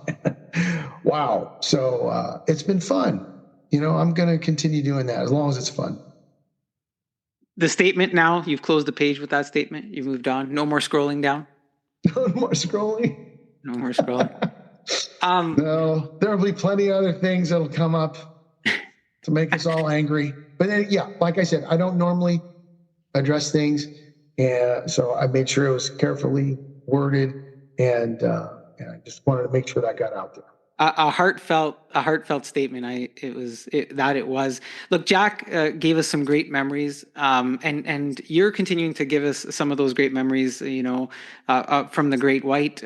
Wow. So it's been fun. I'm going to continue doing that as long as it's fun. The statement now, you've closed the page with that statement. You've moved on. No more scrolling down. No more scrolling. No more scrolling. No, there'll be plenty of other things that'll come up to make us all angry. But then, like I said, I don't normally address things. And so I made sure it was carefully worded, and I just wanted to make sure that got out there. A heartfelt statement. It was. Look, Jack gave us some great memories, and you're continuing to give us some of those great memories, from the Great White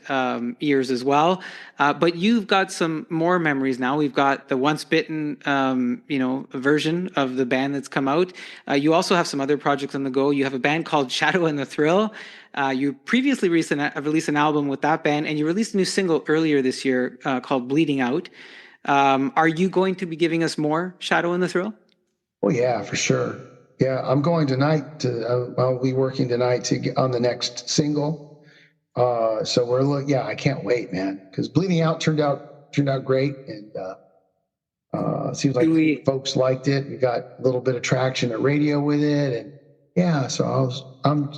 years as well. But you've got some more memories now. We've got the Once Bitten, version of the band that's come out. You also have some other projects on the go. You have a band called Shadow and the Thrill. You previously released an album with that band, and you released a new single earlier this year called Bleeding Out. Are you going to be giving us more Shadow and the Thrill? Oh, yeah, for sure. Yeah, I'm going tonight I'll be working tonight to get on the next single. So I can't wait, man, because Bleeding Out turned out great, and it seems like folks liked it. We got a little bit of traction at radio with it, and so I'm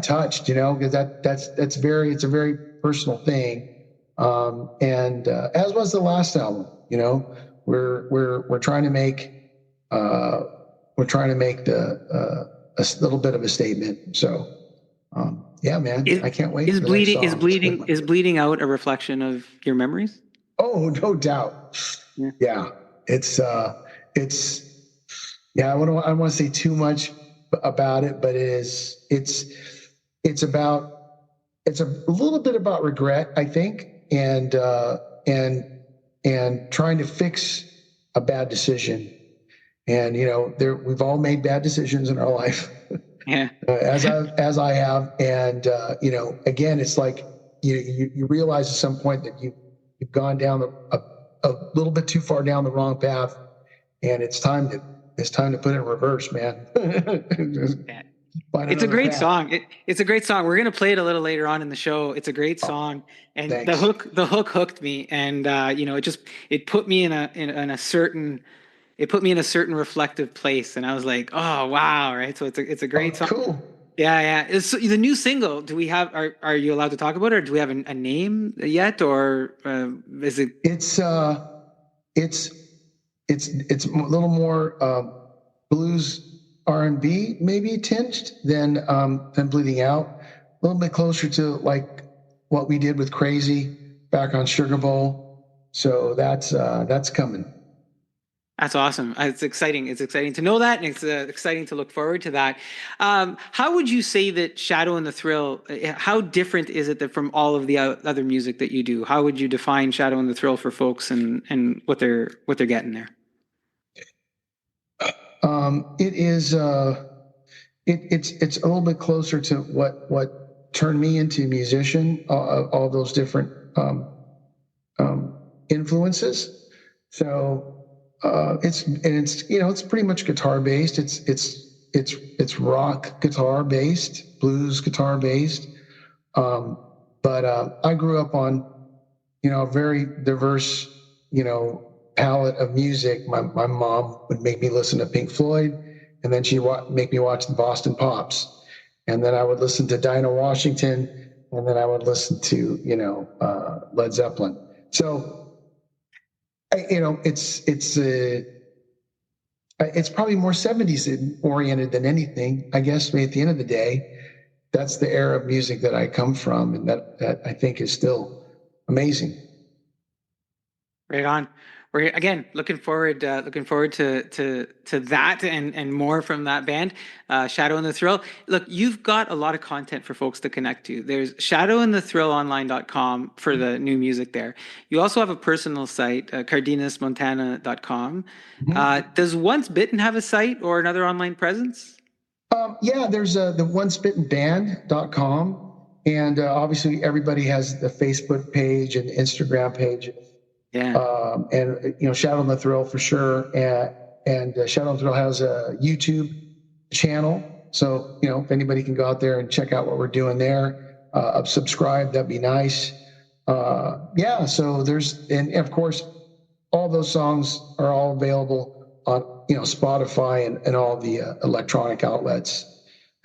touched, because it's a very personal thing, and as was the last album. We're trying to make a little bit of a statement. So man, I can't wait. Is Bleeding Out a reflection of your memories? Oh, no doubt. Yeah, it's I don't want to say too much about it, but it's a little bit about regret, I think, and trying to fix a bad decision. And we've all made bad decisions in our life. Yeah. As I have, and again, it's like you realize at some point that you've gone down a little bit too far down the wrong path, and it's time to put it in reverse, man. It's a great song. It's a great song. We're gonna play it a little later on in the show. It's a great song, and thanks. the hook hooked me, and it put me in a certain reflective place, and I was like, oh wow, right. So it's a great song. Cool. Yeah. It's the new single. Do we have? Are you allowed to talk about it, or do we have a name yet, or is it? It's a little more blues R&B maybe tinged than Bleeding Out. A little bit closer to like what we did with Crazy back on Sugar Bowl. So that's coming. That's awesome. It's exciting. It's exciting to know that, and it's exciting to look forward to that. How would you say that Shadow and the Thrill, how different is it from all of the other music that you do? How would you define Shadow and the Thrill for folks, and what they're getting there? It is it's a little bit closer to what turned me into a musician, all those different influences. So it's pretty much guitar based. It's rock guitar based, blues guitar based. But I grew up on a very diverse palette of music. My mom would make me listen to Pink Floyd, and then she'd make me watch the Boston Pops, and then I would listen to Dinah Washington, and then I would listen to Led Zeppelin. So it's probably more 70s oriented than anything, I guess. I mean, at the end of the day, that's the era of music that I come from, and that I think is still amazing. Right on. We're again looking forward to that and more from that band, Shadow and the Thrill. Look, you've got a lot of content for folks to connect to. There's shadowandthethrillonline.com for the new music there. You also have a personal site, cardenasmontana.com. Does Once Bitten have a site or another online presence? Yeah, there's the oncebittenband.com, and obviously everybody has the Facebook page and Instagram page. Yeah. And Shadow and the Thrill for sure, and Shadow and the Thrill has a YouTube channel, so if anybody can go out there and check out what we're doing there, subscribe, that'd be nice. Yeah, so and of course all those songs are all available on Spotify and all the electronic outlets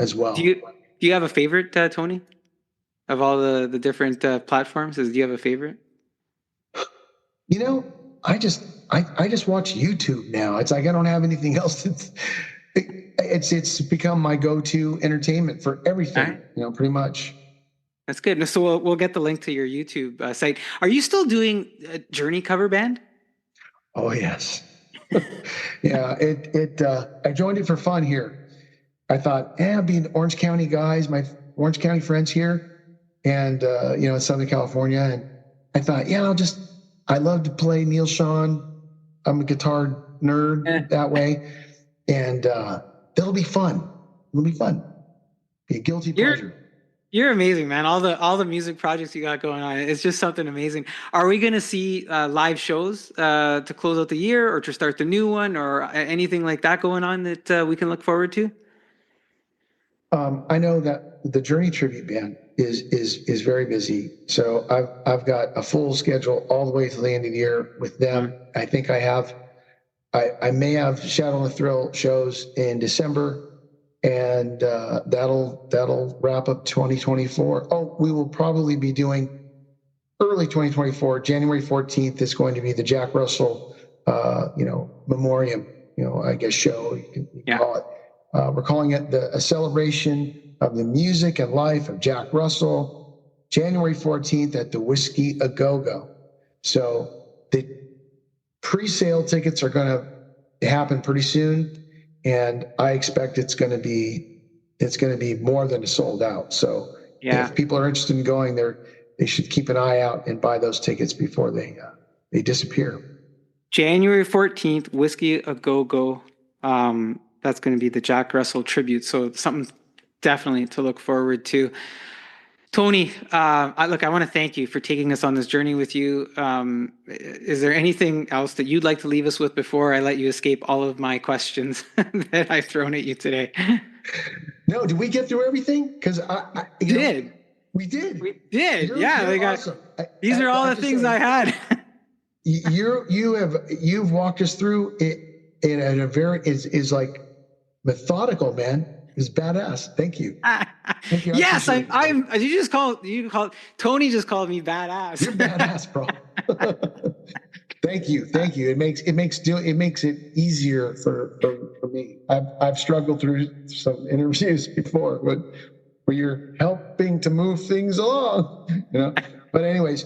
as well. Do you have a favorite, Tony, of all the different platforms? Do you have a favorite? I just watch YouTube now. It's like I don't have anything else. It's become my go-to entertainment for everything. Right. Pretty much. That's good. So we'll get the link to your YouTube site. Are you still doing a Journey cover band? Oh yes. Yeah. I joined it for fun here. I thought, being Orange County guys, my Orange County friends here, and in Southern California, and I thought, I love to play Neil Sean. I'm a guitar nerd that way. And that'll be fun. It'll be fun. Be a guilty pleasure. You're amazing, man. All the music projects you got going on. It's just something amazing. Are we going to see live shows to close out the year or to start the new one or anything like that going on that we can look forward to? I know that the Journey tribute band is very busy. So I've got a full schedule all the way to the end of the year with them. I think I may have Shadow and the Thrill shows in December, and that'll wrap up 2024. Oh, we will probably be doing early 2024. January 14th is going to be the Jack Russell, memoriam, I guess show you can call it. We're calling it a celebration of the music and life of Jack Russell, January 14th at the Whiskey A Go-Go. So the pre-sale tickets are going to happen pretty soon, and I expect it's going to be more than sold out. So if people are interested in going there, they should keep an eye out and buy those tickets before they disappear. January 14th, Whiskey A Go-Go. That's going to be the Jack Russell tribute. So something definitely to look forward to. Tony, I want to thank you for taking us on this journey with you. Is there anything else that you'd like to leave us with before I let you escape all of my questions that I've thrown at you today? No, did we get through everythve? Because we did. We did. You're awesome. These are all the things I had. You've walked us through it in a very is like methodical, man. It's badass. Thank you. Thank you. Yes, I'm. You called Tony just called me badass. You're badass, bro. Thank you. It makes it easier for me. I've struggled through some interviews before, but where you're helping to move things along, But anyways,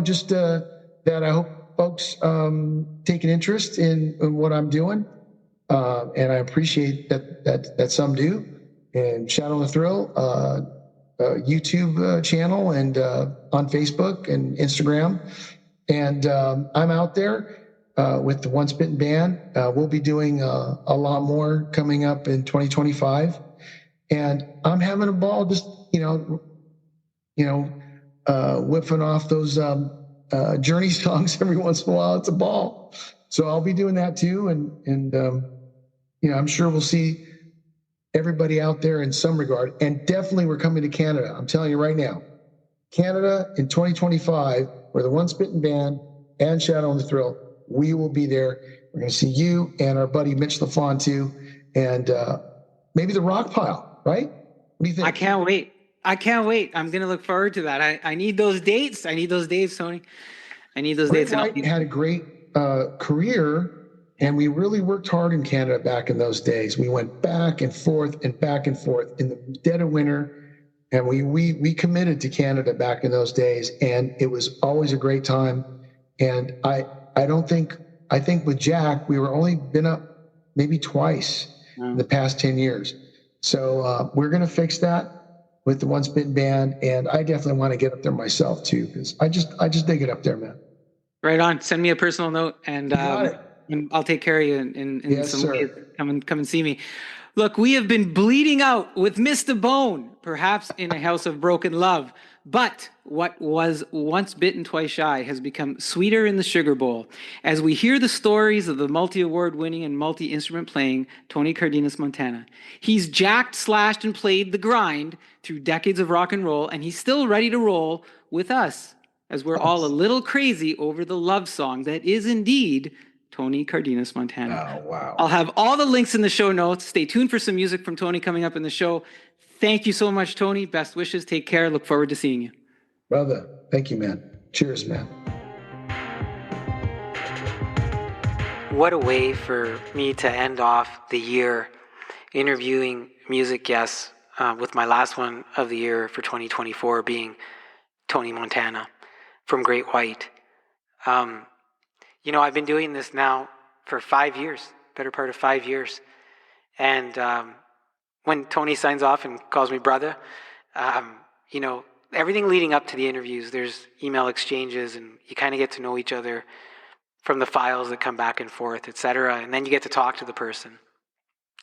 just that I hope folks take an interest in what I'm doing. And I appreciate that some do. And Shadow and the Thrill YouTube channel and on Facebook and Instagram. And I'm out there with the Once Bitten Band. We'll be doing a lot more coming up in 2025. And I'm having a ball just, whipping off those Journey songs every once in a while. It's a ball. So I'll be doing that too. And I'm sure we'll see everybody out there in some regard. And definitely we're coming to Canada. I'm telling you right now, Canada in 2025, where the Once Bitten Band and Shadow and the Thrill we will be there. We're going to see you and our buddy Mitch LaFon too, and maybe the Rock Pile, right? What do you think? I can't wait. I'm going to look forward to that. I need those dates. Tony. I need those dates. White had a great career, and we really worked hard in Canada back in those days. We went back and forth in the dead of winter. And we committed to Canada back in those days, and it was always a great time. And I think with Jack, we were only been up maybe twice in the past 10 years. So we're going to fix that with the Once Bitten Band. And I definitely want to get up there myself too, because I just dig it up there, man. Right on. Send me a personal note, and I'll take care of you in Yes, some sir. ways. Come and see me. Look, we have been bleeding out with Mr. Bone, perhaps in a house of broken love. But what was once bitten, twice shy has become sweeter in the sugar bowl as we hear the stories of the multi-award winning and multi-instrument playing Tony Cardenas Montana. He's jacked, slashed, and played the grind through decades of rock and roll, and he's still ready to roll with us as we're all a little crazy over the love song that is indeed Tony Cardenas Montana. Oh, wow. I'll have all the links in the show notes. Stay tuned for some music from Tony coming up in the show. Thank you so much, Tony. Best wishes. Take care. Look forward to seeing you. Brother, thank you, man. Cheers, man. What a way for me to end off the year interviewing music guests with my last one of the year for 2024 being Tony Montana from Great White. I've been doing this now for 5 years, better part of 5 years. And when Tony signs off and calls me brother, everything leading up to the interviews, there's email exchanges and you kind of get to know each other from the files that come back and forth, etc. And then you get to talk to the person.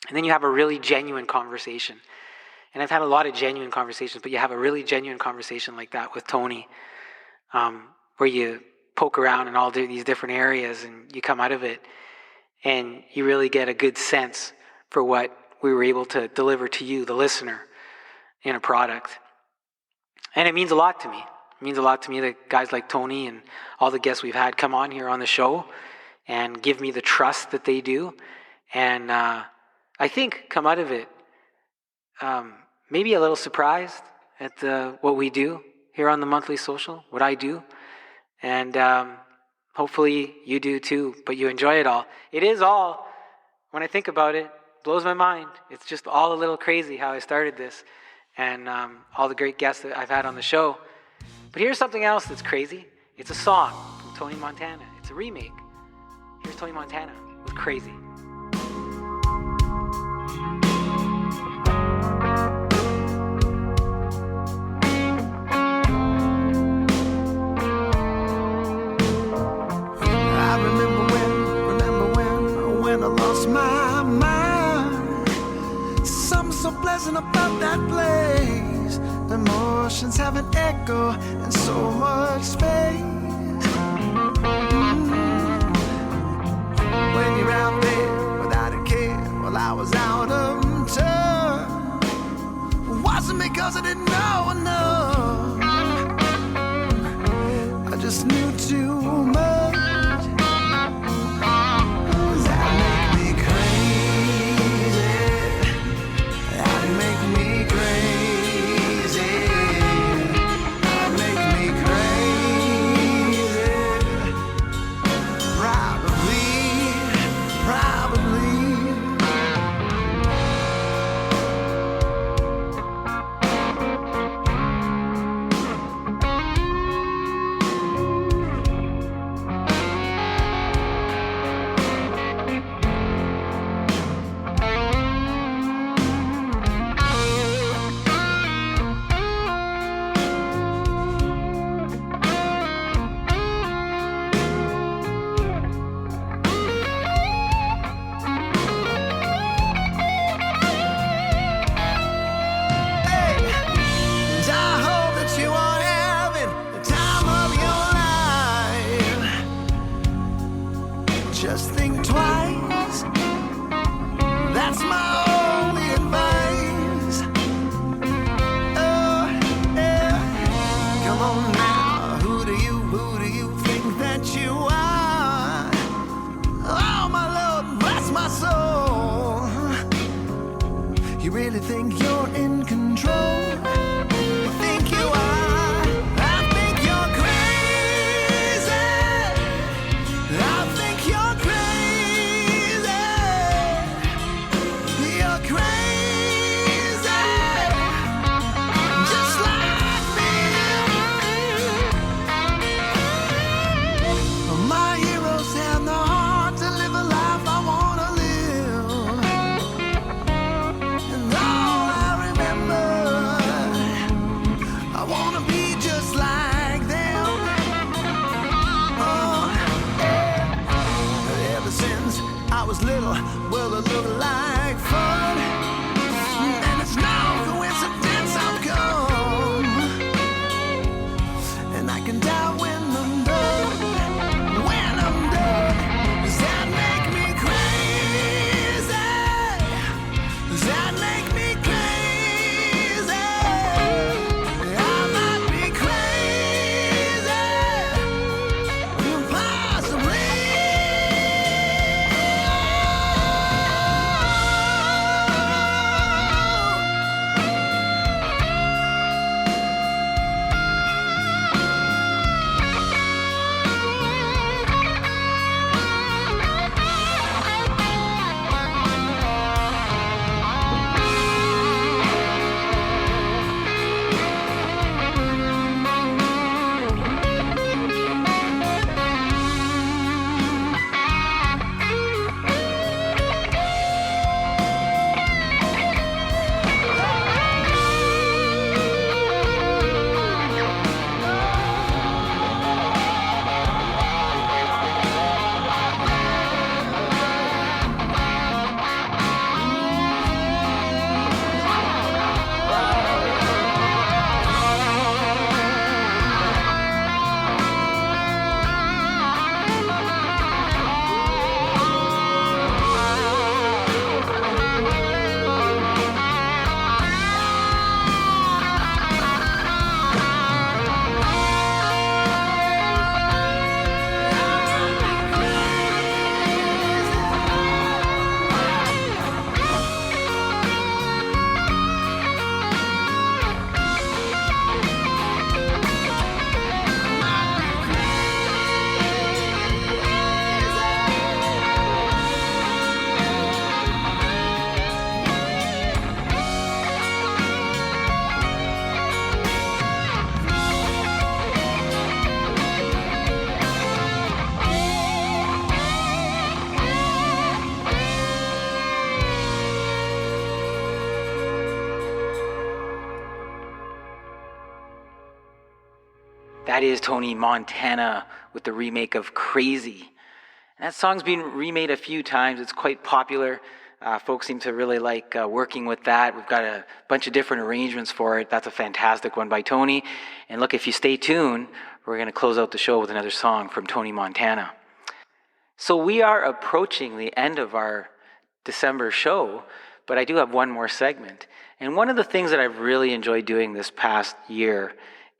And then you have a really genuine conversation. And I've had a lot of genuine conversations, but you have a really genuine conversation like that with Tony, where you poke around in all these different areas and you come out of it and you really get a good sense for what we were able to deliver to you, the listener, in a product. And it means a lot to me. It means a lot to me that guys like Tony and all the guests we've had come on here on the show and give me the trust that they do. And I think come out of it maybe a little surprised at what we do here on the Monthly Social, what I do. And hopefully you do too, but you enjoy it all. It is all, when I think about it, blows my mind. It's just all a little crazy how I started this and all the great guests that I've had on the show. But here's something else that's crazy. It's a song from Tony Montana. It's a remake. Here's Tony Montana with Crazy. About that place, emotions have an echo and so much space. When you're out there without a care, well, I was out of turn. It wasn't because I didn't know enough, I just knew too much. that is Tony Montana with the remake of Crazy. And that song's been remade a few times. It's quite popular. Folks seem to really like working with that. We've got a bunch of different arrangements for it. That's a fantastic one by Tony. And look, if you stay tuned, we're going to close out the show with another song from Tony Montana. So we are approaching the end of our December show, but I do have one more segment. And one of the things that I've really enjoyed doing this past year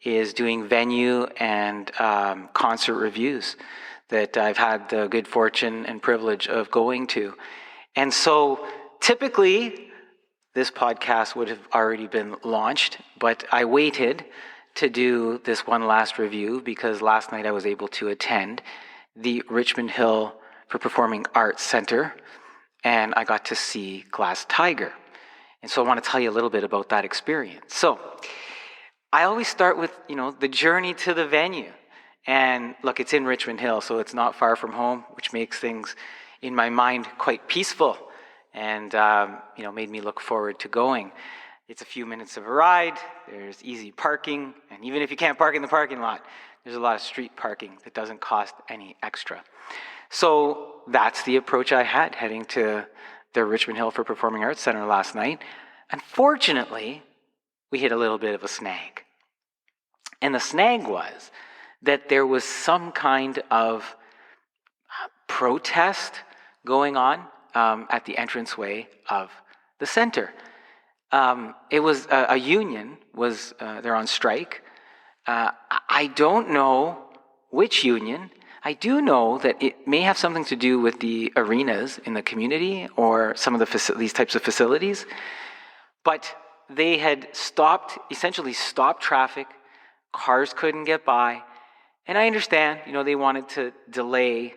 is doing venue and concert reviews that I've had the good fortune and privilege of going to. And so typically this podcast would have already been launched, but I waited to do this one last review because last night I was able to attend the Richmond Hill for Performing Arts Center, and I got to see Glass Tiger. And so I want to tell you a little bit about that experience. So I always start with, the journey to the venue. And look, it's in Richmond Hill, so it's not far from home, which makes things in my mind quite peaceful and, made me look forward to going. It's a few minutes of a ride. There's easy parking. And even if you can't park in the parking lot, there's a lot of street parking that doesn't cost any extra. So that's the approach I had heading to the Richmond Hill for Performing Arts Center last night. Unfortunately, we hit a little bit of a snag. And the snag was that there was some kind of protest going on at the entranceway of the center. It was a union was they're on strike. I don't know which union. I do know that it may have something to do with the arenas in the community or some of these types of facilities. But they had essentially stopped traffic. Cars couldn't get by. And I understand, they wanted to delay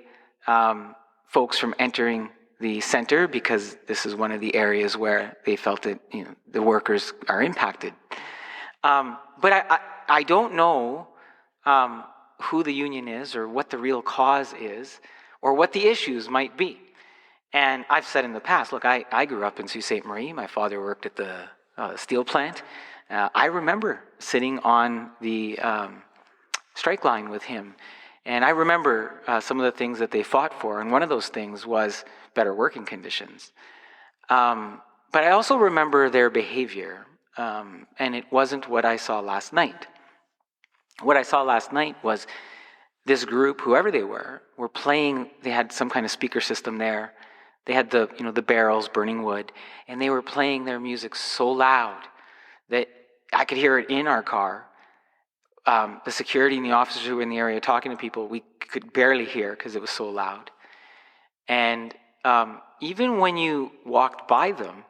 folks from entering the center because this is one of the areas where they felt that, the workers are impacted. But I don't know who the union is or what the real cause is or what the issues might be. And I've said in the past, look, I grew up in Sault Ste. Marie. My father worked at the steel plant. I remember sitting on the strike line with him. And I remember some of the things that they fought for. And one of those things was better working conditions. But I also remember their behavior. And it wasn't what I saw last night. What I saw last night was this group, whoever they were playing. They had some kind of speaker system there. They had the barrels burning wood, and they were playing their music so loud that I could hear it in our car. The security and the officers who were in the area talking to people, we could barely hear because it was so loud. And even when you walked by them,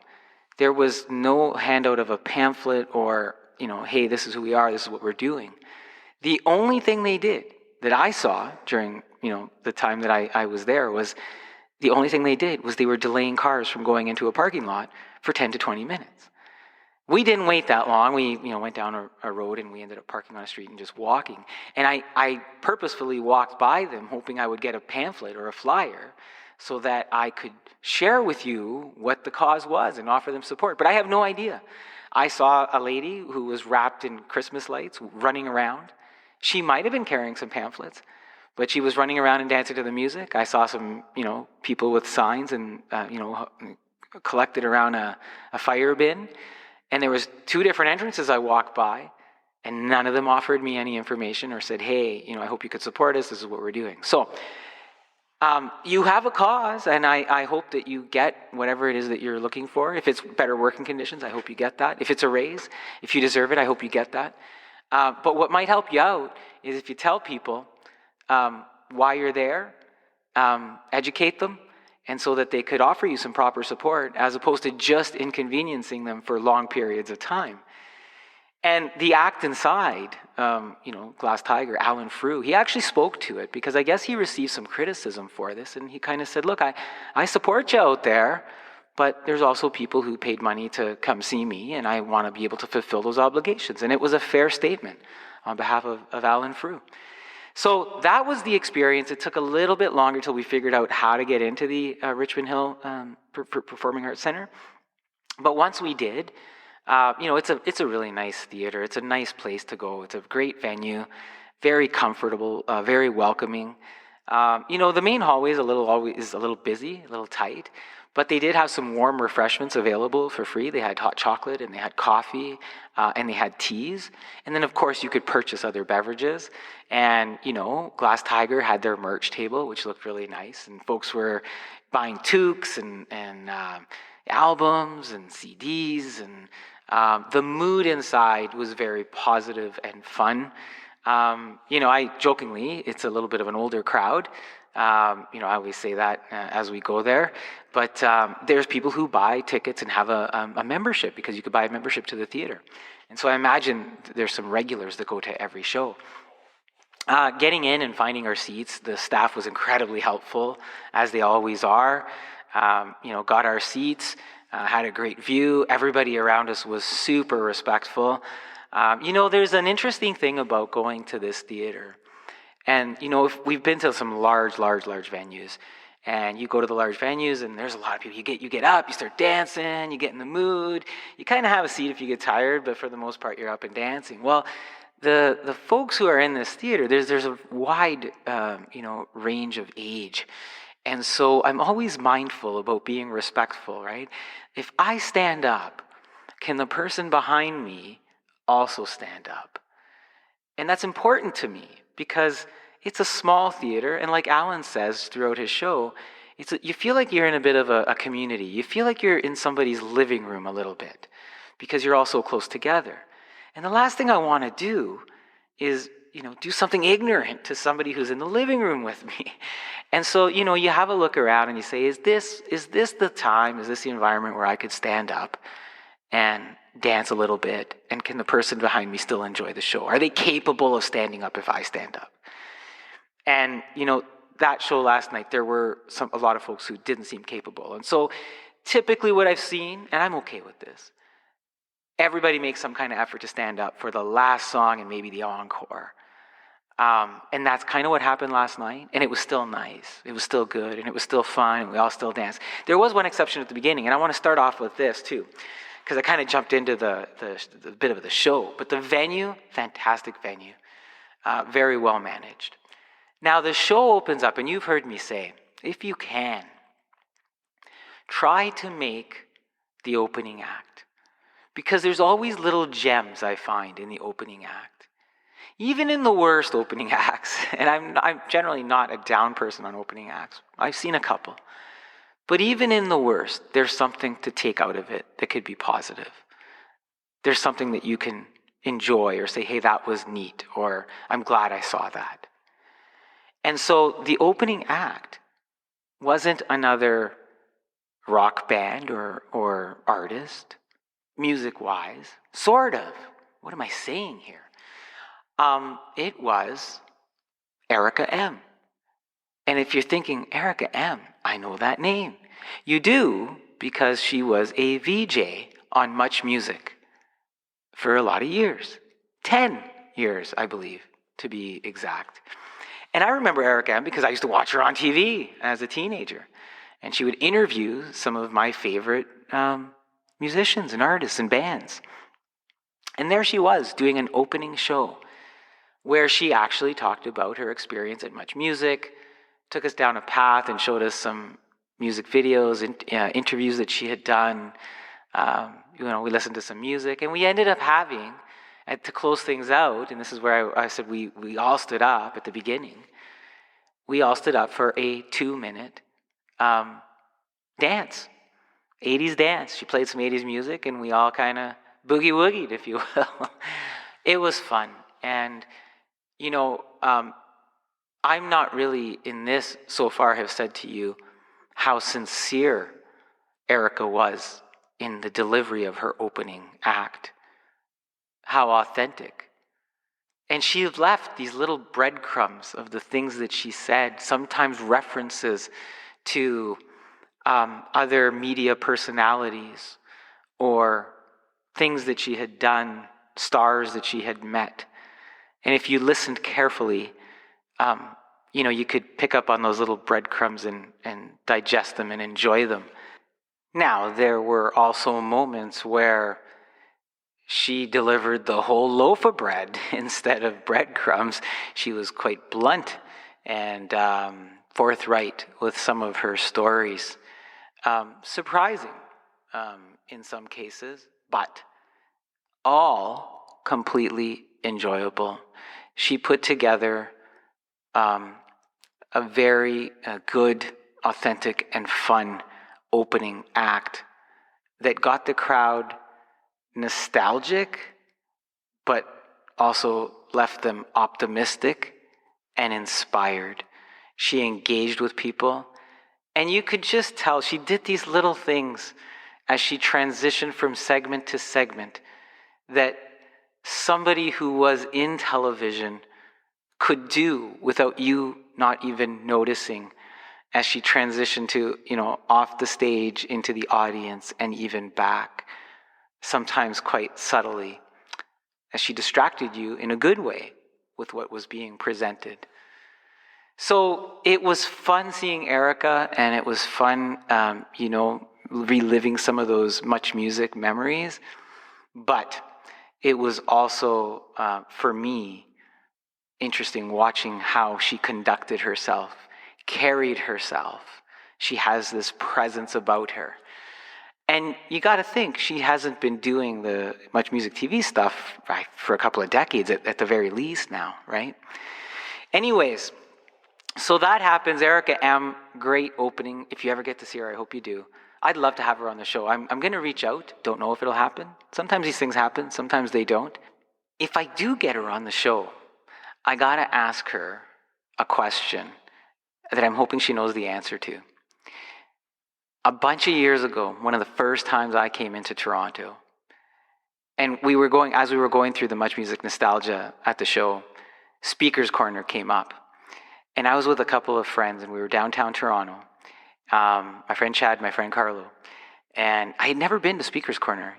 there was no handout of a pamphlet or, hey, this is who we are, this is what we're doing. The only thing they did that I saw during, the time that I was there was the only thing they did was they were delaying cars from going into a parking lot for 10 to 20 minutes. We didn't wait that long. We, went down a road and we ended up parking on a street and just walking. And I purposefully walked by them hoping I would get a pamphlet or a flyer so that I could share with you what the cause was and offer them support. But I have no idea. I saw a lady who was wrapped in Christmas lights running around. She might have been carrying some pamphlets, but she was running around and dancing to the music. I saw some, people with signs and, collected around a fire bin. And there was 2 different entrances I walked by, and none of them offered me any information or said, hey, I hope you could support us. This is what we're doing. So you have a cause, and I hope that you get whatever it is that you're looking for. If it's better working conditions, I hope you get that. If it's a raise, if you deserve it, I hope you get that. But what might help you out is if you tell people why you're there, educate them, and so that they could offer you some proper support as opposed to just inconveniencing them for long periods of time. And the act inside, Glass Tiger, Alan Frew, he actually spoke to it because I guess he received some criticism for this. And he kind of said, look, I support you out there, but there's also people who paid money to come see me, and I want to be able to fulfill those obligations. And it was a fair statement on behalf of Alan Frew. So that was the experience. It took a little bit longer till we figured out how to get into the Richmond Hill Performing Arts Center. But once we did, it's a really nice theater. It's a nice place to go. It's a great venue. very comfortable, very welcoming. The main hallway is a little busy, a little tight, but they did have some warm refreshments available for free. They had hot chocolate and they had coffee and they had teas. And then, of course, you could purchase other beverages. And, Glass Tiger had their merch table, which looked really nice. And folks were buying toques and albums and CDs. And the mood inside was very positive and fun. I jokingly, it's a little bit of an older crowd. I always say that as we go there. But there's people who buy tickets and have a membership, because you could buy a membership to the theater. And so I imagine there's some regulars that go to every show. Getting in and finding our seats, the staff was incredibly helpful, as they always are. Got our seats, had a great view. Everybody around us was super respectful. There's an interesting thing about going to this theater. And, if we've been to some large venues, and you go to the large venues and there's a lot of people, you get up, you start dancing, you get in the mood, you kind of have a seat if you get tired, but for the most part, you're up and dancing. Well, the folks who are in this theater, there's a wide, range of age. And so I'm always mindful about being respectful, right? If I stand up, can the person behind me also stand up? And that's important to me, because it's a small theater, and like Alan says throughout his show, you feel like you're in a bit of a community. You feel like you're in somebody's living room a little bit, because you're all so close together. And the last thing I want to do is, do something ignorant to somebody who's in the living room with me. And so, you have a look around and you say, is this the time, is this the environment where I could stand up and dance a little bit, and can the person behind me still enjoy the show? Are they capable of standing up if I stand up? And, that show last night, there were a lot of folks who didn't seem capable. And so typically what I've seen, and I'm okay with this, everybody makes some kind of effort to stand up for the last song and maybe the encore. And that's kind of what happened last night. And it was still nice. It was still good. And it was still fun. And we all still danced. There was one exception at the beginning. And I want to start off with this too, because I kind of jumped into the bit of the show. But the venue, fantastic venue, very well managed. Now the show opens up, and you've heard me say, if you can, try to make the opening act, because there's always little gems I find in the opening act. Even in the worst opening acts, and I'm generally not a down person on opening acts. I've seen a couple. But even in the worst, there's something to take out of it that could be positive. There's something that you can enjoy or say, hey, that was neat, or I'm glad I saw that. And so the opening act wasn't another rock band or artist, music-wise. Sort of. What am I saying here? It was Erica M. And if you're thinking, Erica M., I know that name. You do, because she was a VJ on Much Music for a lot of years. 10 years, I believe, to be exact. And I remember Erica M. because I used to watch her on TV as a teenager. And she would interview some of my favorite musicians and artists and bands. And there she was doing an opening show where she actually talked about her experience at Much Music, took us down a path and showed us some music videos and interviews that she had done. We listened to some music, and we ended up having, to close things out, and this is where I said we all stood up at the beginning. We all stood up for a 2-minute dance, 80s dance. She played some 80s music, and we all kind of boogie-woogied, if you will. It was fun. And, I'm not really in this so far have said to you how sincere Erica was in the delivery of her opening act, how authentic. And she left these little breadcrumbs of the things that she said, sometimes references to other media personalities or things that she had done, stars that she had met. And if you listened carefully, you could pick up on those little breadcrumbs and digest them and enjoy them. Now, there were also moments where She delivered the whole loaf of bread instead of breadcrumbs. She was quite blunt and forthright with some of her stories. Surprising in some cases, but all completely enjoyable. She put together a very good, authentic, and fun opening act that got the crowd nostalgic, but also left them optimistic and inspired. She engaged with people, and you could just tell she did these little things as she transitioned from segment to segment that somebody who was in television could do without you not even noticing, as she transitioned to, off the stage into the audience and even back, sometimes quite subtly, as she distracted you in a good way with what was being presented. So it was fun seeing Erica, and it was fun, reliving some of those Much Music memories. But it was also, for me, interesting watching how she conducted herself, carried herself. She has this presence about her. And you got to think, she hasn't been doing the Much Music TV stuff for a couple of decades at the very least now, right? Anyways, so that happens. Erica M, great opening. If you ever get to see her, I hope you do. I'd love to have her on the show. I'm going to reach out. Don't know if it'll happen. Sometimes these things happen. Sometimes they don't. If I do get her on the show, I got to ask her a question that I'm hoping she knows the answer to. A bunch of years ago, one of the first times I came into Toronto, and as we were going through the Much Music nostalgia at the show, Speaker's Corner came up. And I was with a couple of friends, and we were downtown Toronto. My friend Chad, my friend Carlo. And I had never been to Speaker's Corner,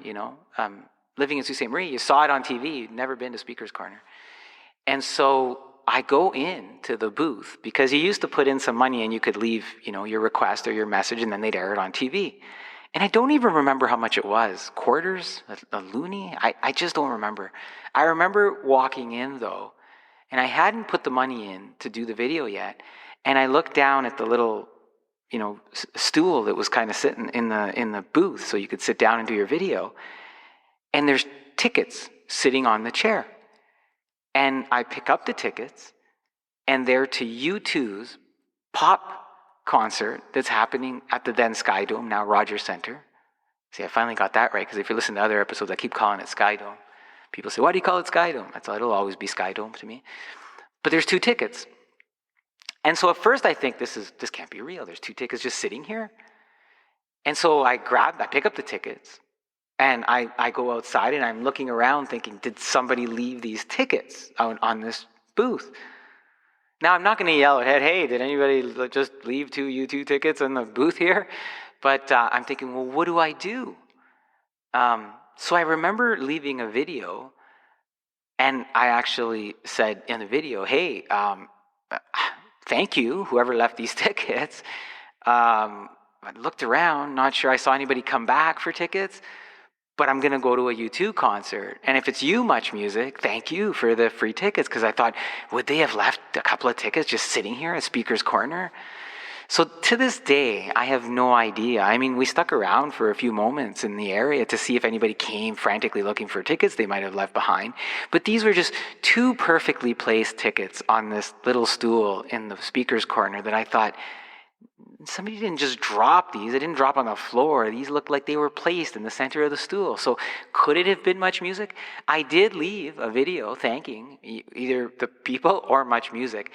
living in Sault Ste. Marie. You saw it on TV. You'd never been to Speaker's Corner. And so I go in to the booth, because you used to put in some money and you could leave, your request or your message, and then they'd air it on TV. And I don't even remember how much it was. Quarters? A loonie? I just don't remember. I remember walking in, though, and I hadn't put the money in to do the video yet. And I looked down at the little, stool that was kind of sitting in the booth so you could sit down and do your video. And there's tickets sitting on the chair. And I pick up the tickets, and they're to U2's pop concert that's happening at the then Sky Dome, now Rogers Centre. See, I finally got that right, because if you listen to other episodes, I keep calling it Sky Dome. People say, why do you call it Sky Dome? I thought it'll always be Sky Dome to me. But there's 2 tickets. And so at first I think this can't be real. There's 2 tickets just sitting here. And so I pick up the tickets, and I go outside, and I'm looking around thinking, did somebody leave these tickets out on this booth? Now, I'm not going to yell at, hey, did anybody just leave 2 U2 tickets in the booth here? But I'm thinking, well, what do I do? So I remember leaving a video, and I actually said in the video, hey, thank you, whoever left these tickets. I looked around, not sure I saw anybody come back for tickets, but I'm going to go to a U2 concert. And if it's you, Much Music, thank you for the free tickets, because I thought, would they have left a couple of tickets just sitting here at Speaker's Corner? So to this day, I have no idea. I mean, we stuck around for a few moments in the area to see if anybody came frantically looking for tickets they might have left behind. But these were just 2 perfectly placed tickets on this little stool in the Speaker's Corner that I thought, somebody didn't just drop these. They didn't drop on the floor. These looked like they were placed in the center of the stool. So could it have been Much Music? I did leave a video thanking either the people or Much Music,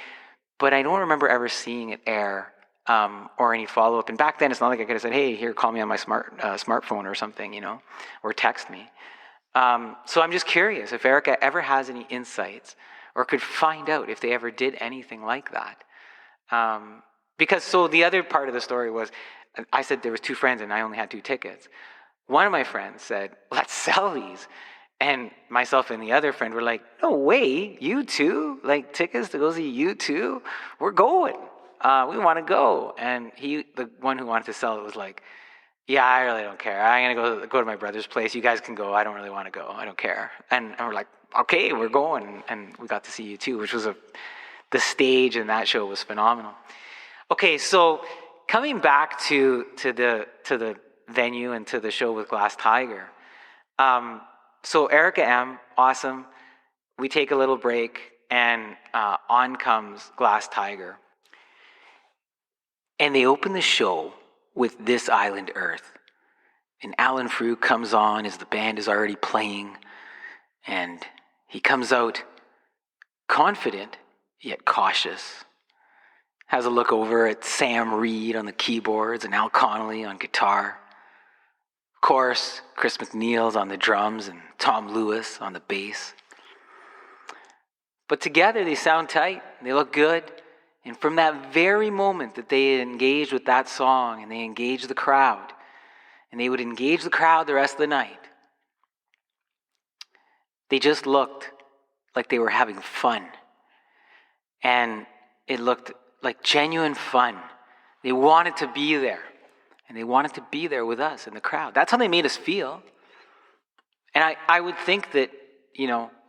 but I don't remember ever seeing it air or any follow-up. And back then, it's not like I could have said, hey, here, call me on my smartphone or something, or text me. So I'm just curious if Erica ever has any insights or could find out if they ever did anything like that. Because so the other part of the story was, I said there was 2 friends and I only had 2 tickets. One of my friends said, let's sell these. And myself and the other friend were like, no way, U2? Like tickets to go see U2? We're going. We want to go. And the one who wanted to sell it was like, yeah, I really don't care. I'm going to go to my brother's place. You guys can go. I don't really want to go. I don't care. And we're like, okay, we're going. And we got to see you too, which was the stage in that show was phenomenal. Okay, so coming back to the venue and to the show with Glass Tiger. So Erica M, awesome. We take a little break, and on comes Glass Tiger. And they open the show with This Island Earth. And Alan Frew comes on as the band is already playing. And he comes out confident, yet cautious. Has a look over at Sam Reed on the keyboards and Al Connolly on guitar. Of course, Chris McNeil's on the drums and Tom Lewis on the bass. But together they sound tight, they look good. And from that very moment that they engaged with that song and they engaged the crowd, and they would engage the crowd the rest of the night, they just looked like they were having fun. And it looked like genuine fun. They wanted to be there. And they wanted to be there with us in the crowd. That's how they made us feel. And I would think that,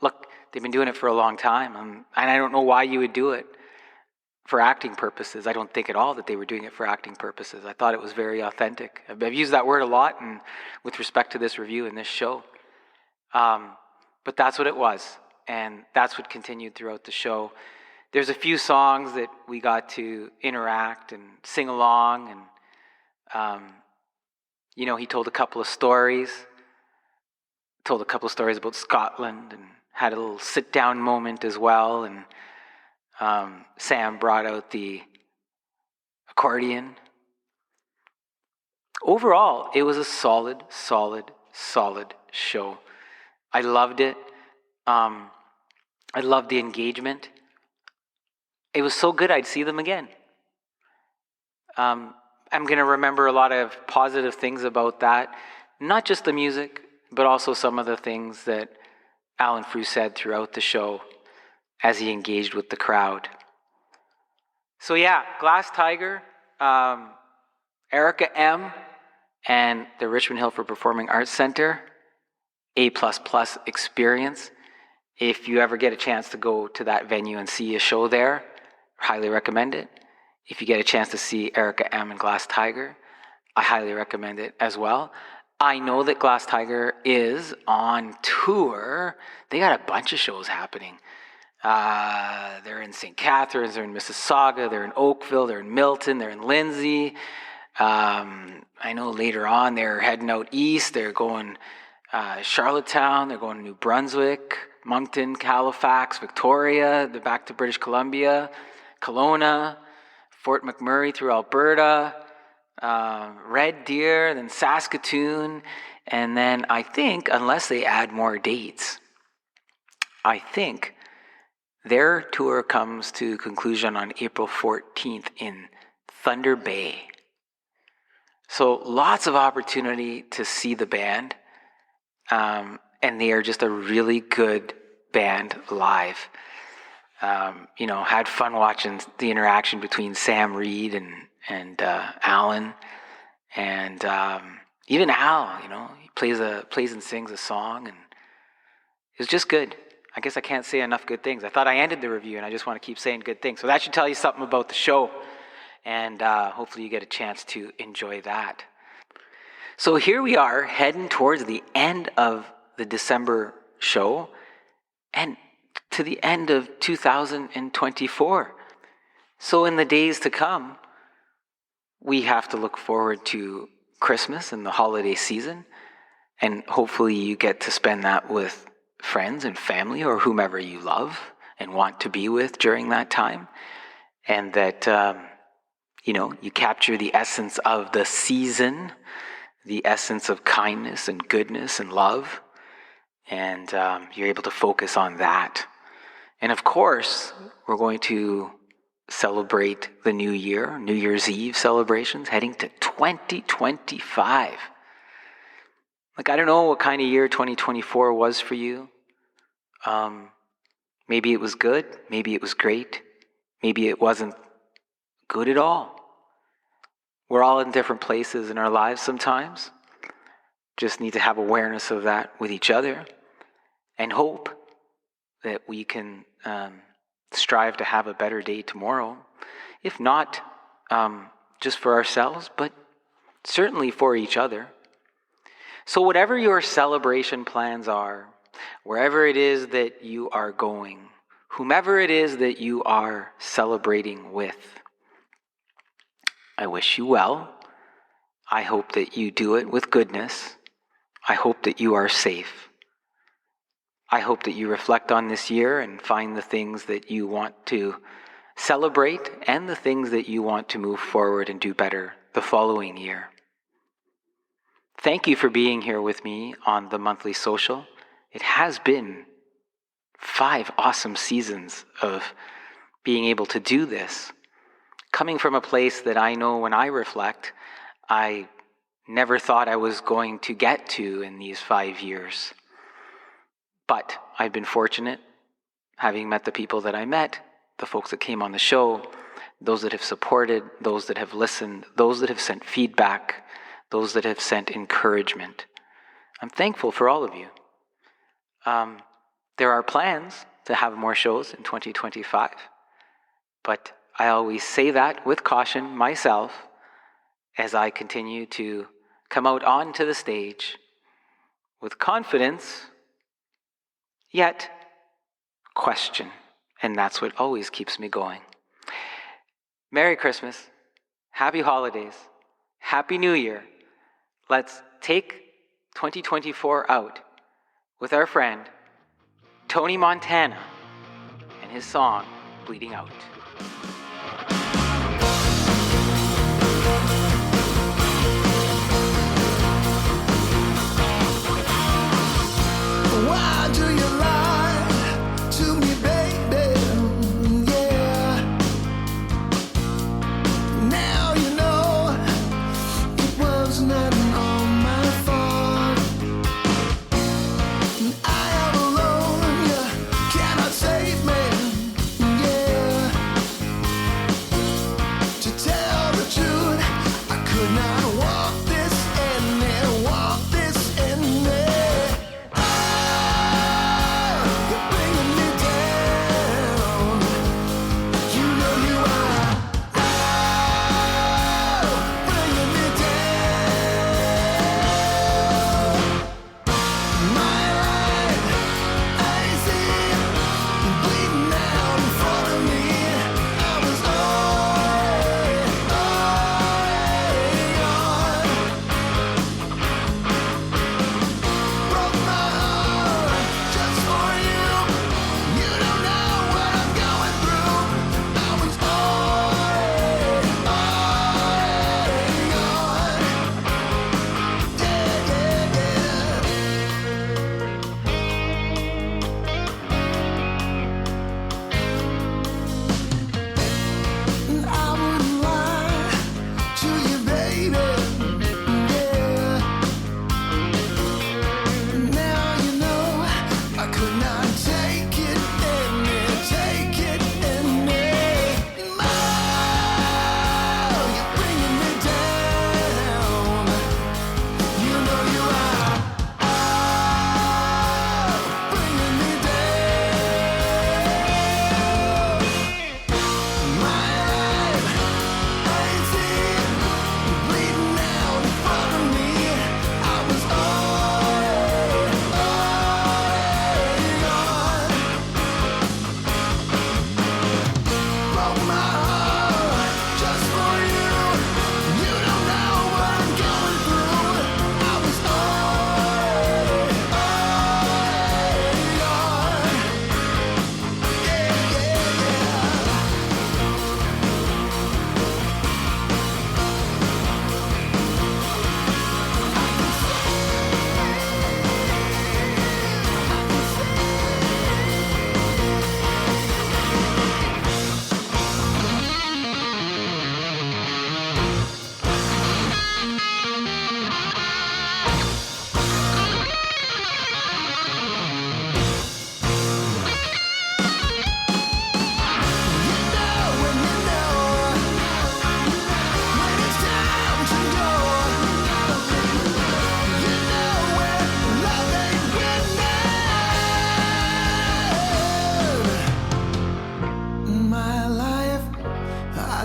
look, they've been doing it for a long time. And I don't know why you would do it for acting purposes. I don't think at all that they were doing it for acting purposes. I thought it was very authentic. I've used that word a lot and with respect to this review and this show. But that's what it was. And that's what continued throughout the show. There's a few songs that we got to interact and sing along. And, he told a couple of stories. Told a couple of stories about Scotland and had a little sit-down moment as well. And Sam brought out the accordion. Overall, it was a solid show. I loved it. I loved the engagement. It was so good I'd see them again. I'm going to remember a lot of positive things about that. Not just the music, but also some of the things that Alan Frew said throughout the show as he engaged with the crowd. So yeah, Glass Tiger, Erica M, and the Richmond Hill for Performing Arts Center, A++ experience. If you ever get a chance to go to that venue and see a show there, highly recommend it. If you get a chance to see Erica M and Glass Tiger, I highly recommend it as well. I know that Glass Tiger is on tour. They got a bunch of shows happening. They're in St. Catharines, they're in Mississauga, they're in Oakville, they're in Milton, they're in Lindsay. I know later on they're heading out east. They're going Charlottetown, they're going to New Brunswick, Moncton, Halifax, Victoria, they're back to British Columbia, Kelowna, Fort McMurray through Alberta, Red Deer, then Saskatoon, and then I think, unless they add more dates, I think their tour comes to conclusion on April 14th in Thunder Bay. So lots of opportunity to see the band, and they are just a really good band live. Had fun watching the interaction between Sam Reed and Alan, and even Al. He plays and sings a song, and it was just good. I guess I can't say enough good things. I thought I ended the review, and I just want to keep saying good things. So that should tell you something about the show, and hopefully you get a chance to enjoy that. So here we are, heading towards the end of the December show, and to the end of 2024. So in the days to come, we have to look forward to Christmas and the holiday season, and hopefully you get to spend that with friends and family or whomever you love and want to be with during that time, and that you capture the essence of the season, the essence of kindness and goodness and love, and you're able to focus on that. And of course, we're going to celebrate the new year, New Year's Eve celebrations, heading to 2025. I don't know what kind of year 2024 was for you. Maybe it was good. Maybe it was great. Maybe it wasn't good at all. We're all in different places in our lives sometimes. Just need to have awareness of that with each other and hope that we can strive to have a better day tomorrow. If not just for ourselves, but certainly for each other. So whatever your celebration plans are, wherever it is that you are going, whomever it is that you are celebrating with, I wish you well. I hope that you do it with goodness. I hope that you are safe. I hope that you reflect on this year and find the things that you want to celebrate and the things that you want to move forward and do better the following year. Thank you for being here with me on the Monthly Social. It has been 5 awesome seasons of being able to do this. Coming from a place that I know when I reflect, I never thought I was going to get to in these 5 years. But I've been fortunate, having met the people that I met, the folks that came on the show, those that have supported, those that have listened, those that have sent feedback, those that have sent encouragement. I'm thankful for all of you. There are plans to have more shows in 2025, but I always say that with caution myself as I continue to come out onto the stage with confidence, yet question, and that's what always keeps me going. Merry Christmas, Happy Holidays, Happy New Year. Let's take 2024 out with our friend Tony Montana and his song, Bleeding Out. Why do you lie to me, baby? Yeah. Now you know it was not all my fault. I am alone, you cannot save me. Yeah. To tell the truth, I could not walk this in there, walk this in there.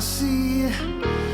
see